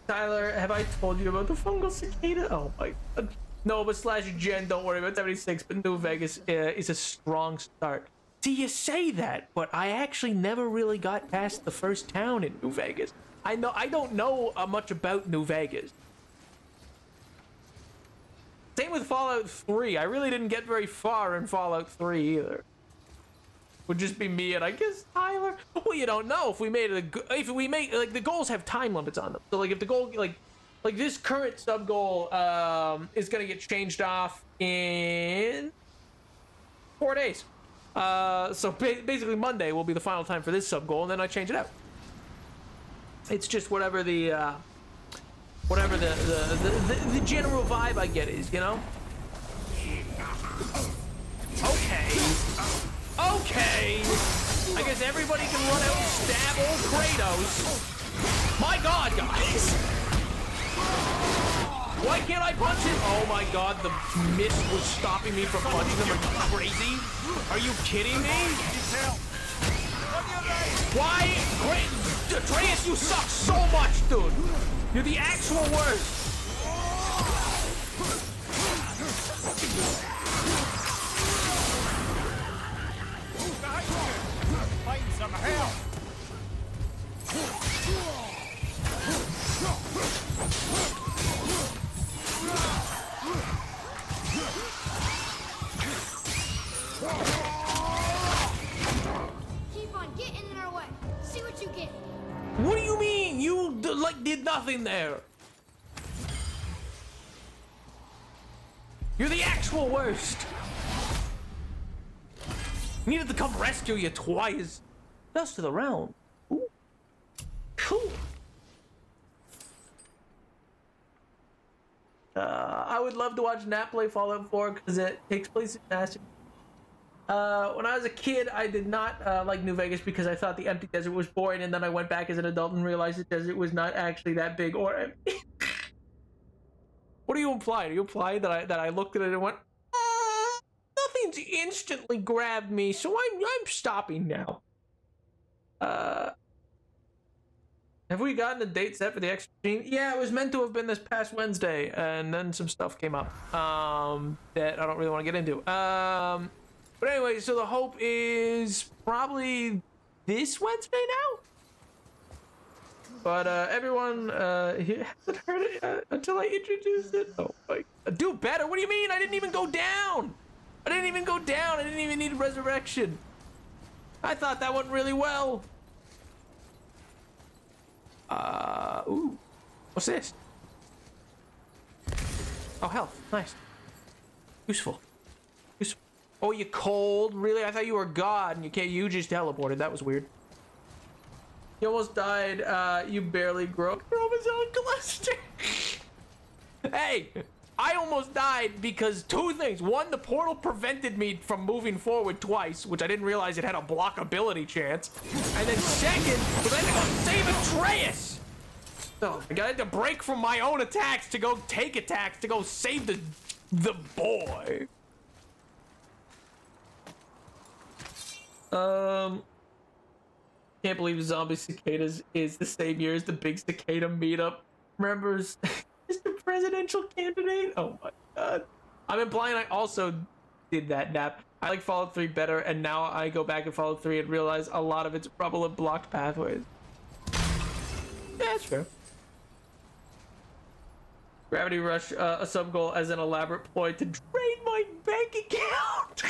Tyler, have I told you about the fungal cicada? Oh my god. No, but /Gen, don't worry about 76, but New Vegas is a strong start. See, you say that, but I actually never really got past the first town in New Vegas. I don't know much about New Vegas. Same with Fallout 3. I really didn't get very far in Fallout 3 either. Would just be me and I guess Tyler. Well, you don't know if we made it. If we make like the goals have time limits on them. So like if the goal like this current sub goal is gonna get changed off in 4 days. So basically Monday will be the final time for this sub goal, and then I change it out. It's just whatever the general vibe I get is, you know. Okay. I guess everybody can run out and stab old Kratos. My God, guys. Why can't I punch him? Oh my God, the mist was stopping me from punching him. Are you crazy? Are you kidding me? Why? Atreus, you suck so much, dude. You're the actual worst. Find some help! Keep on getting in our way. See what you get. What do you mean? You like did nothing there. You're the actual worst. Needed to come rescue you twice. Dust to the realm. Ooh. Cool. I would love to watch Nat play Fallout 4 because it takes place in Master. When I was a kid, I did not like New Vegas because I thought the empty desert was boring, and then I went back as an adult and realized the desert was not actually that big or empty. What do you imply? Do you imply that I looked at it and went, nothing's instantly grabbed me, so I'm stopping now. Have we gotten a date set for the extra scene? Yeah, it was meant to have been this past Wednesday, and then some stuff came up that I don't really want to get into. But anyway, so the hope is probably this Wednesday now. But everyone he hasn't heard it until I introduced it. Oh my! Do better. What do you mean? I didn't even go down. I didn't even go down. I didn't even need a resurrection. I thought that went really well. Ooh. What's this? Oh, health. Nice. Useful. Useful. Oh, you cold? Really? I thought you were God and you just teleported. That was weird. You almost died. You barely grew a chromosome cluster. Hey! I almost died because two things. One, the portal prevented me from moving forward twice, which I didn't realize it had a blockability chance. And then second, was I had to go save Atreus! So I had to break from my own attacks to go take attacks to go save the boy. Can't believe Zombie Cicadas is the same year as the big cicada meetup. Remembers Mr. Presidential Candidate? Oh my God. I'm implying I also did that nap. I like Fallout 3 better, and now I go back in Fallout 3 and realize a lot of it's probably blocked pathways. Yeah, that's fair. Gravity Rush, a sub-goal as an elaborate ploy to drain my bank account.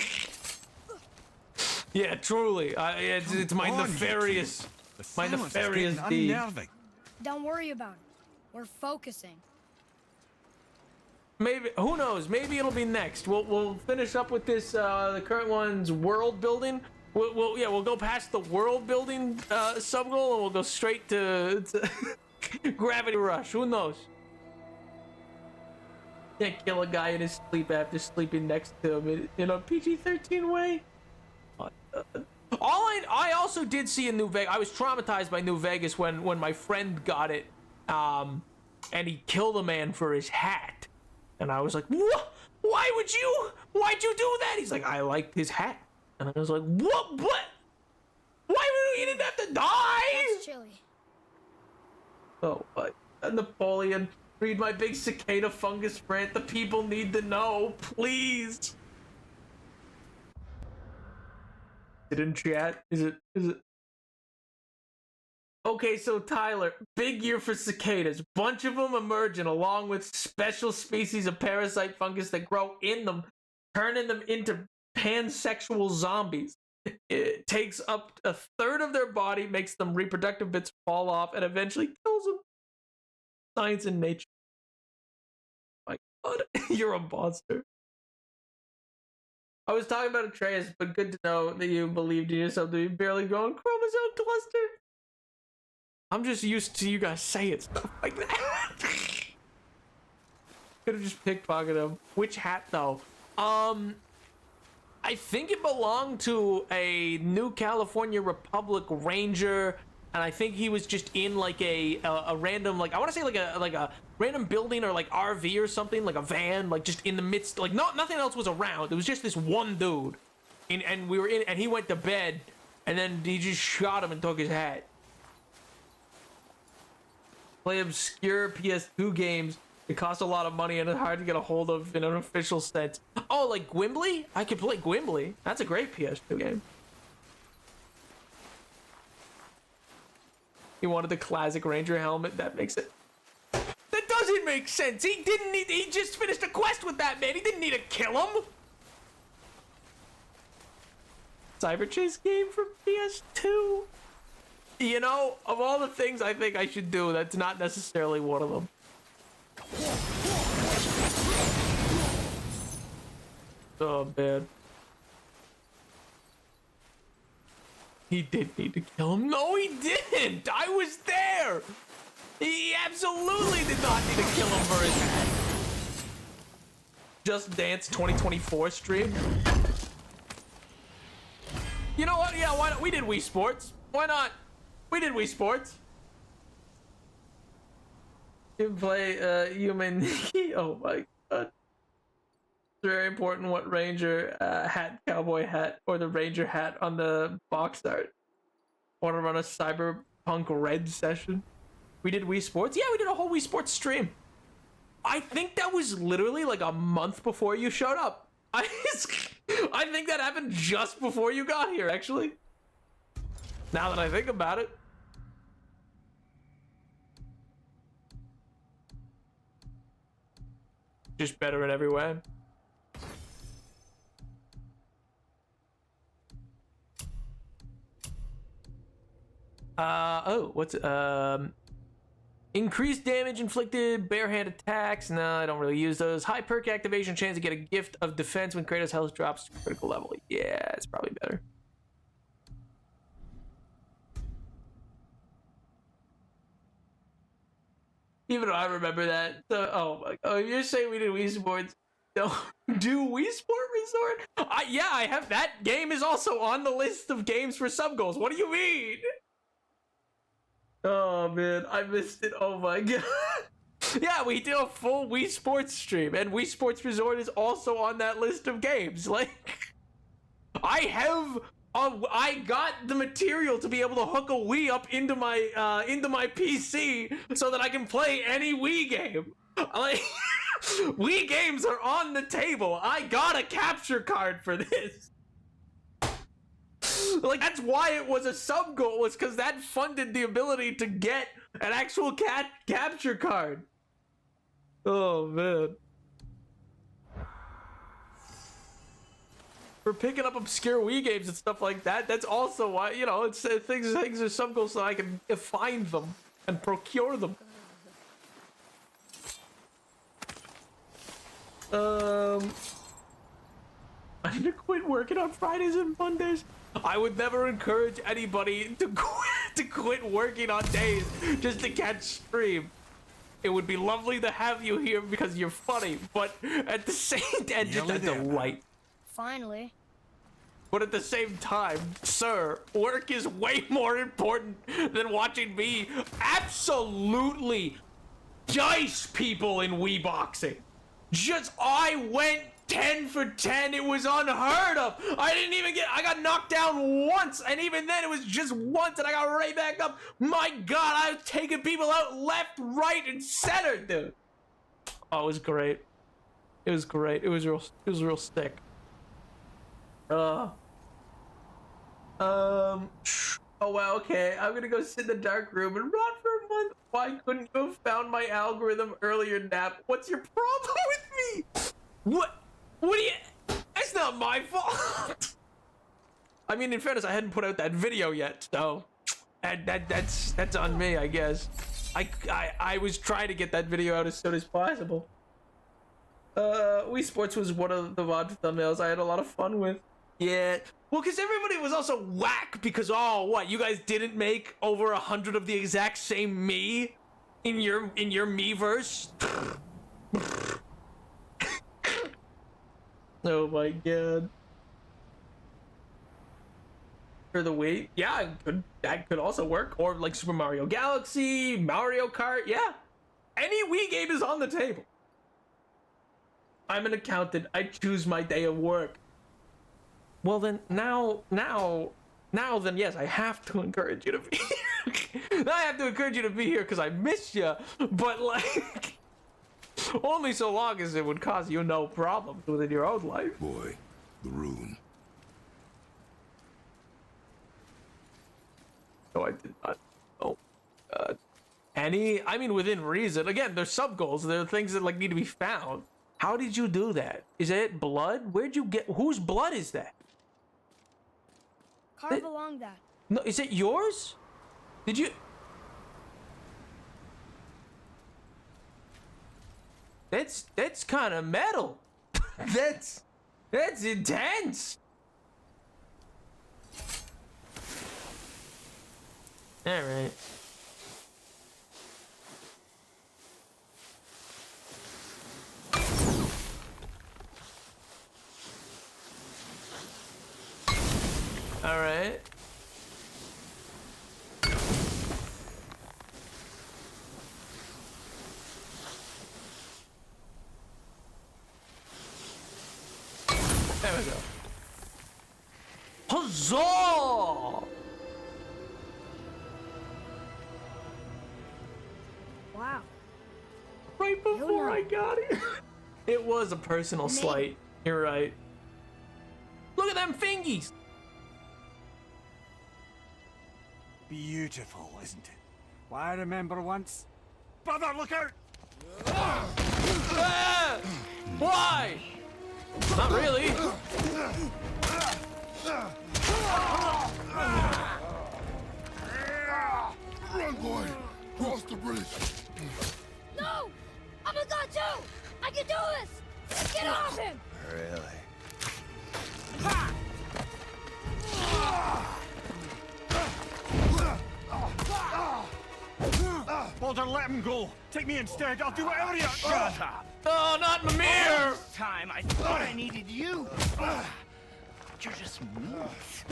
Yeah, truly. It's my nefarious deed. Unnerving. Don't worry about it. We're focusing. Maybe, who knows? Maybe it'll be next. We'll finish up with this. The current one's world building. We'll go past the world building sub goal and we'll go straight to Gravity Rush. Who knows? Can't kill a guy in his sleep after sleeping next to him in a PG-13 way. I also did see in New Vegas. I was traumatized by New Vegas when my friend got it, and he killed a man for his hat, and I was like, "What? Why'd you do that?" He's like, "I liked his hat," and I was like, "What? Why would you didn't have to die?" That's chilly. Oh, Napoleon, read my big cicada fungus rant. The people need to know, please. Is it in chat? Is it Okay, so Tyler, big year for cicadas. Bunch of them emerging along with special species of parasite fungus that grow in them, turning them into pansexual zombies. It takes up a third of their body, makes them reproductive bits fall off, and eventually kills them. Science and nature. My God, you're a monster. I was talking about Atreus, but good to know that you believed in yourself to be barely growing chromosome cluster. I'm just used to you guys saying stuff like that. Could have just pickpocketed him. Which hat though? I think it belonged to a New California Republic Ranger, and I think he was just in like a random, like I want to say like a random building or like RV or something, like a van, like just in the midst, like nothing else was around. It was just this one dude, and we were in, and he went to bed, and then he just shot him and took his hat. Play obscure PS2 games. It costs a lot of money and it's hard to get a hold of in an official sense. Oh, like Gwimbly? I could play Gwimbly. That's a great PS2 game. He wanted the classic Ranger helmet. That makes it. That doesn't make sense. He didn't need. He just finished a quest with that man. He didn't need to kill him. Cyber Chase game for PS2. You know, of all the things I think I should do, that's not necessarily one of them. Oh, man. He did need to kill him. No, he didn't! I was there! He absolutely did not need to kill him for his hat. Just Dance 2024 stream. You know what? Yeah, why not? We did Wii Sports. Why not? We did Wii Sports. You play human. Oh my God. It's very important what Ranger hat, cowboy hat, or the Ranger hat on the box art. Want to run a Cyberpunk Red session? We did Wii Sports? Yeah, we did a whole Wii Sports stream. I think that was literally like a month before you showed up. I think that happened just before you got here, actually. Now that I think about it. Just better in every way. What's increased damage inflicted, bare hand attacks. No, I don't really use those. High perk activation, chance to get a gift of defense when Kratos' health drops to critical level. Yeah, it's probably better. Even though I remember that. So, oh my God, you're saying we did Wii Sports? Don't do Wii Sport Resort? Yeah, I have. That game is also on the list of games for sub goals. What do you mean? Oh man, I missed it. Oh my God. Yeah, we did a full Wii Sports stream, and Wii Sports Resort is also on that list of games. Like, I got the material to be able to hook a Wii up into my PC so that I can play any Wii game. Like, Wii games are on the table. I got a capture card for this. Like, that's why it was a sub goal, was because that funded the ability to get an actual capture card. Oh man. For picking up obscure Wii games and stuff like that, that's also why, you know, it's things are sub goals so I can find them and procure them. I need to quit working on Fridays and Mondays. I would never encourage anybody to quit working on days just to catch stream. It would be lovely to have you here because you're funny, but at the same time, just a delight. Finally. But at the same time, sir, work is way more important than watching me absolutely dice people in Wii boxing. I went 10 for 10. It was unheard of. I got knocked down once, and even then it was just once, and I got right back up. My God, I was taking people out left, right, and center, dude. Oh, it was great. It was great. It was real sick. Oh well, okay. I'm gonna go sit in the dark room and rot for a month. Why couldn't you have found my algorithm earlier, Nap? What's your problem with me? What? What do you? That's not my fault. I mean, in fairness, I hadn't put out that video yet, so that's on me, I guess. I was trying to get that video out as soon as possible. Wii Sports was one of the VOD thumbnails I had a lot of fun with. Yeah, well, because everybody was also whack because, oh, what, you guys didn't make over 100 of the exact same me in your Miiverse? Oh my god. For the Wii? Yeah, that could also work. Or like Super Mario Galaxy, Mario Kart, yeah. Any Wii game is on the table. I'm an accountant. I choose my day of work. Well then, now then, yes, I have to encourage you to be here. I have to encourage you to be here because I miss you. But like, only so long as it would cause you no problems within your own life. Boy, the rune. No, I did not. Oh, any? I mean, within reason. Again, there's sub goals. There are things that like need to be found. How did you do that? Is it blood? Where'd you get? Whose blood is that? Carve along that. No, is it yours? Did you? That's kind of metal. that's intense. All right. All right. There we go. Huzzah! Wow. Right before I got it. It was a personal slight. You're right. Look at them fingies. Beautiful, isn't it? Why, I remember once. Brother, look out! Ah! Why? Not really. Run, boy! Cross the bridge! No! I'm a god too! I can do this! Get off him! Really? Baldur, let him go. Take me instead. I'll do whatever you... Shut up! Oh, not Mimir! This time I thought I needed you. But you're just meat.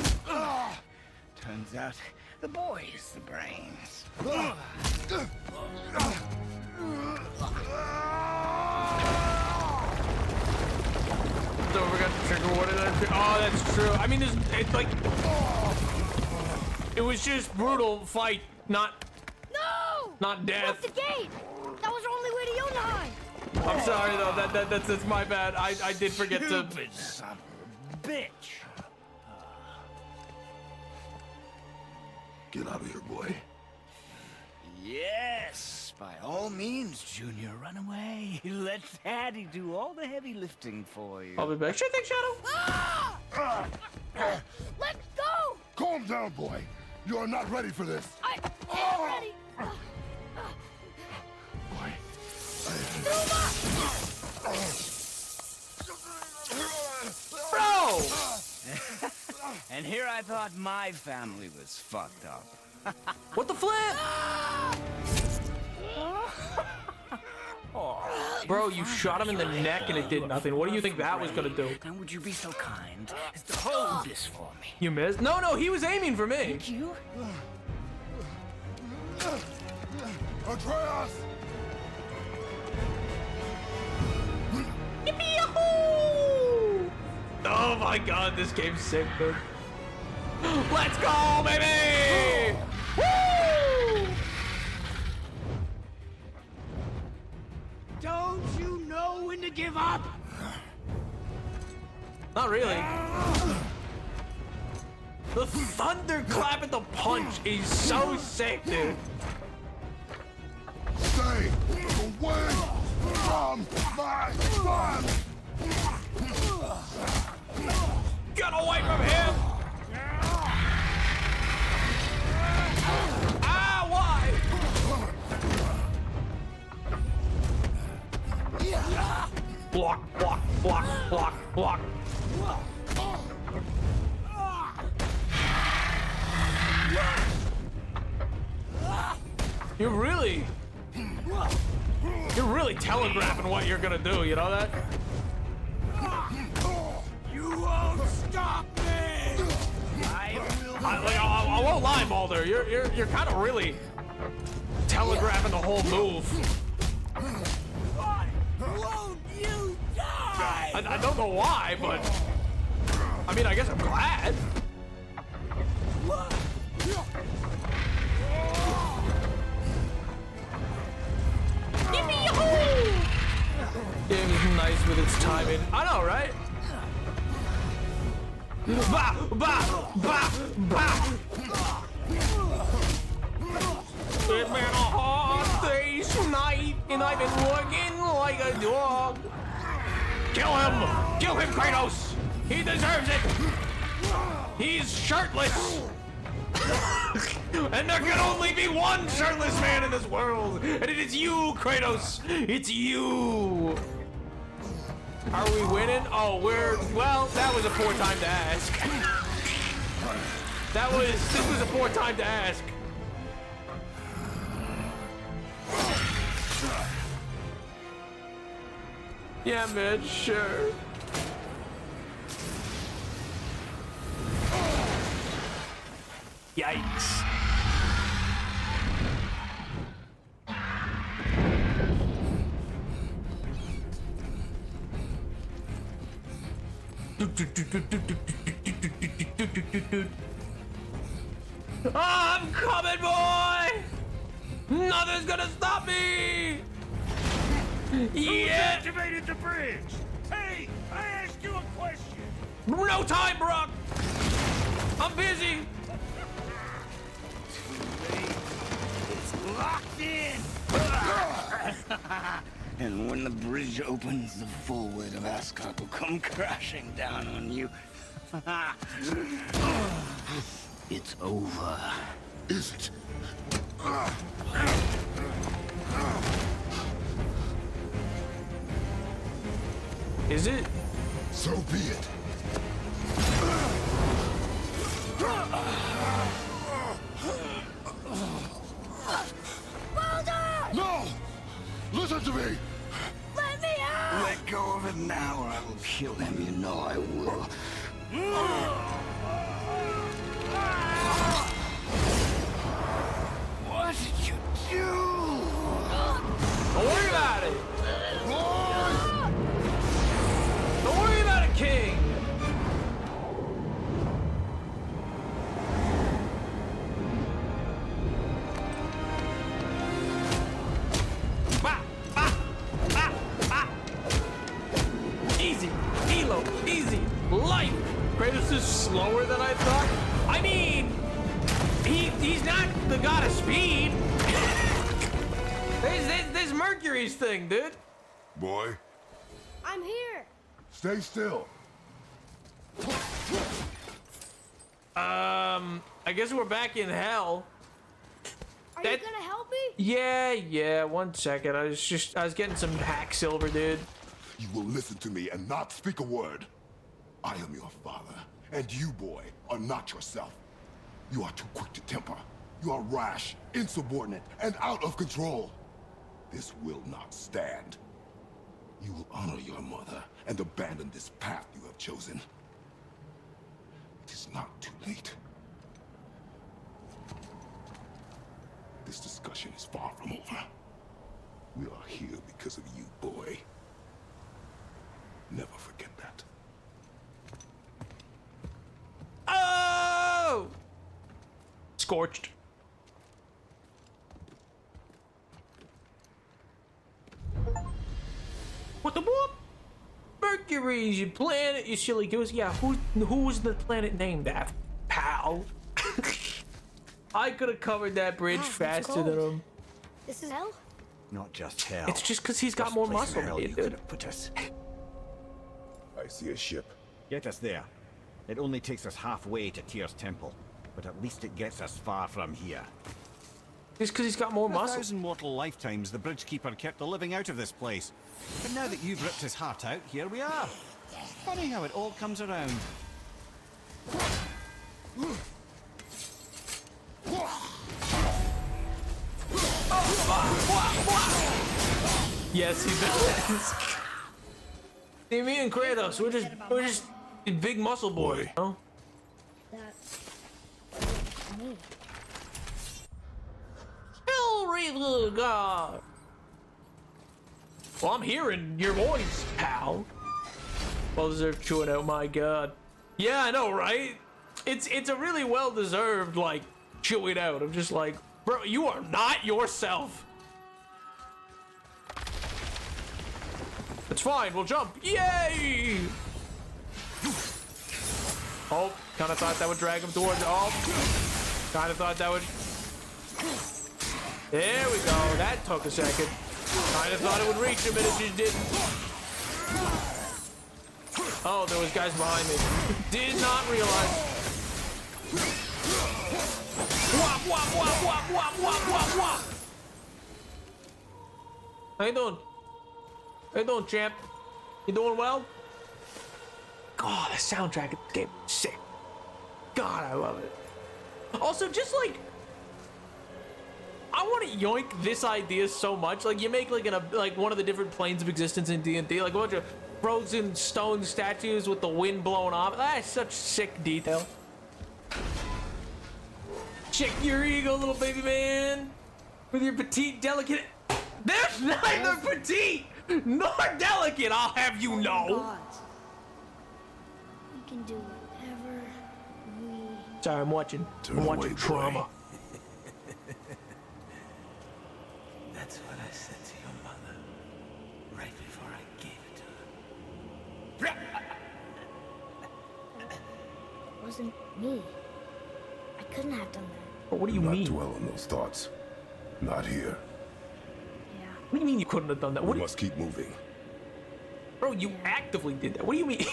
Turns out the boy is the brains. So we got the trigger. What did I do? Oh, that's true. I mean, it's like... It was just brutal fight, not death. That's the gate! That was our only way to Jotunheim! I'm sorry though. That's my bad. I did forget to. Stupid son of a bitch. Get out of here, boy. Yes, by all means, Junior, run away. Let Daddy do all the heavy lifting for you. I'll be back. Sure thing, Shadow. Let go! Calm down, boy. You are not ready for this. I am ready! Boy. Bro! And here I thought my family was fucked up. What the flip? Bro, you shot him in the neck and it did nothing. What do you think that was gonna do? Now would you be so kind as to hold this for me? You missed? No, he was aiming for me. Thank you. Atreus! Yippee-yahoo! Oh my god, this game's sick, dude. Let's go, baby! Woo! Don't you know when to give up? Not really. The thunderclap and the punch is so sick, dude. Stay away from my son! Get away from him! Ah, why? Block, block, block, block, block. You're really telegraphing what you're gonna do, you know that? You won't stop me! I won't lie, Mulder. You're kind of really telegraphing the whole move. Why won't you die? I don't know why, but I mean, I guess I'm glad. Game is nice with its timing. I know, right? Bah, bah, bah, bah. It's been a hard day's night, and I've been working like a dog. Kill him! Kill him, Kratos! He deserves it! He's shirtless! And there can only be one shirtless man in this world, and it is you, Kratos! It's you! Are we winning? Oh, well, that was a poor time to ask. This was a poor time to ask. Yeah, man, sure. Yikes. I'm coming, boy! Nothing's gonna stop me! Who's activated the bridge? Hey, I asked you a question. No time, Brock! I'm busy! It's locked in! And when the bridge opens, the full weight of Asgard will come crashing down on you. It's over. Is it? Is it? So be it. No! Listen to me! Let me out! Let go of it now or I will kill him. You know I will. What did you do? Don't worry about it! Don't worry about it, King! Bah! Bah! Bah! Bah! Easy! Elo! Easy! Life! Kratos is slower than I thought. I mean, he's not the god of speed. There's Mercury's thing, dude. Boy, I'm here. stay still. I guess we're back in hell. Are you gonna help me? Yeah, 1 second. I was getting some hack silver, dude. You will listen to me and not speak a word. I am your father, and you, boy, are not yourself. You are too quick to temper. You are rash, insubordinate, and out of control. This will not stand. You will honor your mother and abandon this path you have chosen. It is not too late. This discussion is far from over. We are here because of you, boy. Never forget that. Oh! Scorched. What the whoop? Mercury's your planet, you silly goose. Yeah, who was the planet named after, pal? Ow. I could have covered that bridge Ah, it's faster than cold. him. This is hell? Not just hell. It's just because he's got Worst more place in muscle hell than you, you could dude. have put us. I see a ship. Get us there. It only takes us halfway to Tyr's temple, but at least it gets us far from here. Just because he's got more For muscle. 1,000 mortal lifetimes, the Bridgekeeper kept the living out of this place. But now that you've ripped his heart out, here we are. Funny how it all comes around. Yes, he does. See, me and Kratos, we're just big muscle boys, you know? That's me. Hell, God. Well, I'm hearing your voice, pal. Well deserved chewing out, my God. Yeah, I know, right? It's a really well deserved like chewing out. I'm just like, bro, you are not yourself. It's fine, we'll jump. Yay! Oh, kind of thought that would drag him towards. Oh, kind of thought that would. There we go. That took a second. Kind of thought it would reach him, and it just didn't. Oh, there was guys behind me. Did not realize. Wop, wop, wop, wop, wop, wop, wop, wop. How you doing? How you doing, champ? You doing well? God, the soundtrack of this game is sick. God, I love it. Also, just like, I want to yoink this idea so much. Like, you make like one of the different planes of existence in D&D, like a bunch of frozen stone statues with the wind blowing off. That's such sick detail. Check your ego, little baby man, with your petite, delicate. There's neither petite nor delicate, I'll have you know. Gods. We can do whatever we... Sorry, I'm watching. Turn I'm watching away, boy. Trauma. That's what I said to your mother right before I gave it to her. It wasn't me. I couldn't have done that. But what do you Not mean? dwell on those thoughts. Not here. Yeah. What do you mean you couldn't have done that? We What, must keep moving. bro, you actively did that. What do you mean?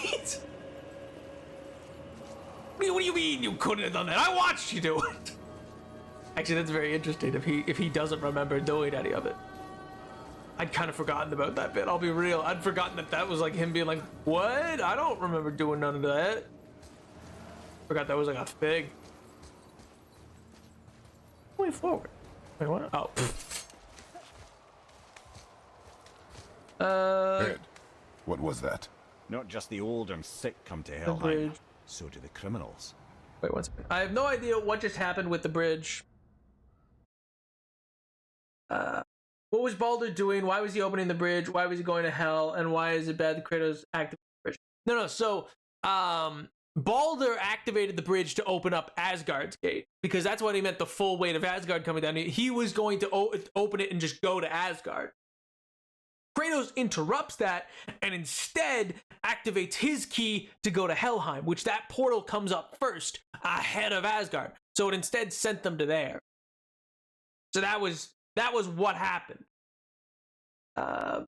What do you mean you couldn't have done that? I watched you do it. Actually, that's very interesting if he doesn't remember doing any of it. I'd kind of forgotten about that bit. I'll be real. I'd forgotten that was like him being like, what? I don't remember doing none of that. Forgot that was like a thing. Way forward. Wait, what? Oh. Ed, what was that? Not just the old and sick come to bridge. Helheim, so do the criminals. Wait one second. I have no idea what just happened with the bridge. What was Baldur doing? Why was he opening the bridge? Why was he going to hell? And why is it bad that Kratos activated the bridge? No. So, Baldur activated the bridge to open up Asgard's gate because that's what he meant. The full weight of Asgard coming down. He was going to open it and just go to Asgard. Kratos interrupts that and instead activates his key to go to Helheim, which that portal comes up first ahead of Asgard. So it instead sent them to there. So that was what happened. I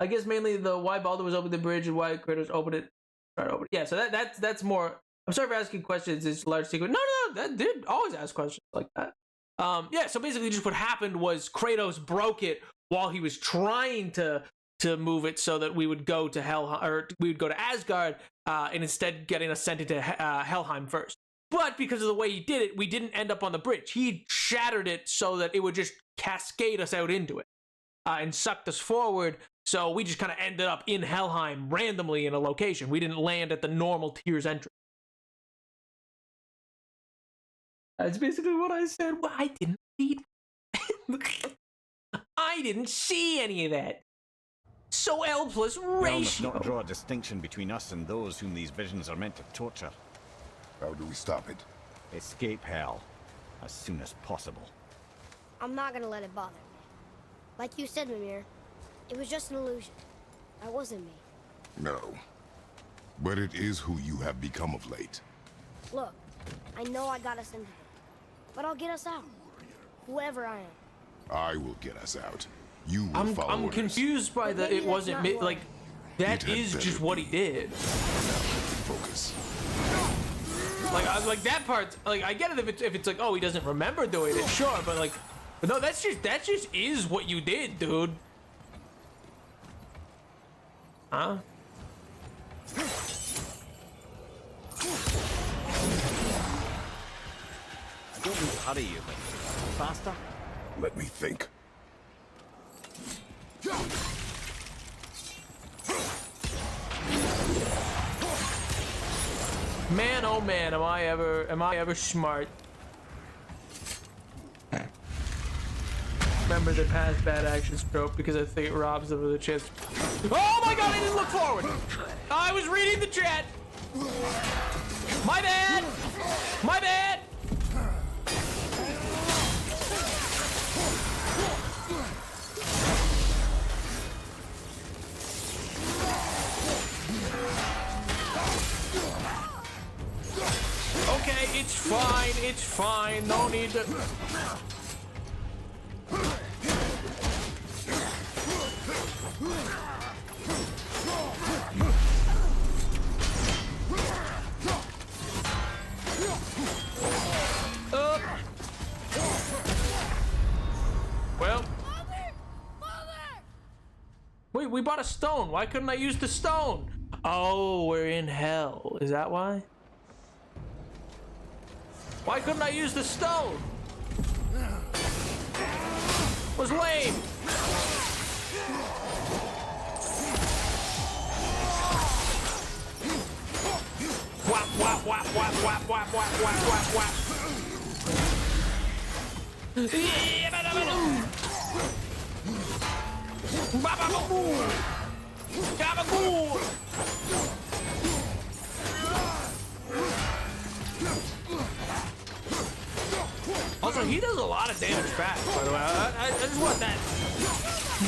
guess mainly the why Baldur was opening the bridge and why Kratos opened it. Tried to open it. Yeah, so that's more. I'm sorry for asking questions. It's a large secret. No, that did always ask questions like that. Yeah, so basically just what happened was Kratos broke it while he was trying to move it so that we would go to or we would go to Asgard, and instead getting us sent into Helheim first. But because of the way he did it, we didn't end up on the bridge. He shattered it so that it would just cascade us out into it and sucked us forward. So we just kind of ended up in Helheim randomly in a location. We didn't land at the normal Tyr's entrance. That's basically what I said. Well, I didn't read. I didn't see any of that. So L plus We must ratio. not draw a distinction between us and those whom these visions are meant to torture. How do we stop it? Escape hell as soon as possible. I'm not gonna let it bother me. Like you said, Mimir, it was just an illusion. That wasn't me. No. But it is who you have become of late. Look, I know I got us into it. But I'll get us out. Whoever I am. I will get us out. You will follow I'm orders. confused by But the maybe it that's wasn't not me, what- like that It had is better just what he be. did. Focus. Like I like that part. Like I get it if it's like, oh, he doesn't remember doing it, sure, but like, but no, that just is what you did, dude. Huh? Don't need to hurry you, but faster. Let me think. Man, oh man, am I ever smart? Remember the past bad actions trope because I think it robs them of the chance. Oh my god, I didn't look forward! I was reading the chat! My bad! My bad! Okay, it's fine, no need to... Well... Wait, we bought a stone. Why couldn't I use the stone? Oh, we're in hell. Is that why? Why couldn't I use the stone? Was lame. Whap, whap, whap, whap, whap, whap, whap, whap, whap, whap. Also, he does a lot of damage fast, by the way. I just want that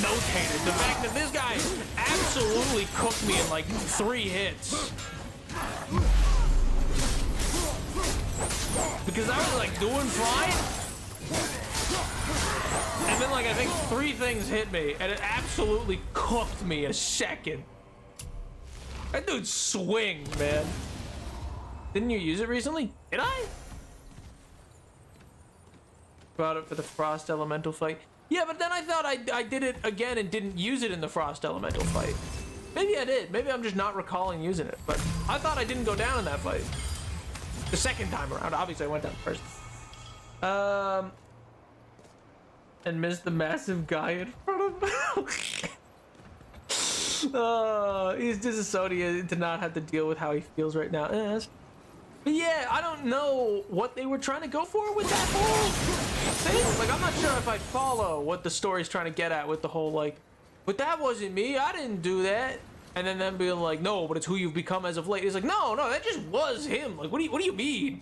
notated. The fact that this guy absolutely cooked me in like 3 hits. Because I was like doing fine. And then like I think 3 things hit me and it absolutely cooked me in a second. That dude swing, man. Didn't you use it recently? Did I? Brought it for the Frost Elemental fight. Yeah, but then I thought I did it again and didn't use it in the Frost Elemental fight. Maybe I did. Maybe I'm just not recalling using it. But I thought I didn't go down in that fight. The second time around. Obviously, I went down first. And missed the massive guy in front of him. He's disassociated to not have to deal with how he feels right now. But yeah, I don't know what they were trying to go for with that whole thing. Like, I'm not sure if I follow what the story's trying to get at with the whole, like, but that wasn't me, I didn't do that. And then them being like, no, but it's who you've become as of late. It's like, no, that just was him. Like, what do you mean?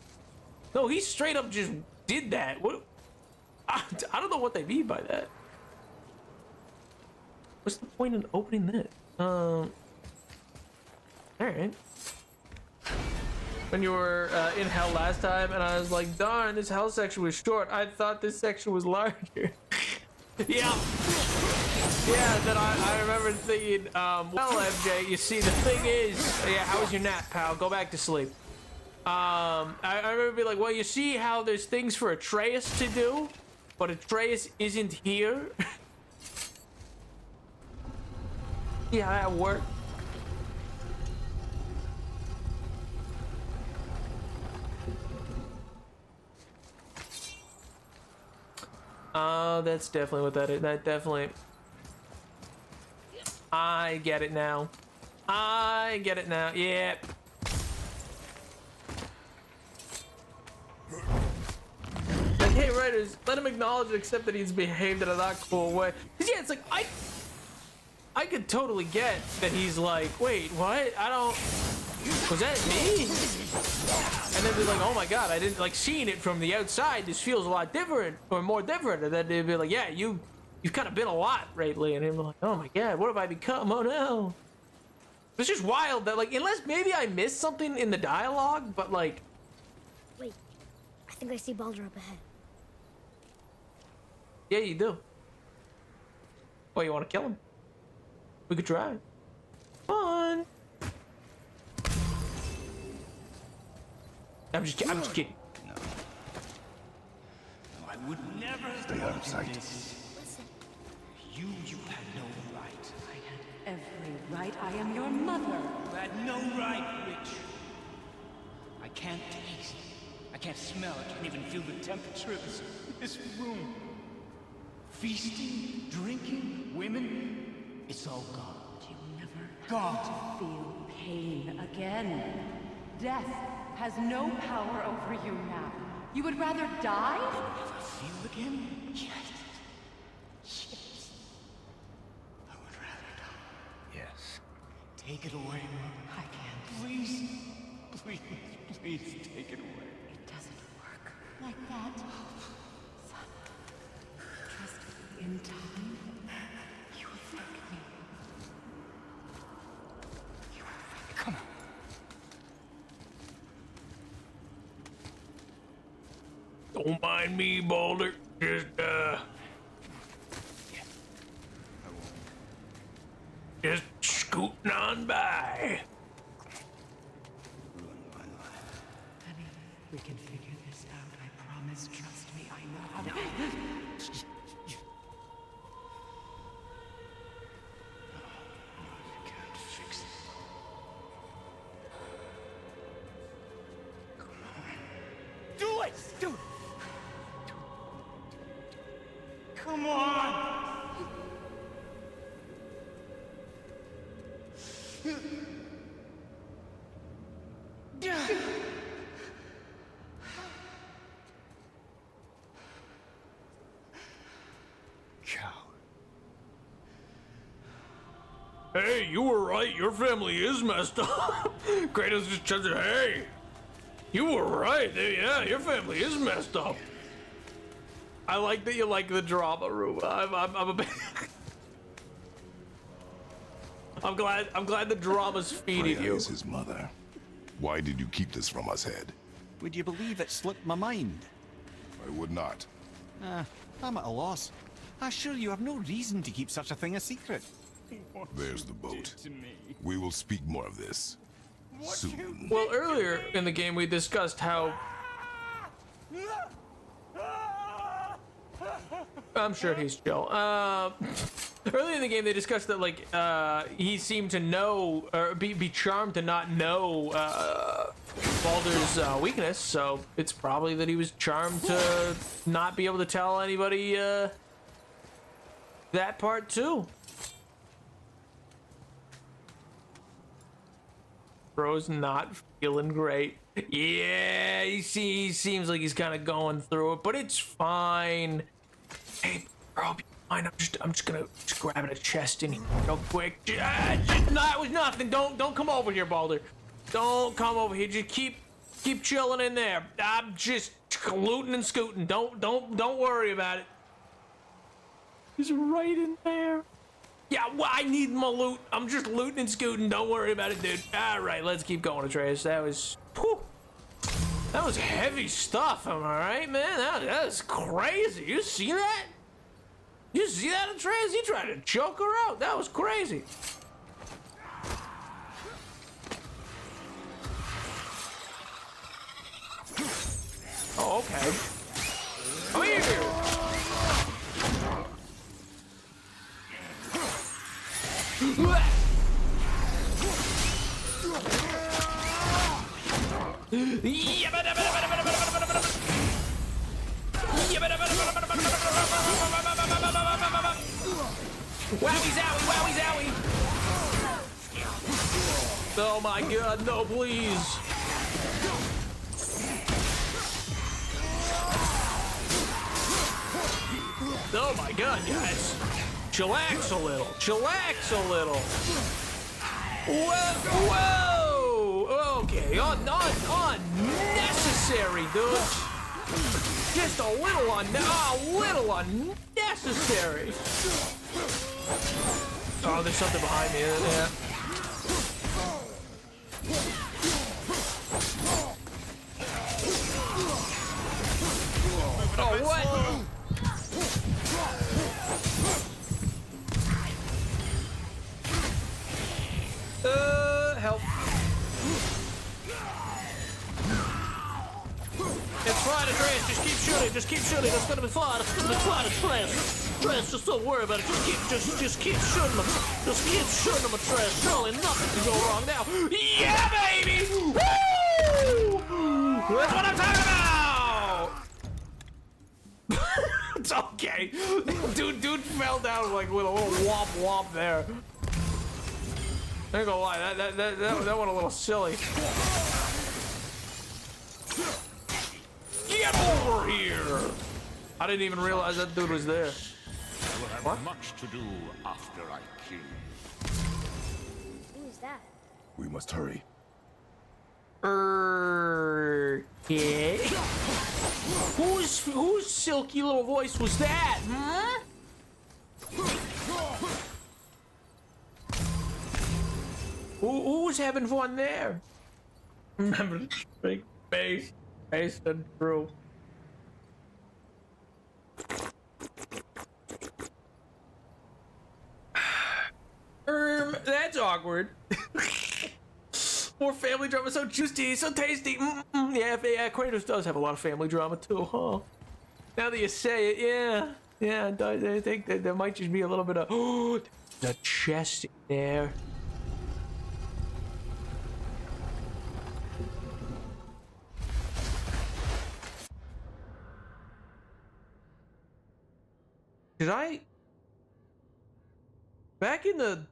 No, he straight up just did that. What? I don't know what they mean by that. What's the point in opening this? All right. When you were in hell last time, and I was like, darn, this hell section was short. I thought this section was larger. Yeah. Yeah, then I remember thinking, well, MJ, you see, the thing is, yeah, how was your nap, pal? Go back to sleep. I remember being like, well, you see how there's things for Atreus to do, but Atreus isn't here? See how that worked? Oh, that's definitely what that is. That definitely... I get it now. I get it now. Yeah. Like, hey, writers, let him acknowledge and accept that he's behaved in a not cool way. Cause yeah, it's like, I could totally get that he's like, wait, what? I don't... Was that me? And then be like, oh my god, I didn't, like, seeing it from the outside, this feels a lot different, or more different. And then they'd be like, yeah, you've kind of been a lot lately. And he'd be like, oh my god, what have I become? Oh no. It's just wild that, like, unless maybe I missed something in the dialogue, but like... Wait, think I see Baldur up ahead. Yeah, you do. Oh, you want to kill him? We could try. Fun. I'm just kidding. No. No, I would never Stay out of sight. Listen, You had no right. I had every right. I am your mother. You had no right, witch. I can't taste. I can't smell. I can't even feel the temperature of this room. Feasting, drinking, women. It's all gone. You never God. feel pain again. Death has no power over you now. You would rather die? Never feel again? Yes. Yes. I would rather die. Yes. Take it away, Mother. I can't. Please. Please, please take it away. It doesn't work like that. Son, trust me. In time, you will thank me. You will thank me. Come on. Don't mind me, Baldur. Just scooting on by. Honey, we can figure this out. I promise. Trust me. I know how to. Can't fix it. Come on. Do it! Do it! Come on! Hey, you were right. Your family is messed up. Kratos just chugs it. Hey, you were right. Yeah, your family is messed up. I like that you like the drama, Rue. I'm a bit. I'm glad the drama's feeding Freya you. is his mother. Why did you keep this from us, Head? Would you believe it slipped my mind? I would not. I'm at a loss. I assure you have no reason to keep such a thing a secret. There's the boat. We will speak more of this soon. Well, earlier in the game we discussed how. I'm sure he's chill. Earlier in the game they discussed that like he seemed to know or be charmed to not know Baldur's weakness, so it's probably that he was charmed to not be able to tell anybody that part too. Bro's not feeling great. Yeah, he seems like he's kind of going through it, but it's fine. Hey, bro, be fine. I'm just grabbing a chest in here real quick. No, it was nothing. Don't come over here, Baldur. Don't come over here. Just keep chilling in there. I'm just looting and scooting. Don't worry about it. He's right in there. Yeah, well, I need my loot. I'm just looting and scooting. Don't worry about it, dude. All right, let's keep going, Atreus. That was heavy stuff. Am I right, man? That was crazy. You see that? You see that, Atreus? He tried to choke her out. That was crazy. Oh, okay. Come here. Wowie zowie, wowie zowie! Oh my god, no, please! Oh my god, guys! Chillax a little, chillax a little! Whoa! Okay, unnecessary, dude! Just a little unnecessary! Oh, there's something behind me, yeah. Just keep shooting. It's gonna be fine. It's gonna be fine. It's Trash, just don't worry about it. Just keep shooting them. Just keep shooting them with Trash. Surely nothing can go wrong now. Yeah, baby! Woo! That's what I'm talking about! It's okay. Dude fell down like with a little womp there. I ain't gonna lie, that went a little silly. Get over here! I didn't even realize that dude was there. I will have much to do after I kill you. Who is that? We must hurry. Yeah. Whose silky little voice was that? Huh? Who's having fun there? Remember to speak face and true. That's awkward. More family drama, so juicy, so tasty. Yeah, Kratos does have a lot of family drama too, huh? Now that you say it, yeah, I think that there might just be a little bit of the chest there. Did I? Back in the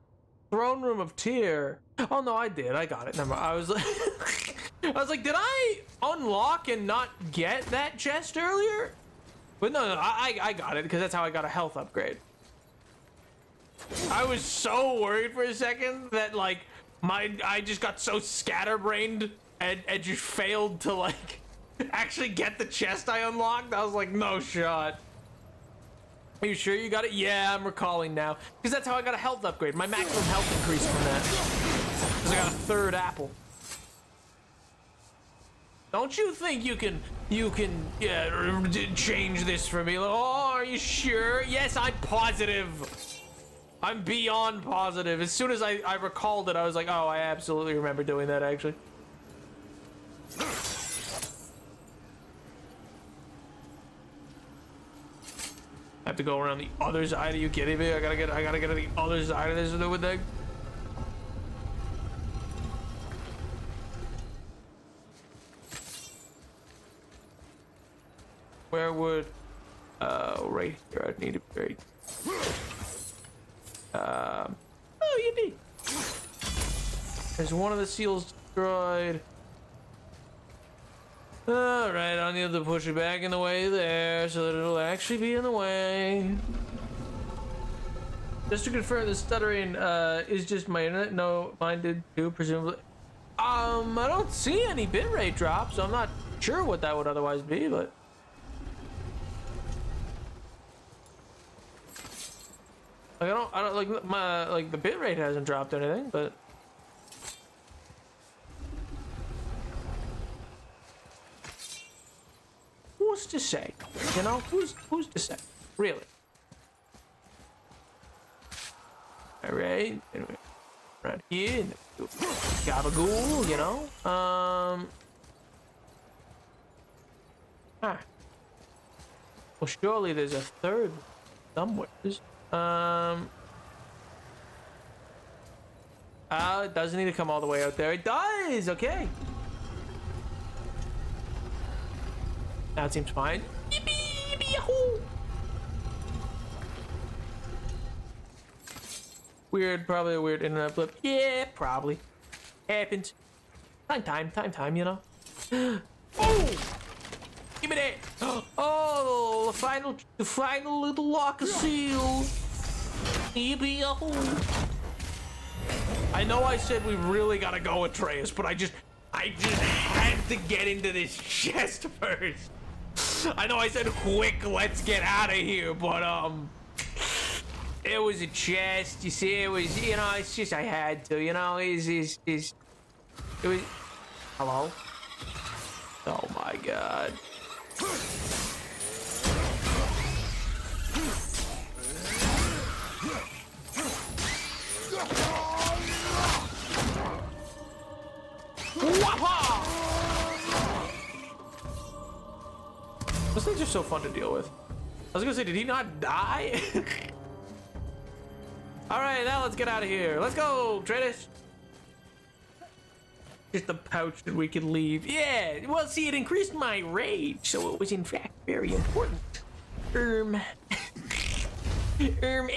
throne room of Tyr. Oh no, I did. I got it. Never mind. I was like, did I unlock and not get that chest earlier? But no, I got it because that's how I got a health upgrade. I was so worried for a second that like I just got so scatterbrained and just failed to like actually get the chest I unlocked. I was like, no shot. Are you sure you got it? Yeah, I'm recalling now. Because that's how I got a health upgrade. My maximum health increased from that. Because I got a third apple. Don't you think you can change this for me? Oh, are you sure? Yes, I'm positive. I'm beyond positive. As soon as I recalled it, I was like, oh, I absolutely remember doing that, actually. I have to go around the other side. Are you kidding me? I gotta get to the other side of this stupid thing. Where would right here I'd need a break. Oh, yippee! There's one of the seals destroyed. Alright, I'll need to push it back in the way there so that it'll actually be in the way. Just to confirm, the stuttering is just my internet. No, mine did too, presumably. I don't see any bitrate drop, so I'm not sure what that would otherwise be, but like I don't like my the bitrate hasn't dropped anything, but who's to say? You know, who's to say? Really? All right, anyway, right here, gabagool, you know. Well, surely there's a third somewhere. It doesn't need to come all the way out there. It does. Okay. Now it seems fine. Yippee, yippee, yahoo! Weird, probably a weird internet blip. Yeah, probably. Happens. Time, you know? Oh! Give me that! Oh, the final little lock of seals. Yippee, yahoo! I know I said we really gotta go, Atreus, but I just had to get into this chest first. I know I said quick, let's get out of here, but it was a chest. You see, it was, you know, it's just I had to, you know. It was. Hello. Oh my God. This thing just so fun to deal with. I was gonna say, did he not die? All right, now let's get out of here. Let's go, Tratus. Just a pouch that we can leave. Yeah, well, see, it increased my rage, so it was in fact very important.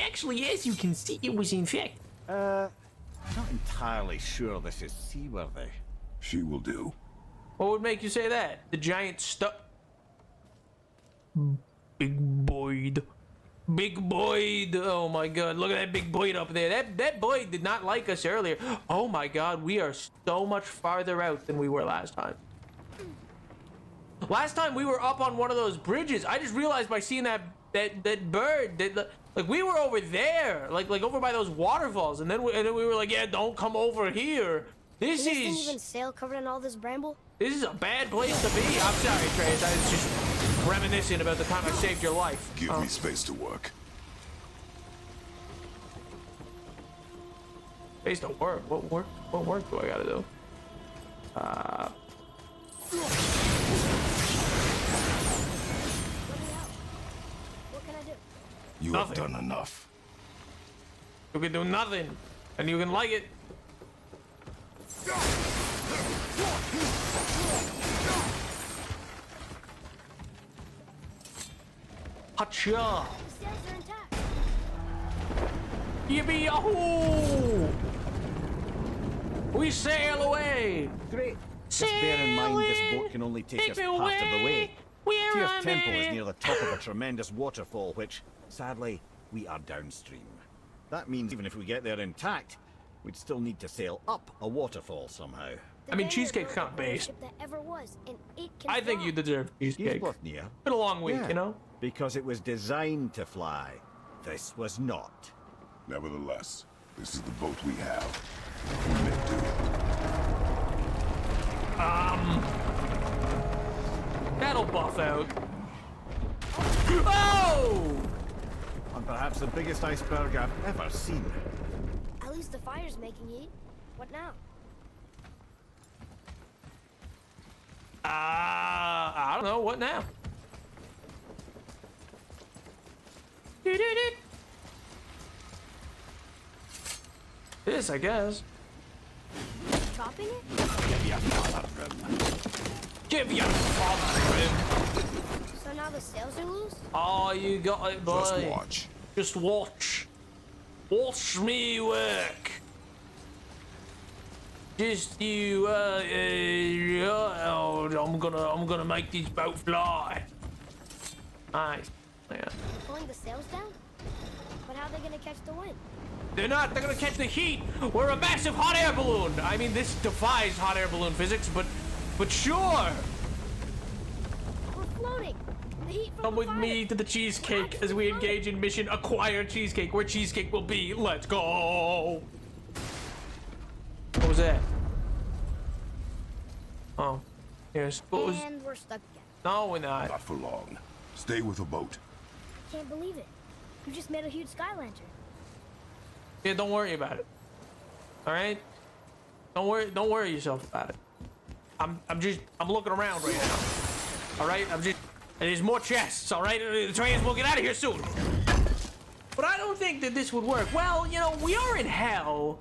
Actually, as you can see, it was in fact. I'm not entirely sure this is seaworthy. She will do. What would make you say that? The giant stuff. Big Boyd. Big Boyd. Oh my god, look at that big Boyd up there. That Boyd did not like us earlier. Oh my god, we are so much farther out than we were last time. Last time we were up on one of those bridges. I just realized by seeing that bird that like we were over there, like over by those waterfalls, and then we were like, yeah, don't come over here. This Didn't is even sail covered in all this bramble. this is a bad place to be. I'm sorry, Trace. I was just reminiscing about the time I saved your life. Give me space to work. Space to work. What work do I gotta do? Let me out. What can I do? You Nothing. have done enough. You can do nothing, and you can like it. Hacha! The sails are intact. Yippee yahoo! We sail away! Great. Just bear in mind this boat can only take us part of the way. Tyr's temple is near the top of a tremendous waterfall, which, sadly, we are downstream. That means even if we get there intact, we'd still need to sail up a waterfall somehow. I mean, The Cheesecake's Vanguard kind of built the base. ship that ever was, and it can I think fly. you deserve cheesecake. Heathcliff near. Been a long week, Yeah, you know? because it was designed to fly. This was not. Nevertheless, this is the boat we have. We make do. That'll buff out. Oh! And perhaps the biggest iceberg I've ever seen. At least the fire's making heat. What now? I don't know. What now? This, I guess. Chopping it? Give your father him. So now the sails are loose? Oh, you got it, boy. Just watch. Just watch. Watch me work. Just you, I'm gonna make this boat fly. Nice. Yeah. Pulling the sails down? But how are they gonna catch the wind? They're not. They're gonna catch the heat. We're a massive hot air balloon. I mean, this defies hot air balloon physics, but sure. We're floating. The heat from Come the with fire. me to the cheesecake as we engage in mission acquire cheesecake, where cheesecake will be. Let's go. What was that? Oh, here's what was. And we're stuck again. No, we're not. Not for long. Stay with the boat. Can't believe it. You just made a huge sky lantern. Yeah, don't worry about it. All right. Don't worry yourself about it. I'm looking around right now. All right. There's more chests. All right. The trains will get out of here soon. But I don't think that this would work. Well, you know, we are in hell,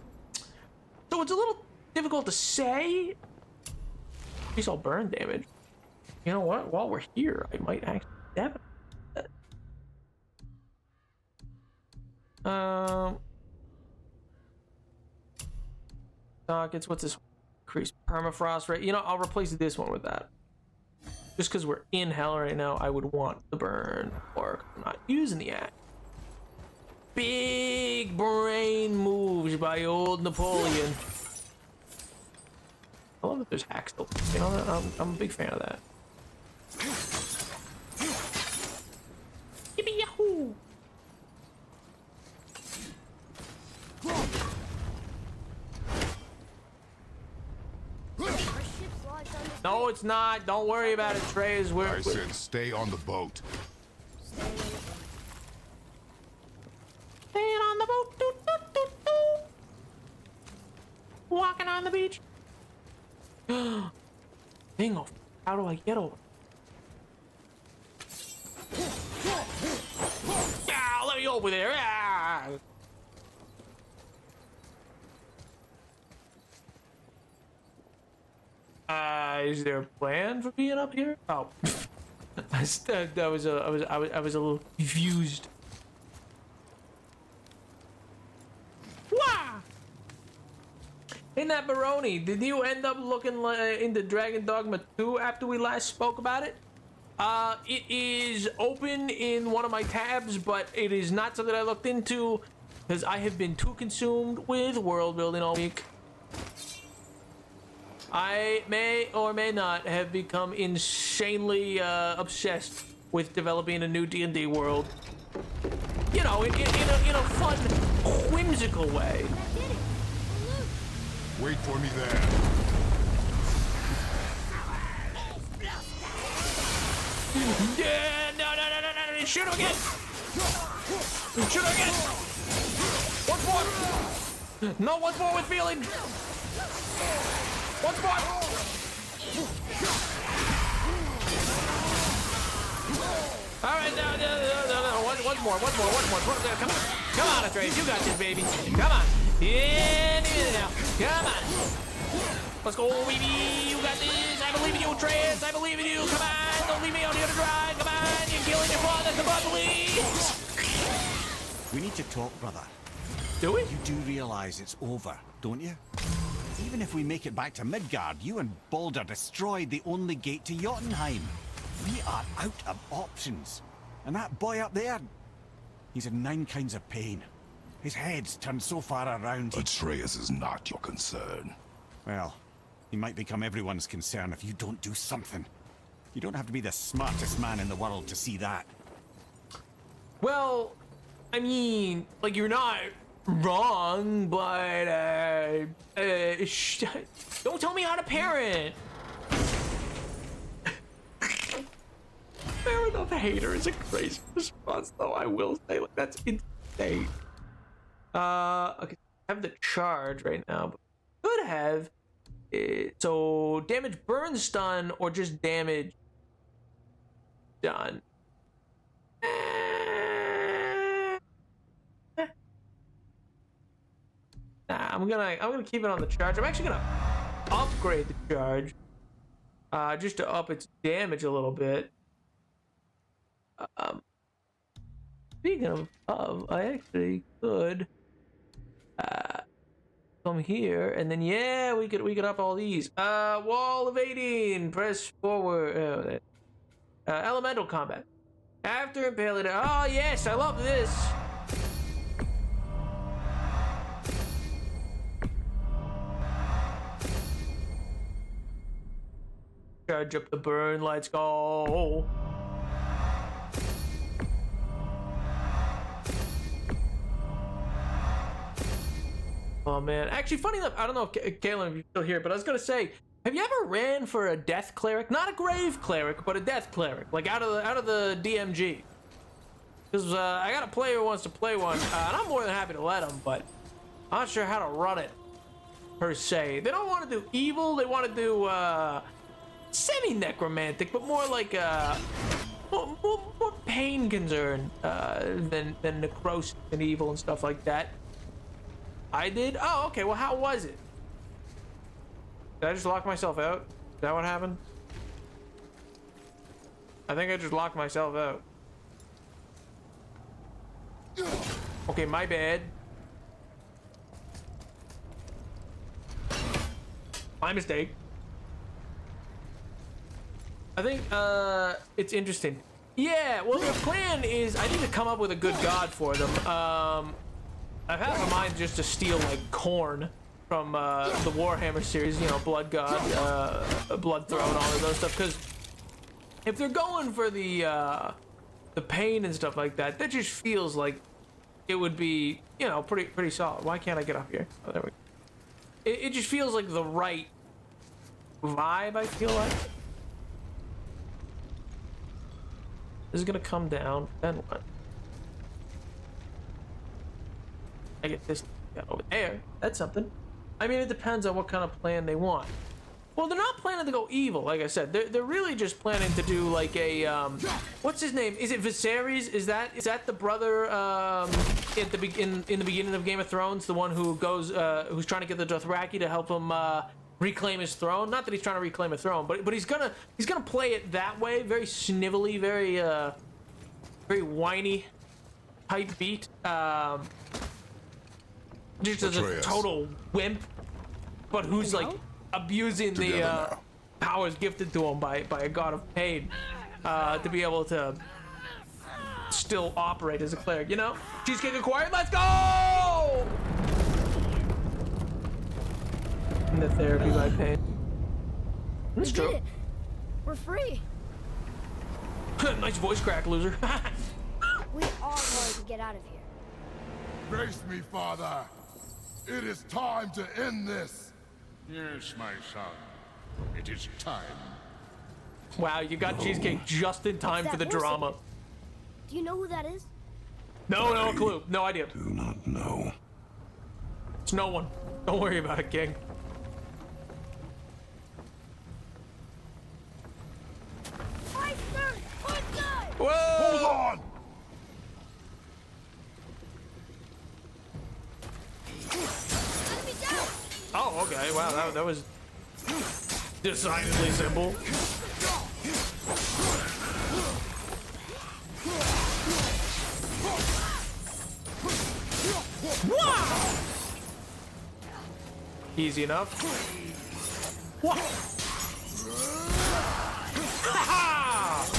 so it's a little difficult to say. He's all burn damage. You know what? While we're here, I might actually definitely. Sockets. What's this? Increased permafrost rate. You know, I'll replace this one with that. Just because we're in hell right now, I would want the burn, or I'm not using the axe. Big brain moves by old Napoleon. I love that there's hacks still. You know, I'm a big fan of that. Yippee yahoo! Our ship's lodged on this No, it's not. Don't worry about it, Trey. I said stay on the boat. Staying on the boat. Doo, doo, doo, doo. Walking on the beach. Bingo. How do I get over? over there. Ah! Is there a plan for being up here? Oh, I was a little confused. Wow! Hey, Nat Baroni, did you end up looking into Dragon Dogma 2 after we last spoke about it? It is open in one of my tabs, but it is not something I looked into because I have been too consumed with world building all week. I may or may not have become insanely obsessed with developing a new D&D world. You know, in a fun, whimsical way. Wait for me there. Yeah, no, shoot him again! Shoot him again! Once more! No, once more with feeling! Once more! Alright, no. Once more. Come on, Atreus, you got this, baby. Come on. Yeah, now. Come on. Let's go, baby. You got this. I believe in you, Atreus. I believe in you. Come on. Don't leave me out here to dry. Come on. You're killing your father. Come on, please. We need to talk, brother. Do we? You do realize it's over, don't you? Even if we make it back to Midgard, you and Baldur destroyed the only gate to Jotunheim. We are out of options. And that boy up there, he's in 9 kinds of pain. His head's turned so far around. Atreus is not your concern. Well, he might become everyone's concern if you don't do something. You don't have to be the smartest man in the world to see that. Well, I mean, like, you're not wrong, but, don't tell me how to parent. Fair enough, hater is a crazy response, though. I will say, like, that's insane. Okay, I have the charge right now, but could have it. So damage burn stun or just damage done. Nah, I'm gonna keep it on the charge. I'm actually gonna upgrade the charge, just to up its damage a little bit. Speaking of, I actually could come here and then we could up all these. Wall evading, press forward. Elemental combat. After impaling. Oh yes, I love this. Charge up the burn. Let's go. Oh man, actually, funny enough, I don't know if Kaylin, if you're still here, but I was gonna say, have you ever ran for a death cleric? Not a grave cleric, but a death cleric, like out of the DMG. Because I got a player who wants to play one, and I'm more than happy to let him, but I'm not sure how to run it per se. They don't want to do evil; they want to do semi-necromantic, but more like more pain concern than necrosis and evil and stuff like that. I did? Oh, okay. Well, how was it? Did I just lock myself out? Is that what happened? I think I just locked myself out. Okay, my bad. My mistake. I think, it's interesting. Yeah, well, their plan is, I need to come up with a good god for them. I've had in mind just to steal, like, Khorne from, the Warhammer series, you know, Blood God, Blood Throne, all of those stuff, because if they're going for the pain and stuff like that, that just feels like it would be, you know, pretty solid. Why can't I get up here? Oh, there we go. It just feels like the right vibe, I feel like. This is gonna come down, then what? I get this over there. That's something. I mean, it depends on what kind of plan they want. Well, they're not planning to go evil, like I said. They're really just planning to do like a what's his name? Is it Viserys? Is that the brother in the beginning of Game of Thrones, the one who goes who's trying to get the Dothraki to help him reclaim his throne? Not that he's trying to reclaim a throne, but he's gonna play it that way, very snivelly, very whiny type beat. Just as a total wimp, but who's like abusing the powers gifted to him by a god of pain to be able to still operate as a cleric, you know? Cheesecake acquired, let's go! And the therapy by pain. That's We true. did it. We're free. Nice voice crack, loser. We are going to get out of here. Grace me, Father. It is time to end this. Yes, my son. It is time. Wow, you got Cheesecake just in time for the drama. Do you know who that is? No clue. No idea. Do not know. It's no one. Don't worry about it, King. Whoa! Hold on! Oh, okay. Wow, that was decidedly simple. Wow! Easy enough. What? Ha-ha!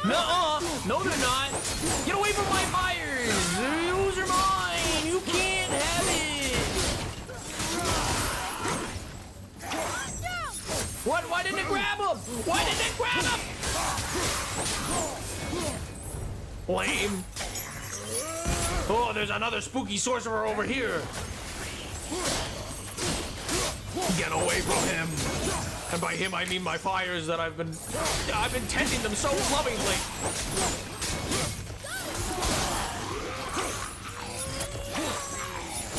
Nuh-uh! No, they're not! Get away from my fires! Those are mine! You can't have it! What? Why didn't it grab him? Why didn't it grab him? Lame. Oh, there's another spooky sorcerer over here. Get away from him. And by him, I mean my fires that I've been tending them so lovingly.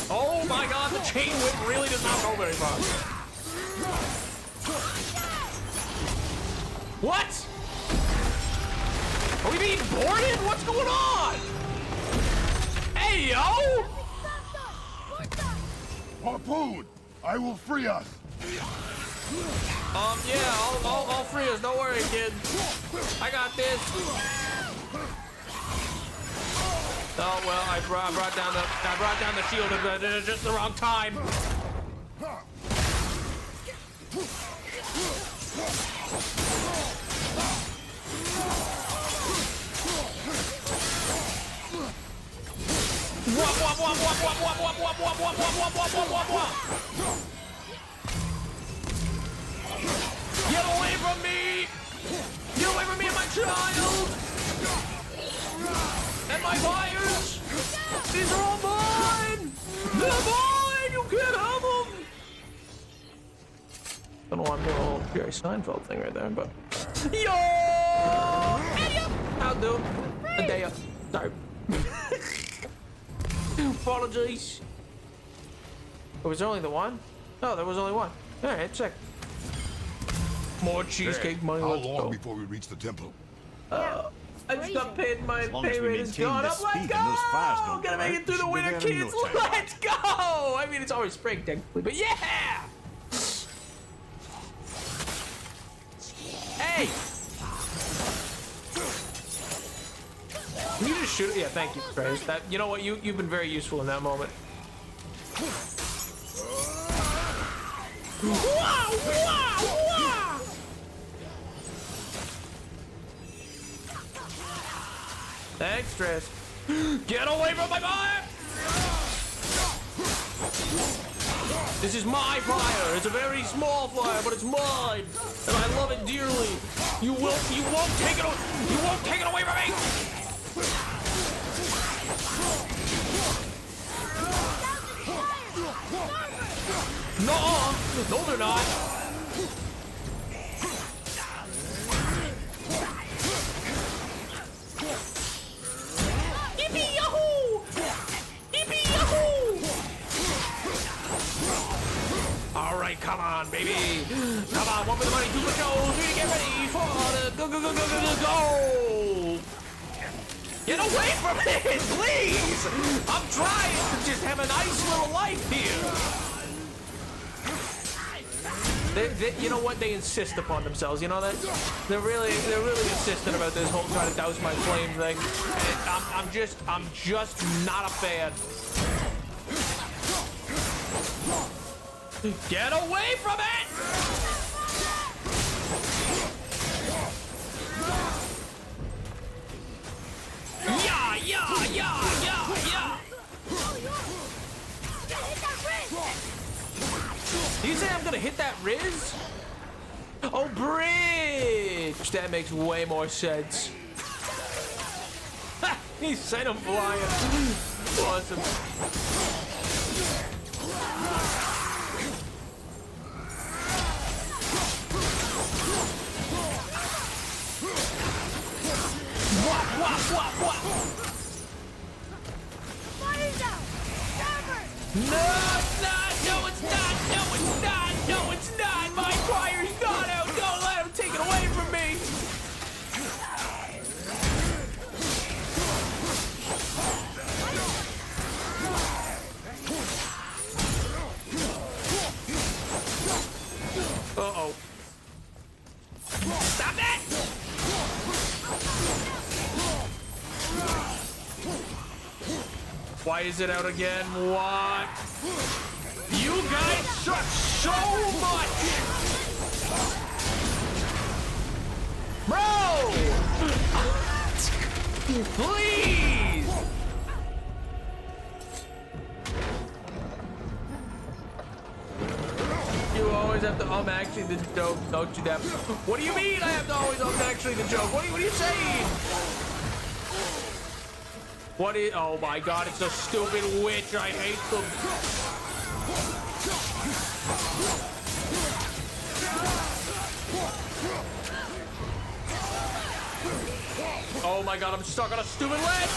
Oh my god, the chain whip really does not go very far. What? Are we being boarded? What's going on? Hey, yo! Harpoon! I will free us! Yeah, I'll free us. Don't worry, kid. I got this. Oh well, I brought down the shield at just the wrong time. Wop wop wop wop wop wop wop wop wop wop wop wop wop wop wop. Get away from me! Get away from me and my child! And my fires! These are all mine! They're mine! You can't have them! Don't know why I'm doing a little Jerry Seinfeld thing right there, but... Yo! Hey, yo! I'll do. A day up. Sorry. Apologies. Oh, was there only the one? No, there was only one. Alright, check. More cheesecake money. How Let's long go. before we reach the temple? I just got paid. My long as pay we rate is maintain gone this up. Let's speed go! and those fires don't Gonna go make out, it through the we should be winter, there in kids. no time. Let's go! I mean, it's always spring technically, but yeah! Hey! Can you just shoot it? Yeah, thank you, Grace. That, you know what? You've been very useful in that moment. Wow! Wow! Wow! Thanks, Trish. Get away from my fire! This is my fire. It's a very small fire, but it's mine, and I love it dearly. You won't take it. You won't take it away from me. No, they're not. Yippee! baby. Come on, one for the money, two for show, three to get ready for the go. Get away from it, please! I'm trying to just have a nice little life here. You know what? They insist upon themselves. You know that? They're really insistent about this whole trying to douse my flame thing. And I'm just not a fan. Get away from it! Yeah. You say I'm gonna hit that Riz? Oh, bridge! That makes way more sense. He sent him flying. Awesome. What? Fire's out! Cover! No, it's not! My fire's gone out! Don't let him take it away from me! Uh-oh. Stop it! Why is it out again? What? You guys suck so much! Bro! Please! You always have to actually the joke, don't you, Deb? What do you mean I have to always actually the joke? What are you saying? What is... Oh my god, it's a stupid witch. I hate them. Oh my god, I'm stuck on a stupid ledge.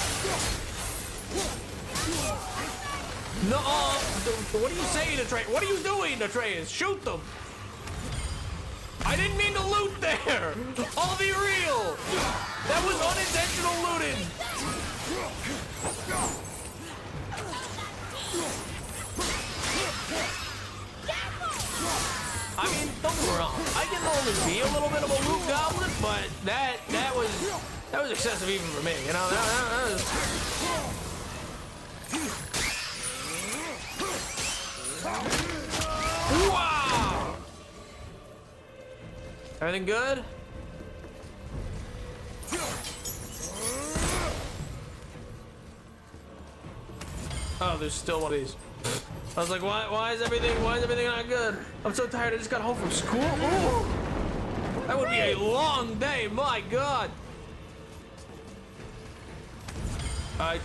No, what are you saying, Atreus? What are you doing, Atreus? Shoot them. I didn't mean to loot there. I'll be real. That was unintentional looting. I mean, don't get me wrong. I can only be a little bit of a loot goblin, but that was excessive even for me. You know, that was... Wow! Everything good? Oh, there's still one of these. I was like, why is everything not good? I'm so tired. I just got home from school. Ooh. That would be a long day. My God.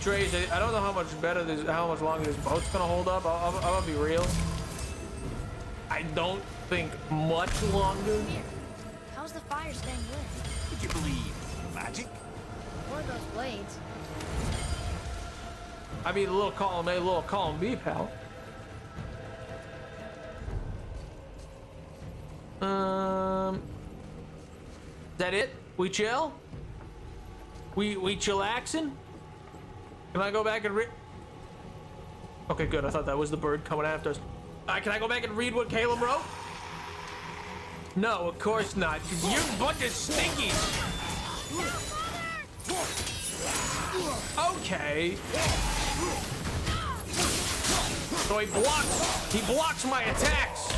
Trace, I don't know how much better this, how much longer this boat's gonna hold up. I'm gonna be real. I don't think much longer. Here, how's the fire staying lit? Would you believe magic? Or those blades? I mean, a little column A, a little column B, pal. Is that it? We chill? We chillaxing? Can I go back and read? Okay, good. I thought that was the bird coming after us. Can I go back and read what Caleb wrote? No, of course not. You're a bunch of stinkies. Okay. So he blocks my attacks.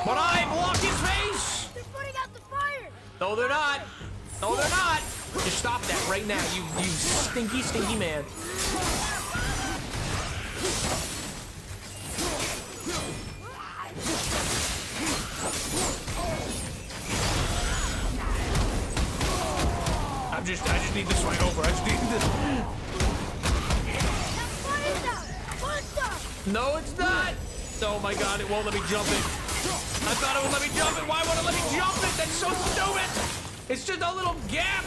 But I block his face. They're putting out the fire. No, they're not. No, they're not. Just stop that right now, you stinky, stinky man. I just need this right over. I just need this. No, it's not. Oh my God, it won't let me jump it. I thought it would let me jump it. Why won't it let me jump it? That's so stupid. It's just a little gap.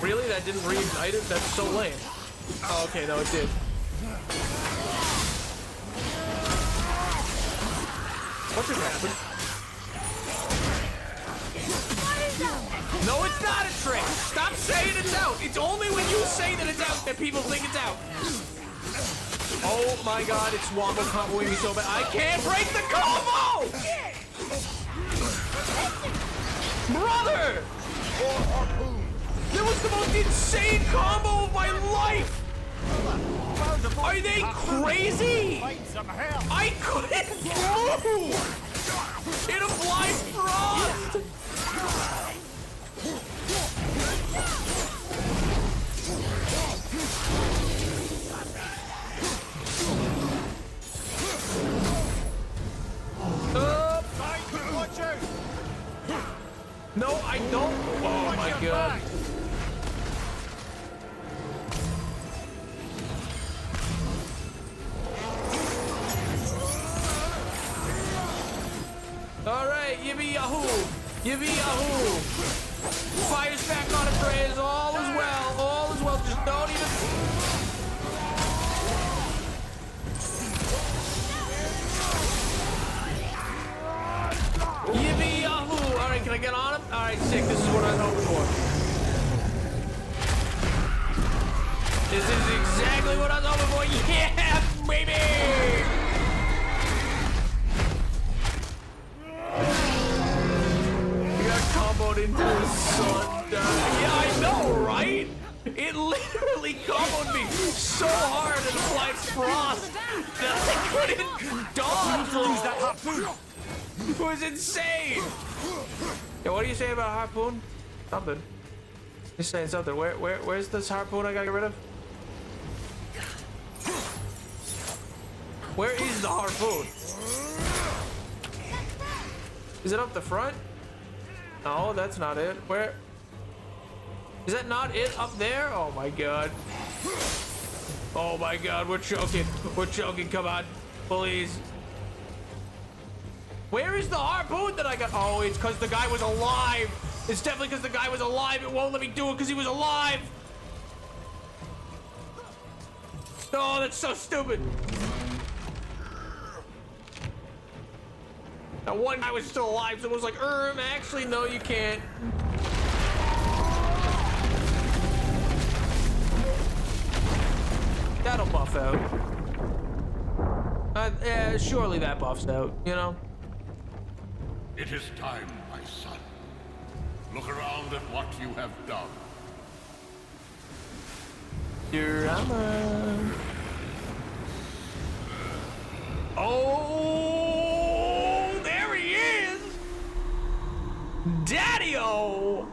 Really? That didn't reignite it? That's so lame. Oh, okay, no, it did. What just happened? No, it's not a trick. Stop saying it's out. It's only when you say that it's out that people think it's out. Oh my god, it's Wombo comboing me so bad. I can't break the combo! Brother! That was the most insane combo of my life! Are they crazy? I couldn't move! In a blind frost! No, I don't. Oh my god. All right, yippee yahoo, yippee yahoo. Fires back on Atreus. All is well. All is well. Just don't even. Yippee yahoo! All right, can I get on him? All right, sick. This is what I was hoping for. This is exactly what I was hoping for. Yeah, baby! You got comboed into the sun. Yeah, I know, right? It literally comboed me so hard in Blind Frost that I couldn't dodge. Lose that harpoon. It was insane! Yeah, what do you say about harpoon? Something. He's saying something. Where's this harpoon I gotta get rid of? Where is the harpoon? Is it up the front? No, that's not it. Where? Is that not it up there? Oh my god. Oh my god, we're choking. We're choking, come on. Please. Where is the harpoon that I got? Oh, it's because the guy was alive. It's definitely because the guy was alive. It won't let me do it because he was alive. Oh, that's so stupid. Now one guy was still alive, so it was like, actually, no, you can't. That'll buff out. Yeah, surely that buffs out, you know? It is time, my son. Look around at what you have done. Drama. Oh, there he is! Daddy-o!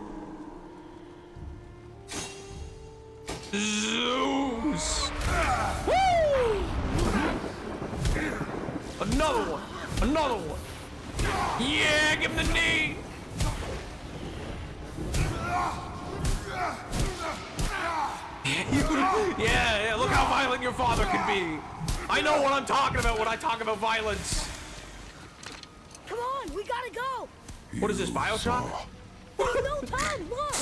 Zeus! Woo! Another one! Another one! Yeah, give him the knee! Yeah, look how violent your father can be. I know what I'm talking about when I talk about violence. Come on, we gotta go! What is this, Bioshock? No time, look!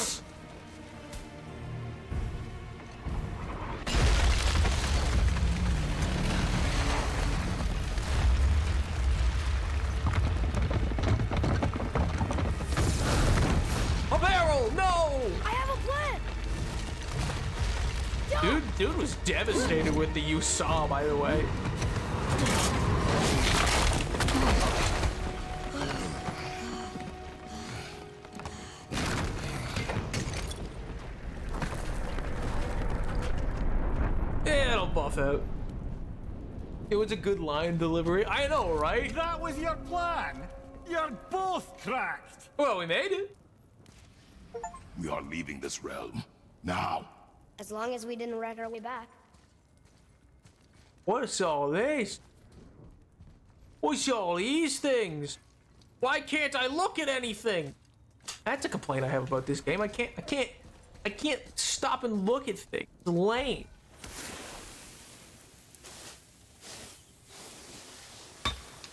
A barrel! No! I have a plan! Dude was devastated with the you saw, by the way. Yeah, it'll buff out. It was a good line delivery. I know, right? That was your plan? You're both cracked! Well, we made it. We are leaving this realm. Now. As long as we didn't wreck our way back. What's all this? What's all these things? Why can't I look at anything? That's a complaint I have about this game. I can't stop and look at things. It's lame.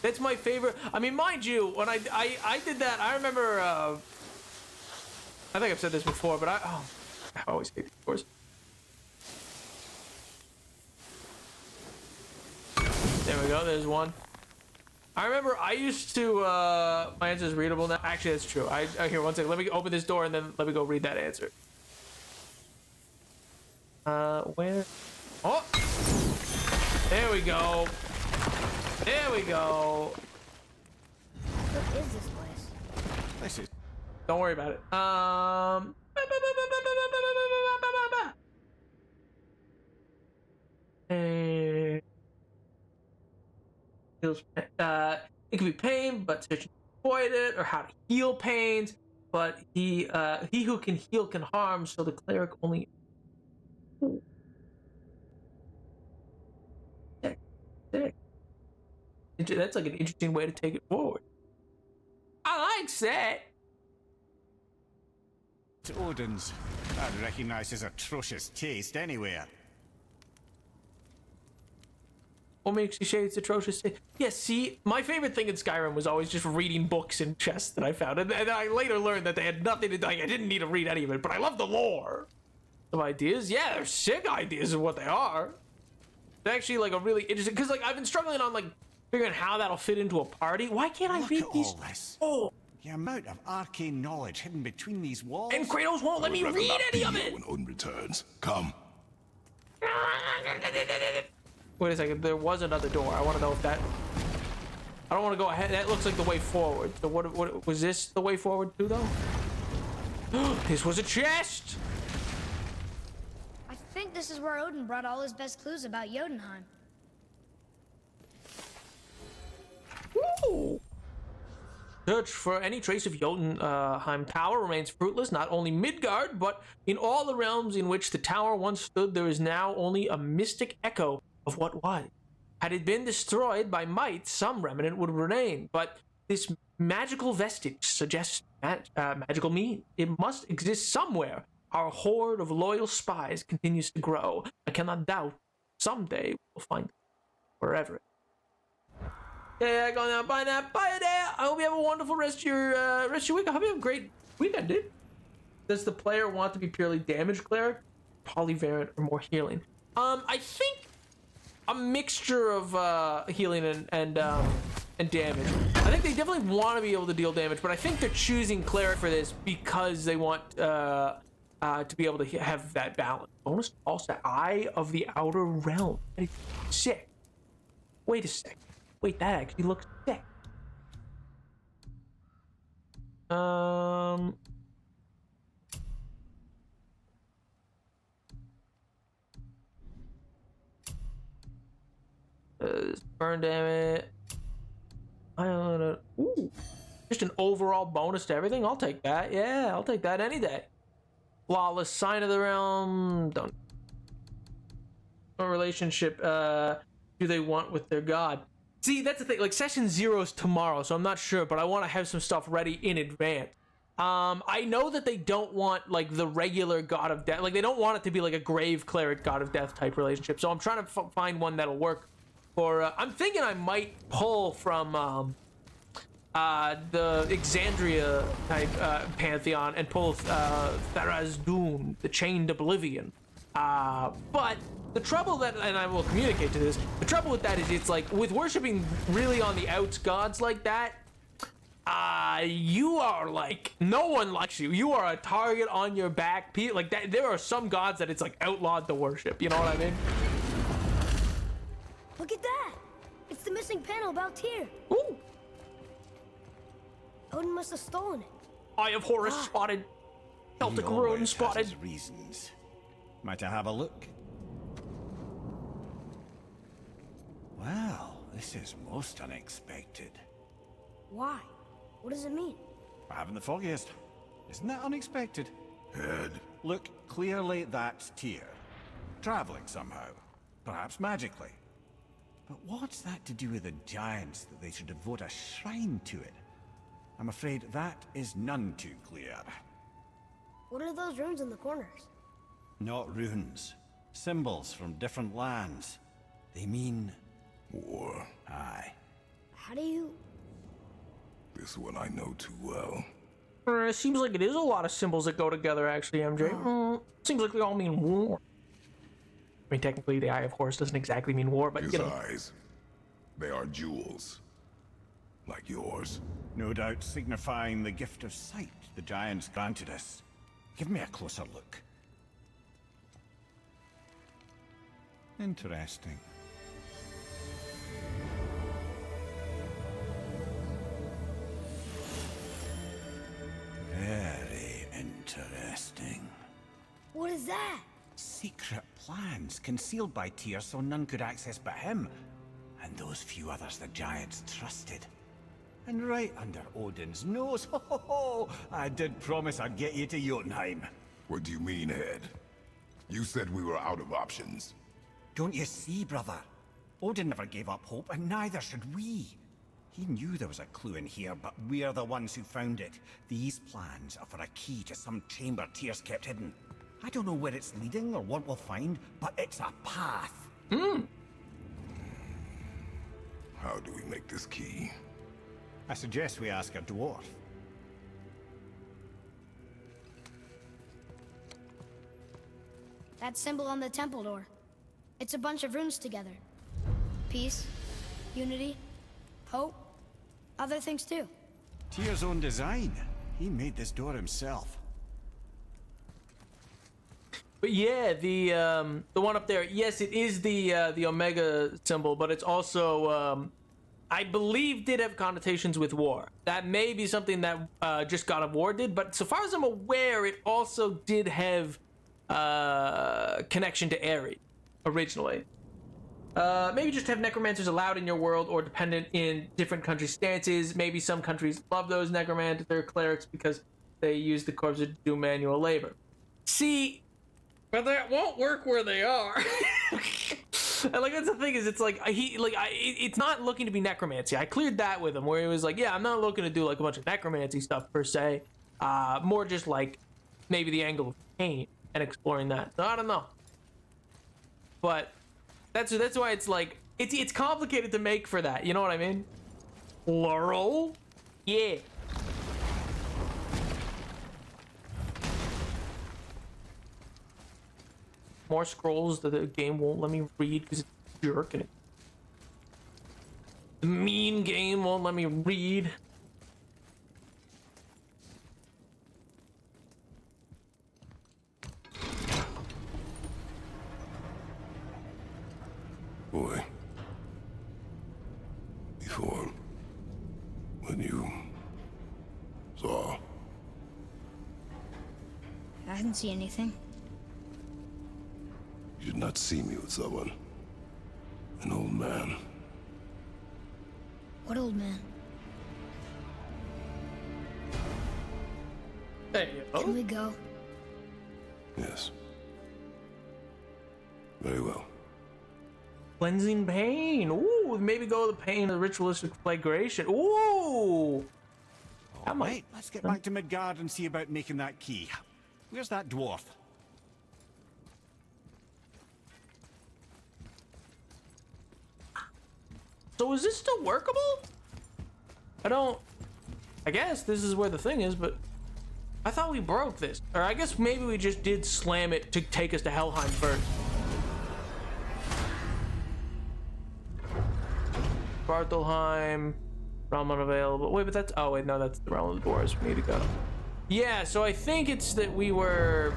That's my favorite. I mean, mind you, when I did that, I remember. I think I've said this before, but I always hate these doors. we go. There's one. I remember I used to, my answer is readable now. Actually, that's true. Here, one second. Let me open this door and then let me go read that answer. Where? Oh! There we go. There we go. What is this place? This is... Don't worry about it. It can be pain, but searching to avoid it, or how to heal pains. But he who can heal can harm, so the cleric only. Ooh. Sick. That's like an interesting way to take it forward. I like that. To Odin's. I'd recognize his atrocious taste anywhere. What makes you say it's atrocious? Yeah, see, my favorite thing in Skyrim was always just reading books and chests that I found. And I later learned that they had nothing to do. Like, I didn't need to read any of it, but I love the lore. Some ideas? Yeah, they're sick ideas of what they are. They're actually, like, a really interesting... Because, like, I've been struggling on, like, figuring out how that'll fit into a party. Why can't I read these? All this. Oh. The amount of arcane knowledge hidden between these walls. And Kratos won't let me read any of it. When Odin returns, come. Wait a second, there was another door. I want to know if that... I don't want to go ahead. That looks like the way forward. So what was this the way forward too, though? This was a chest! I think this is where Odin brought all his best clues about Jotunheim. Ooh. Search for any trace of Jotunheim Tower remains fruitless. Not only Midgard, but in all the realms in which the tower once stood, there is now only a mystic echo of what was. Had it been destroyed by might, some remnant would remain, but this magical vestige suggests magical means. It must exist somewhere. Our horde of loyal spies continues to grow. I cannot doubt someday we'll find it wherever. Yeah, go now. Bye now. Bye there. I hope you have a wonderful rest of your week. I hope you have a great weekend, dude. Does the player want to be purely damage cleric, polyvalent, or more healing? I think a mixture of healing and damage. I think they definitely want to be able to deal damage, but I think they're choosing cleric for this because they want to be able to have that balance. Bonus also Eye of the Outer Realm. Sick. Wait a second. Wait, that actually looks sick. Burn damage. I don't know. Ooh, just an overall bonus to everything. I'll take that. Yeah, I'll take that any day. Flawless Sign of the Realm. Don't. What relationship do they want with their god? See, that's the thing. Like, session 0 is tomorrow, so I'm not sure, but I want to have some stuff ready in advance. I know that they don't want, like, the regular god of death. Like, they don't want it to be, like, a grave cleric god of death type relationship. So I'm trying to find one that'll work for... I'm thinking I might pull from the Exandria type pantheon and pull Tharizdun, the Chained Oblivion. But the trouble that, and I will communicate to this, the trouble with that is it's like, with worshipping really on the outs gods like that, you are like, no one likes you. You are a target on your back. Like that, there are some gods that it's like outlawed to worship. You know what I mean? Look at that! It's the missing panel about Tyr. Ooh! Odin must have stolen it. Eye of Horus spotted. Celtic Rune spotted. Has his reasons. Might I have a look? Well, this is most unexpected. Why? What does it mean? I haven't the foggiest. Isn't that unexpected? Head. Look, clearly that's Tyr. Traveling somehow. Perhaps magically. But what's that to do with the giants that they should devote a shrine to it? I'm afraid that is none too clear. What are those runes in the corners? Not runes. Symbols from different lands. They mean... War. Aye. How do you... This one I know too well. It seems like it is a lot of symbols that go together, actually, MJ. Seems like they all mean war. I mean, technically, the Eye of Horus doesn't exactly mean war, but, His you know. eyes. They are jewels. Like yours. No doubt signifying the gift of sight the giants granted us. Give me a closer look. Interesting. Very interesting. What is that? Secret plans concealed by Tyr so none could access but him. And those few others the giants trusted. And right under Odin's nose, ho ho ho! I did promise I'd get you to Jotunheim. What do you mean, Head? You said we were out of options. Don't you see, brother? Odin never gave up hope, and neither should we. He knew there was a clue in here, but we're the ones who found it. These plans are for a key to some chamber Tyr's kept hidden. I don't know where it's leading or what we'll find, but it's a path. How do we make this key? I suggest we ask a dwarf. That symbol on the temple door. It's a bunch of runes together. Peace, unity, hope, other things too. Tyr's own design. He made this door himself. But yeah, the one up there, yes, it is the Omega symbol, but it's also I believe did have connotations with war. That may be something that just God of War did, but so far as I'm aware, it also did have connection to Ares originally. Maybe just have necromancers allowed in your world or dependent in different countries' stances. Maybe some countries love those necromancers, they're clerics because they use the corpses to do manual labor. See, but that won't work where they are. And like that's the thing is, it's like it's not looking to be necromancy. I cleared that with him where he was like, yeah, I'm not looking to do like a bunch of necromancy stuff per se. More just like maybe the angle of pain and exploring that. So I don't know. But that's why it's like it's complicated to make for that. You know what I mean? Plural? Yeah. More scrolls that the game won't let me read because it's jerking it. The mean game won't let me read. Boy. Before... when you... saw... I didn't see anything. You did not see me with someone. An old man. What old man? Hey, Can we go? Yes. Very well. Cleansing pain. Ooh, maybe go the pain of ritualistic flagration. Ooh. All right, let's get back to Midgard and see about making that key. Where's that dwarf? So is this still workable? I guess this is where the thing is, but I thought we broke this. Or I guess maybe we just did slam it to take us to Helheim first. Barthelheim, realm unavailable. Wait, but that's, oh wait, no, that's the realm of the dwarves. We need to go. Yeah, so I think it's that we were...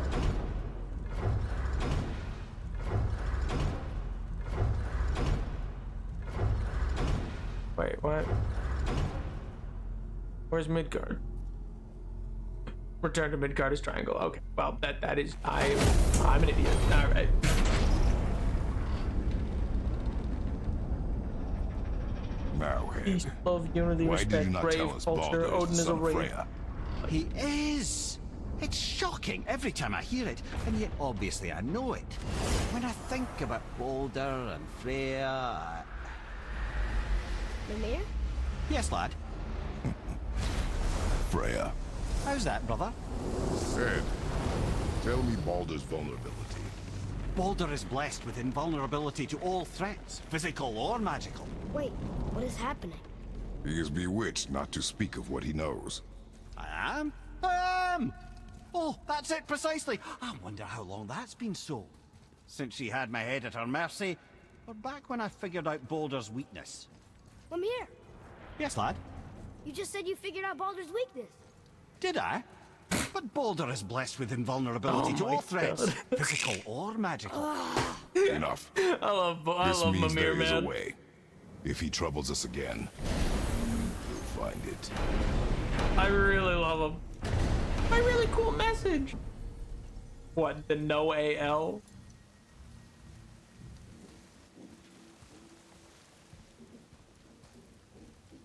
Wait, what? Where's Midgard? Return to Midgard is triangle. Okay, well, that is... I'm an idiot. All right. Now, Peace, Head. love, unity, Why did you respect, not brave, tell us culture, Baldur Odin is is the a son of rage. Freya? He is! It's shocking every time I hear it, and yet obviously I know it. When I think about Baldur and Freya... Mimir? Yes, lad. Freya. How's that, brother? Head, tell me Baldur's vulnerability. Baldur is blessed with invulnerability to all threats, physical or magical. Wait, what is happening? He is bewitched not to speak of what he knows. I am? I am! Oh, that's it precisely. I wonder how long that's been so. Since she had my head at her mercy, or back when I figured out Baldur's weakness. Let me hear. Yes, lad. You just said you figured out Baldur's weakness. Did I? But Baldur is blessed with invulnerability to all threats, physical or magical. Enough. I love This means Mimir, there is a man. way. If he troubles us again, we'll find it. I really love him. A really cool message. What, the no AL?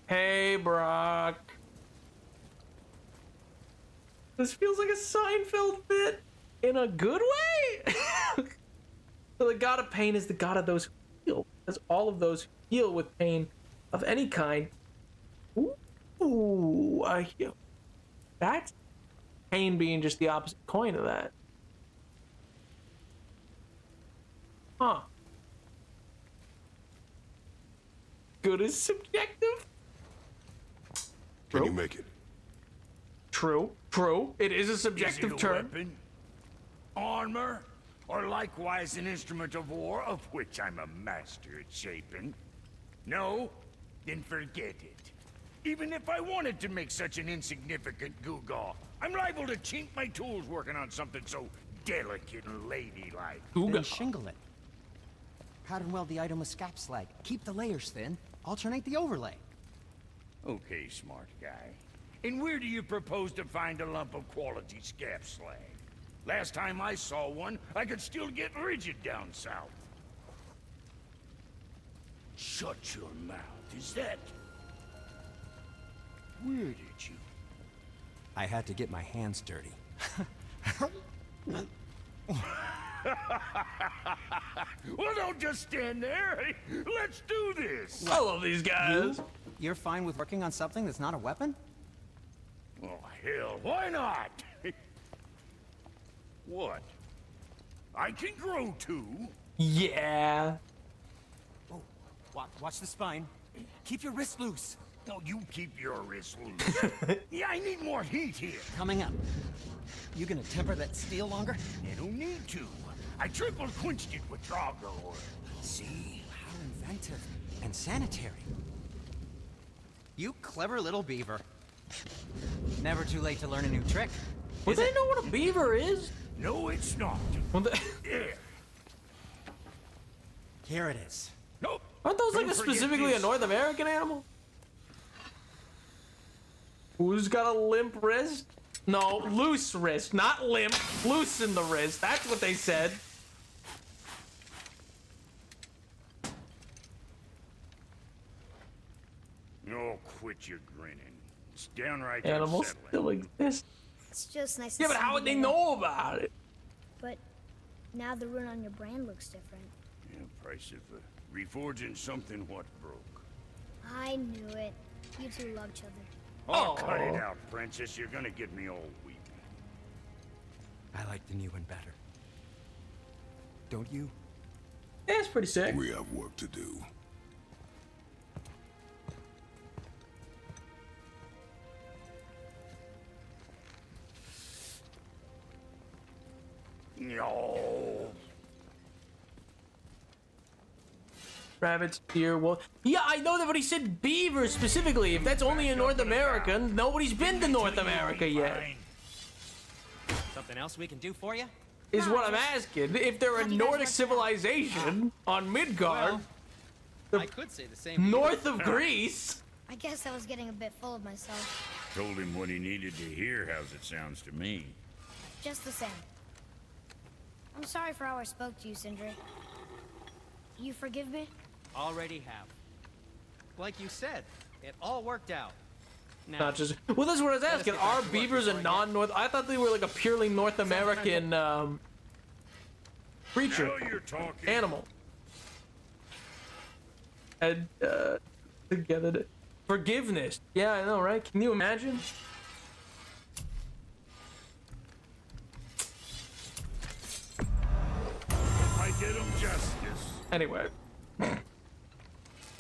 Hey, Brock. This feels like a Seinfeld bit in a good way. So the god of pain is the god of those who heal, because all of those who heal with pain of any kind. Ooh, I heal. That's pain being just the opposite coin of that. Huh. Good is subjective. Can you make it? True. True. It is a subjective Is it a term. weapon, armor, or likewise an instrument of war, of which I'm a master at shaping? No? Then forget it. Even if I wanted to make such an insignificant gewgaw, I'm liable to chink my tools working on something so delicate and ladylike. Then shingle it. Pattern weld the item with scap slag. Keep the layers thin. Alternate the overlay. Okay, smart guy. And where do you propose to find a lump of quality scap slag? Last time I saw one, I could still get rigid down south. Shut your mouth, is that? Where did you? I had to get my hands dirty. Well, don't just stand there. Let's do this. I love these guys. You're fine with working on something that's not a weapon? Oh, hell, why not? What? I can grow too. Yeah. Oh, watch the spine. Keep your wrist loose. No, you keep your wrist loose. Yeah, I need more heat here. Coming up. You gonna temper that steel longer? I don't need to. I triple quenched it with Draugr oil. See? How inventive. And sanitary. You clever little beaver. Never too late to learn a new trick. Well, they know what a beaver is. No, it's not. Well, There. Here it is. Nope. Aren't those like Don't forget specifically a this. North American animal? Who's got a limp wrist? No, loose wrist, not limp. Loosen the wrist. That's what they said. No, quit your grinning. It's downright Animals unsettling. still exist. It's just nice Yeah, to but see how would they you there. know about it? But now the rune on your brand looks different. Yeah, price of reforging something what broke. I knew it. You two love each other. Oh, cut it out, princess. You're gonna get me all weepy. I like the new one better. Don't you? Yeah, it's pretty sick. We have work to do. No. Rabbits, deer, wolf. Yeah, I know that, but he said beaver specifically. If that's only in North America, nobody's been to North America yet. Something else we can do for you? Is what I'm asking. If they're a Nordic civilization on Midgard, I could say the same. north of Greece. I guess I was getting a bit full of myself. Told him what he needed to hear, how's it sounds to me. Just the same. I'm sorry for how I spoke to you, Sindri. You forgive me? Already have. Like you said, it all worked out. Now, Not just. Well, that's what I was asking. Are beavers a non-North? I thought they were like a purely North American creature, Now you're talking. animal. And together, forgiveness. Yeah, I know, right? Can you imagine? I did him justice. Anyway.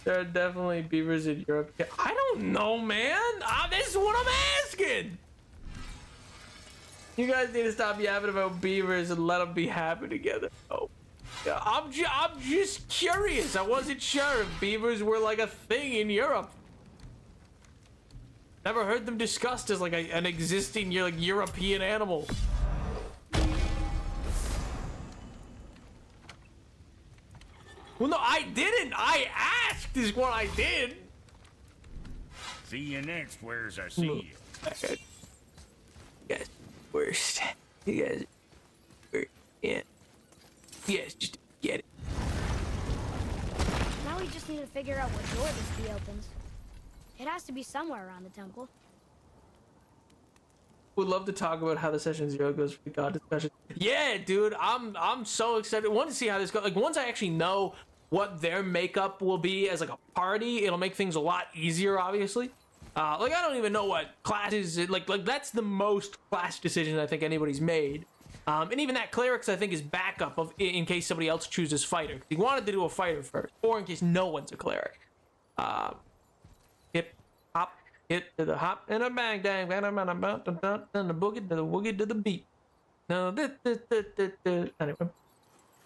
There are definitely beavers in Europe. I don't know, man. This is what I'm asking. You guys need to stop yapping about beavers and let them be happy together. Oh. I'm just curious. I wasn't sure if beavers were like a thing in Europe. Never heard them discussed as like an existing like European animal. Well, no, I didn't. I asked is what I did. See you next, where's I see you. You guys, worst. You guys, yeah. Yes, just get it. Now we just need to figure out what door this key opens. It has to be somewhere around the temple. Would love to talk about how the Session Zero goes for the God discussion. Yeah, dude, I'm so excited. I want to see how this goes. Like, once I actually know what their makeup will be as like a party, it'll make things a lot easier, obviously. Like, I don't even know what classes, like that's the most class decision I think anybody's made. And even that clerics, I think, is backup of in case somebody else chooses fighter. He wanted to do a fighter first, or in case no one's a cleric. Hip, hop, hit to the hop, and a bang, dang, and a boogie to the woogie to the beat. No, anyway.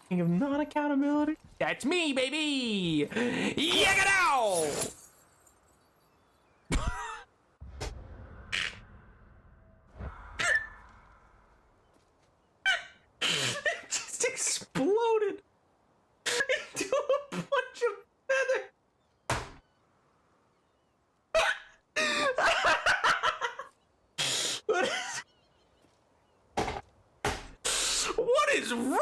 King of non-accountability. That's me, baby! Yakadao! It just exploded into a bunch of feathers. What is wrong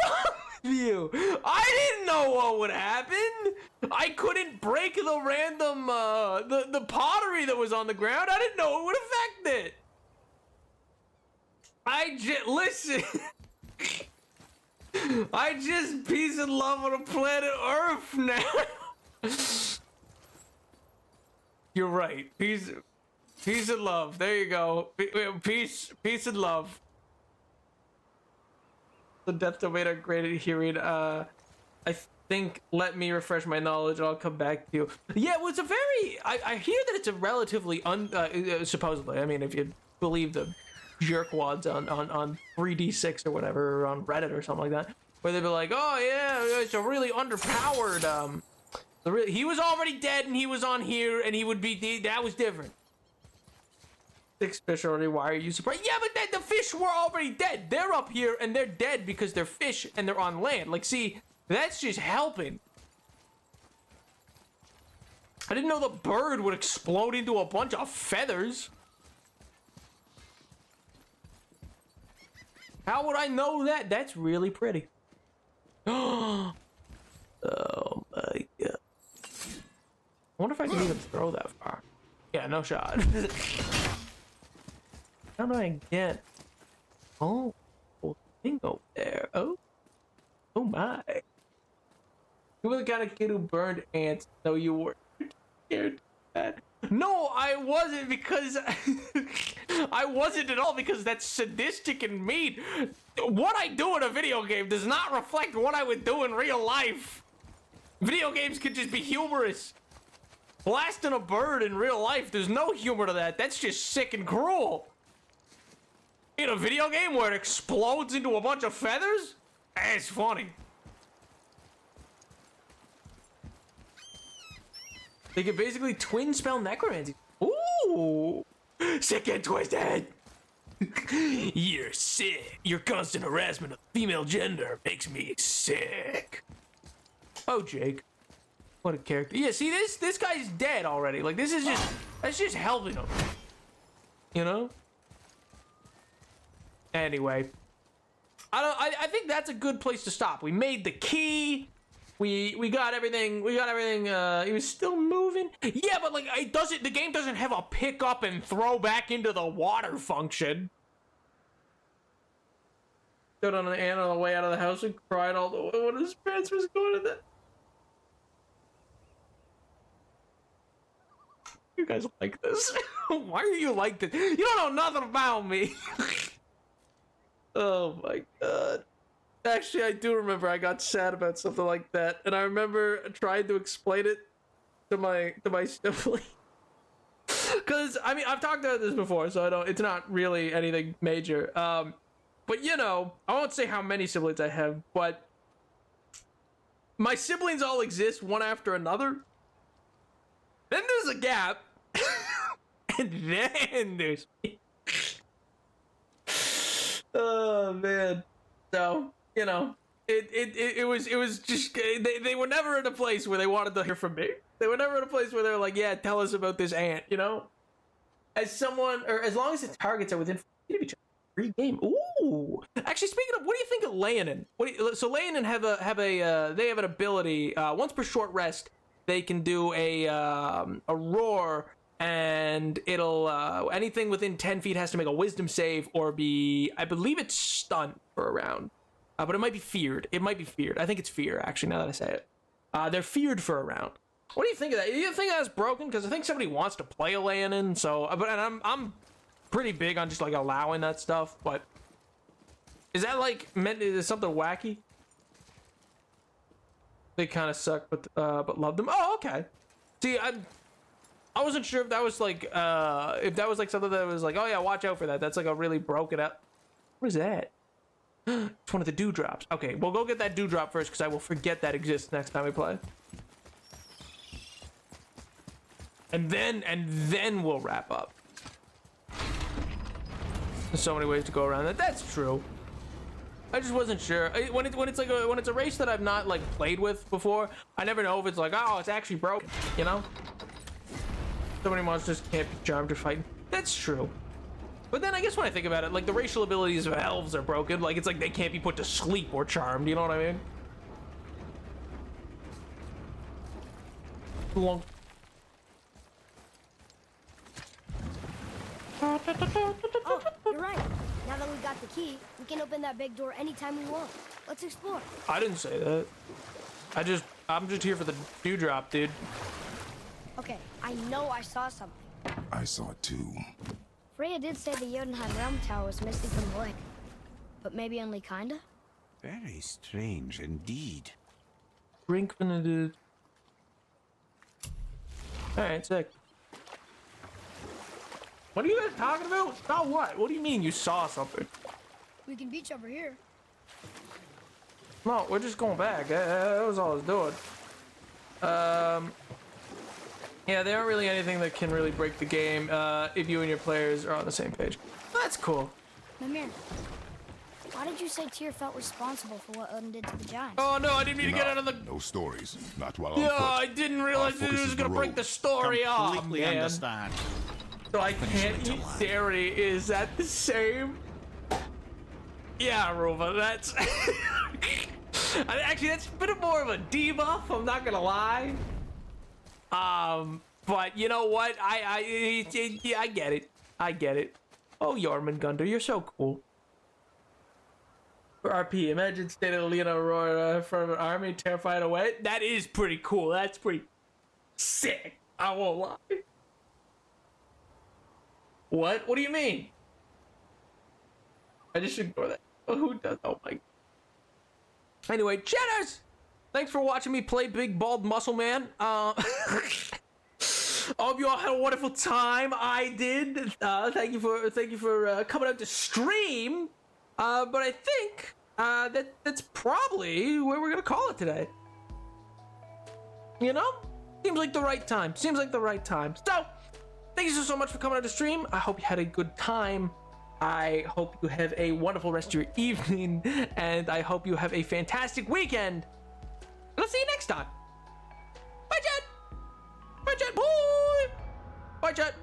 with you? I didn't know what would happen. I couldn't break the random the pottery that was on the ground. I didn't know it would affect it. Listen. I just peace and love on a planet Earth now. You're right. Peace and love. There you go. Peace and love. The Death Domain are great at hearing. I think, let me refresh my knowledge. I'll come back to you. Yeah, it was a very. I hear that it's a relatively supposedly. I mean, if you believe the jerkwads on 3D6 or whatever, or on Reddit or something like that, where they'd be like, oh yeah, it's a really underpowered. He was already dead and he was on here and he would be. That was different. 6 fish already. Why are you surprised? Yeah, but then the fish were already dead. They're up here and they're dead because they're fish and they're on land. Like, see, that's just helping. I didn't know the bird would explode into a bunch of feathers. How would I know that? That's really pretty. Oh my god. I wonder if I can even throw that far. Yeah, no shot. How do I get? Oh, thing over there. Oh my! You were the kind of kid who burned ants, though you were scared. No, I wasn't, because I wasn't at all, because that's sadistic and mean. What I do in a video game does not reflect what I would do in real life. Video games could just be humorous. Blasting a bird in real life, there's no humor to that. That's just sick and cruel. In a video game where it explodes into a bunch of feathers? That's funny. They could basically twin spell necromancy. Ooh! Sick and twisted! You're sick. Your constant harassment of female gender makes me sick. Oh, Jake. What a character. Yeah, see, this guy's dead already. Like, this is just, that's just helping him. You know? Anyway. I think that's a good place to stop. We made the key. We got everything. He was still moving. Yeah, but like, the game doesn't have a pick up and throw back into the water function. Stood on an ant on the way out of the house and cried all the way when his parents was going to that. You guys like this? Why are you like this? You don't know nothing about me. Oh my god. Actually, I do remember I got sad about something like that, and I remember trying to explain it to my sibling. Cause I mean, I've talked about this before, so it's not really anything major. But you know, I won't say how many siblings I have, but my siblings all exist one after another. Then there's a gap. And then there's me. Oh man. So, you know, it was just they were never in a place where they wanted to hear from me. They were never in a place where they're like, yeah, tell us about this ant, you know? As someone, or as long as the targets are within feet of each other, free game. Ooh. Actually, speaking of, what do you think of Leonin? So Leonin they have an ability, once per short rest, they can do a roar, and it'll, anything within 10 feet has to make a wisdom save or be, I believe it's stunned for a round. But it might be feared. It might be feared. I think it's fear, actually, now that I say it. They're feared for a round. What do you think of that? Do you think that's broken? Because I think somebody wants to play a Leonin, so... And I'm pretty big on just, like, allowing that stuff, but... Is that, like, is something wacky? They kind of suck, but love them. Oh, okay. See, I wasn't sure if that was, like, something that was like, oh, yeah, watch out for that. That's, like, a really broken up... What is that? It's one of the dewdrops. Okay, we'll go get that dewdrop first, because I will forget that exists next time we play. And then we'll wrap up. There's so many ways to go around that. That's true. I just wasn't sure. When it's a race that I've not like played with before, I never know if it's like, oh, it's actually broken, you know? So many monsters can't be charmed or fighting. That's true. But then I guess when I think about it, like the racial abilities of elves are broken. Like it's like they can't be put to sleep or charmed, you know what I mean? Long. Oh, you're right. Now that we've got the key, we can open that big door anytime we want. Let's explore. I didn't say that. I'm just here for the dewdrop, dude. Okay, I know I saw something. I saw it too. Freya did say the Jotunheim Realm Tower was missing from the lake. But maybe only kinda? Very strange indeed. Drink from the dude. Alright, sick. What are you guys talking about? Saw what? What do you mean you saw something? We can beach over here. No, we're just going back. That was all I was doing. Yeah, there aren't really anything that can really break the game if you and your players are on the same page. That's cool. Mimir, why did you say Tyr felt responsible for what Odin did to the giants? Oh no, I didn't mean to get out of the... No stories. Not while I'm Yeah, foot. I didn't realize it was gonna break the story off. Completely understand. So I can't eat dairy. Is that the same? Yeah, Rova, that's... Actually, that's a bit more of a debuff, I'm not gonna lie. But you know what? I get it. I get it. Oh, Jormungandr, you're so cool. For RP, imagine standing Lena Aurora in front of an army terrified away. That is pretty cool. That's pretty sick. I won't lie. What? What do you mean? I just ignore that. Oh, who does? Oh my. Anyway, Cheddars! Thanks for watching me play Big Bald Muscle Man. I hope you all had a wonderful time. I did. Thank you for coming out to stream. But I think that's probably where we're gonna call it today. You know? Seems like the right time. Seems like the right time. So, thank you so much for coming out to stream. I hope you had a good time. I hope you have a wonderful rest of your evening, and I hope you have a fantastic weekend. And I'll see you next time. Bye, chat. Bye, chat. Bye. Bye, chat.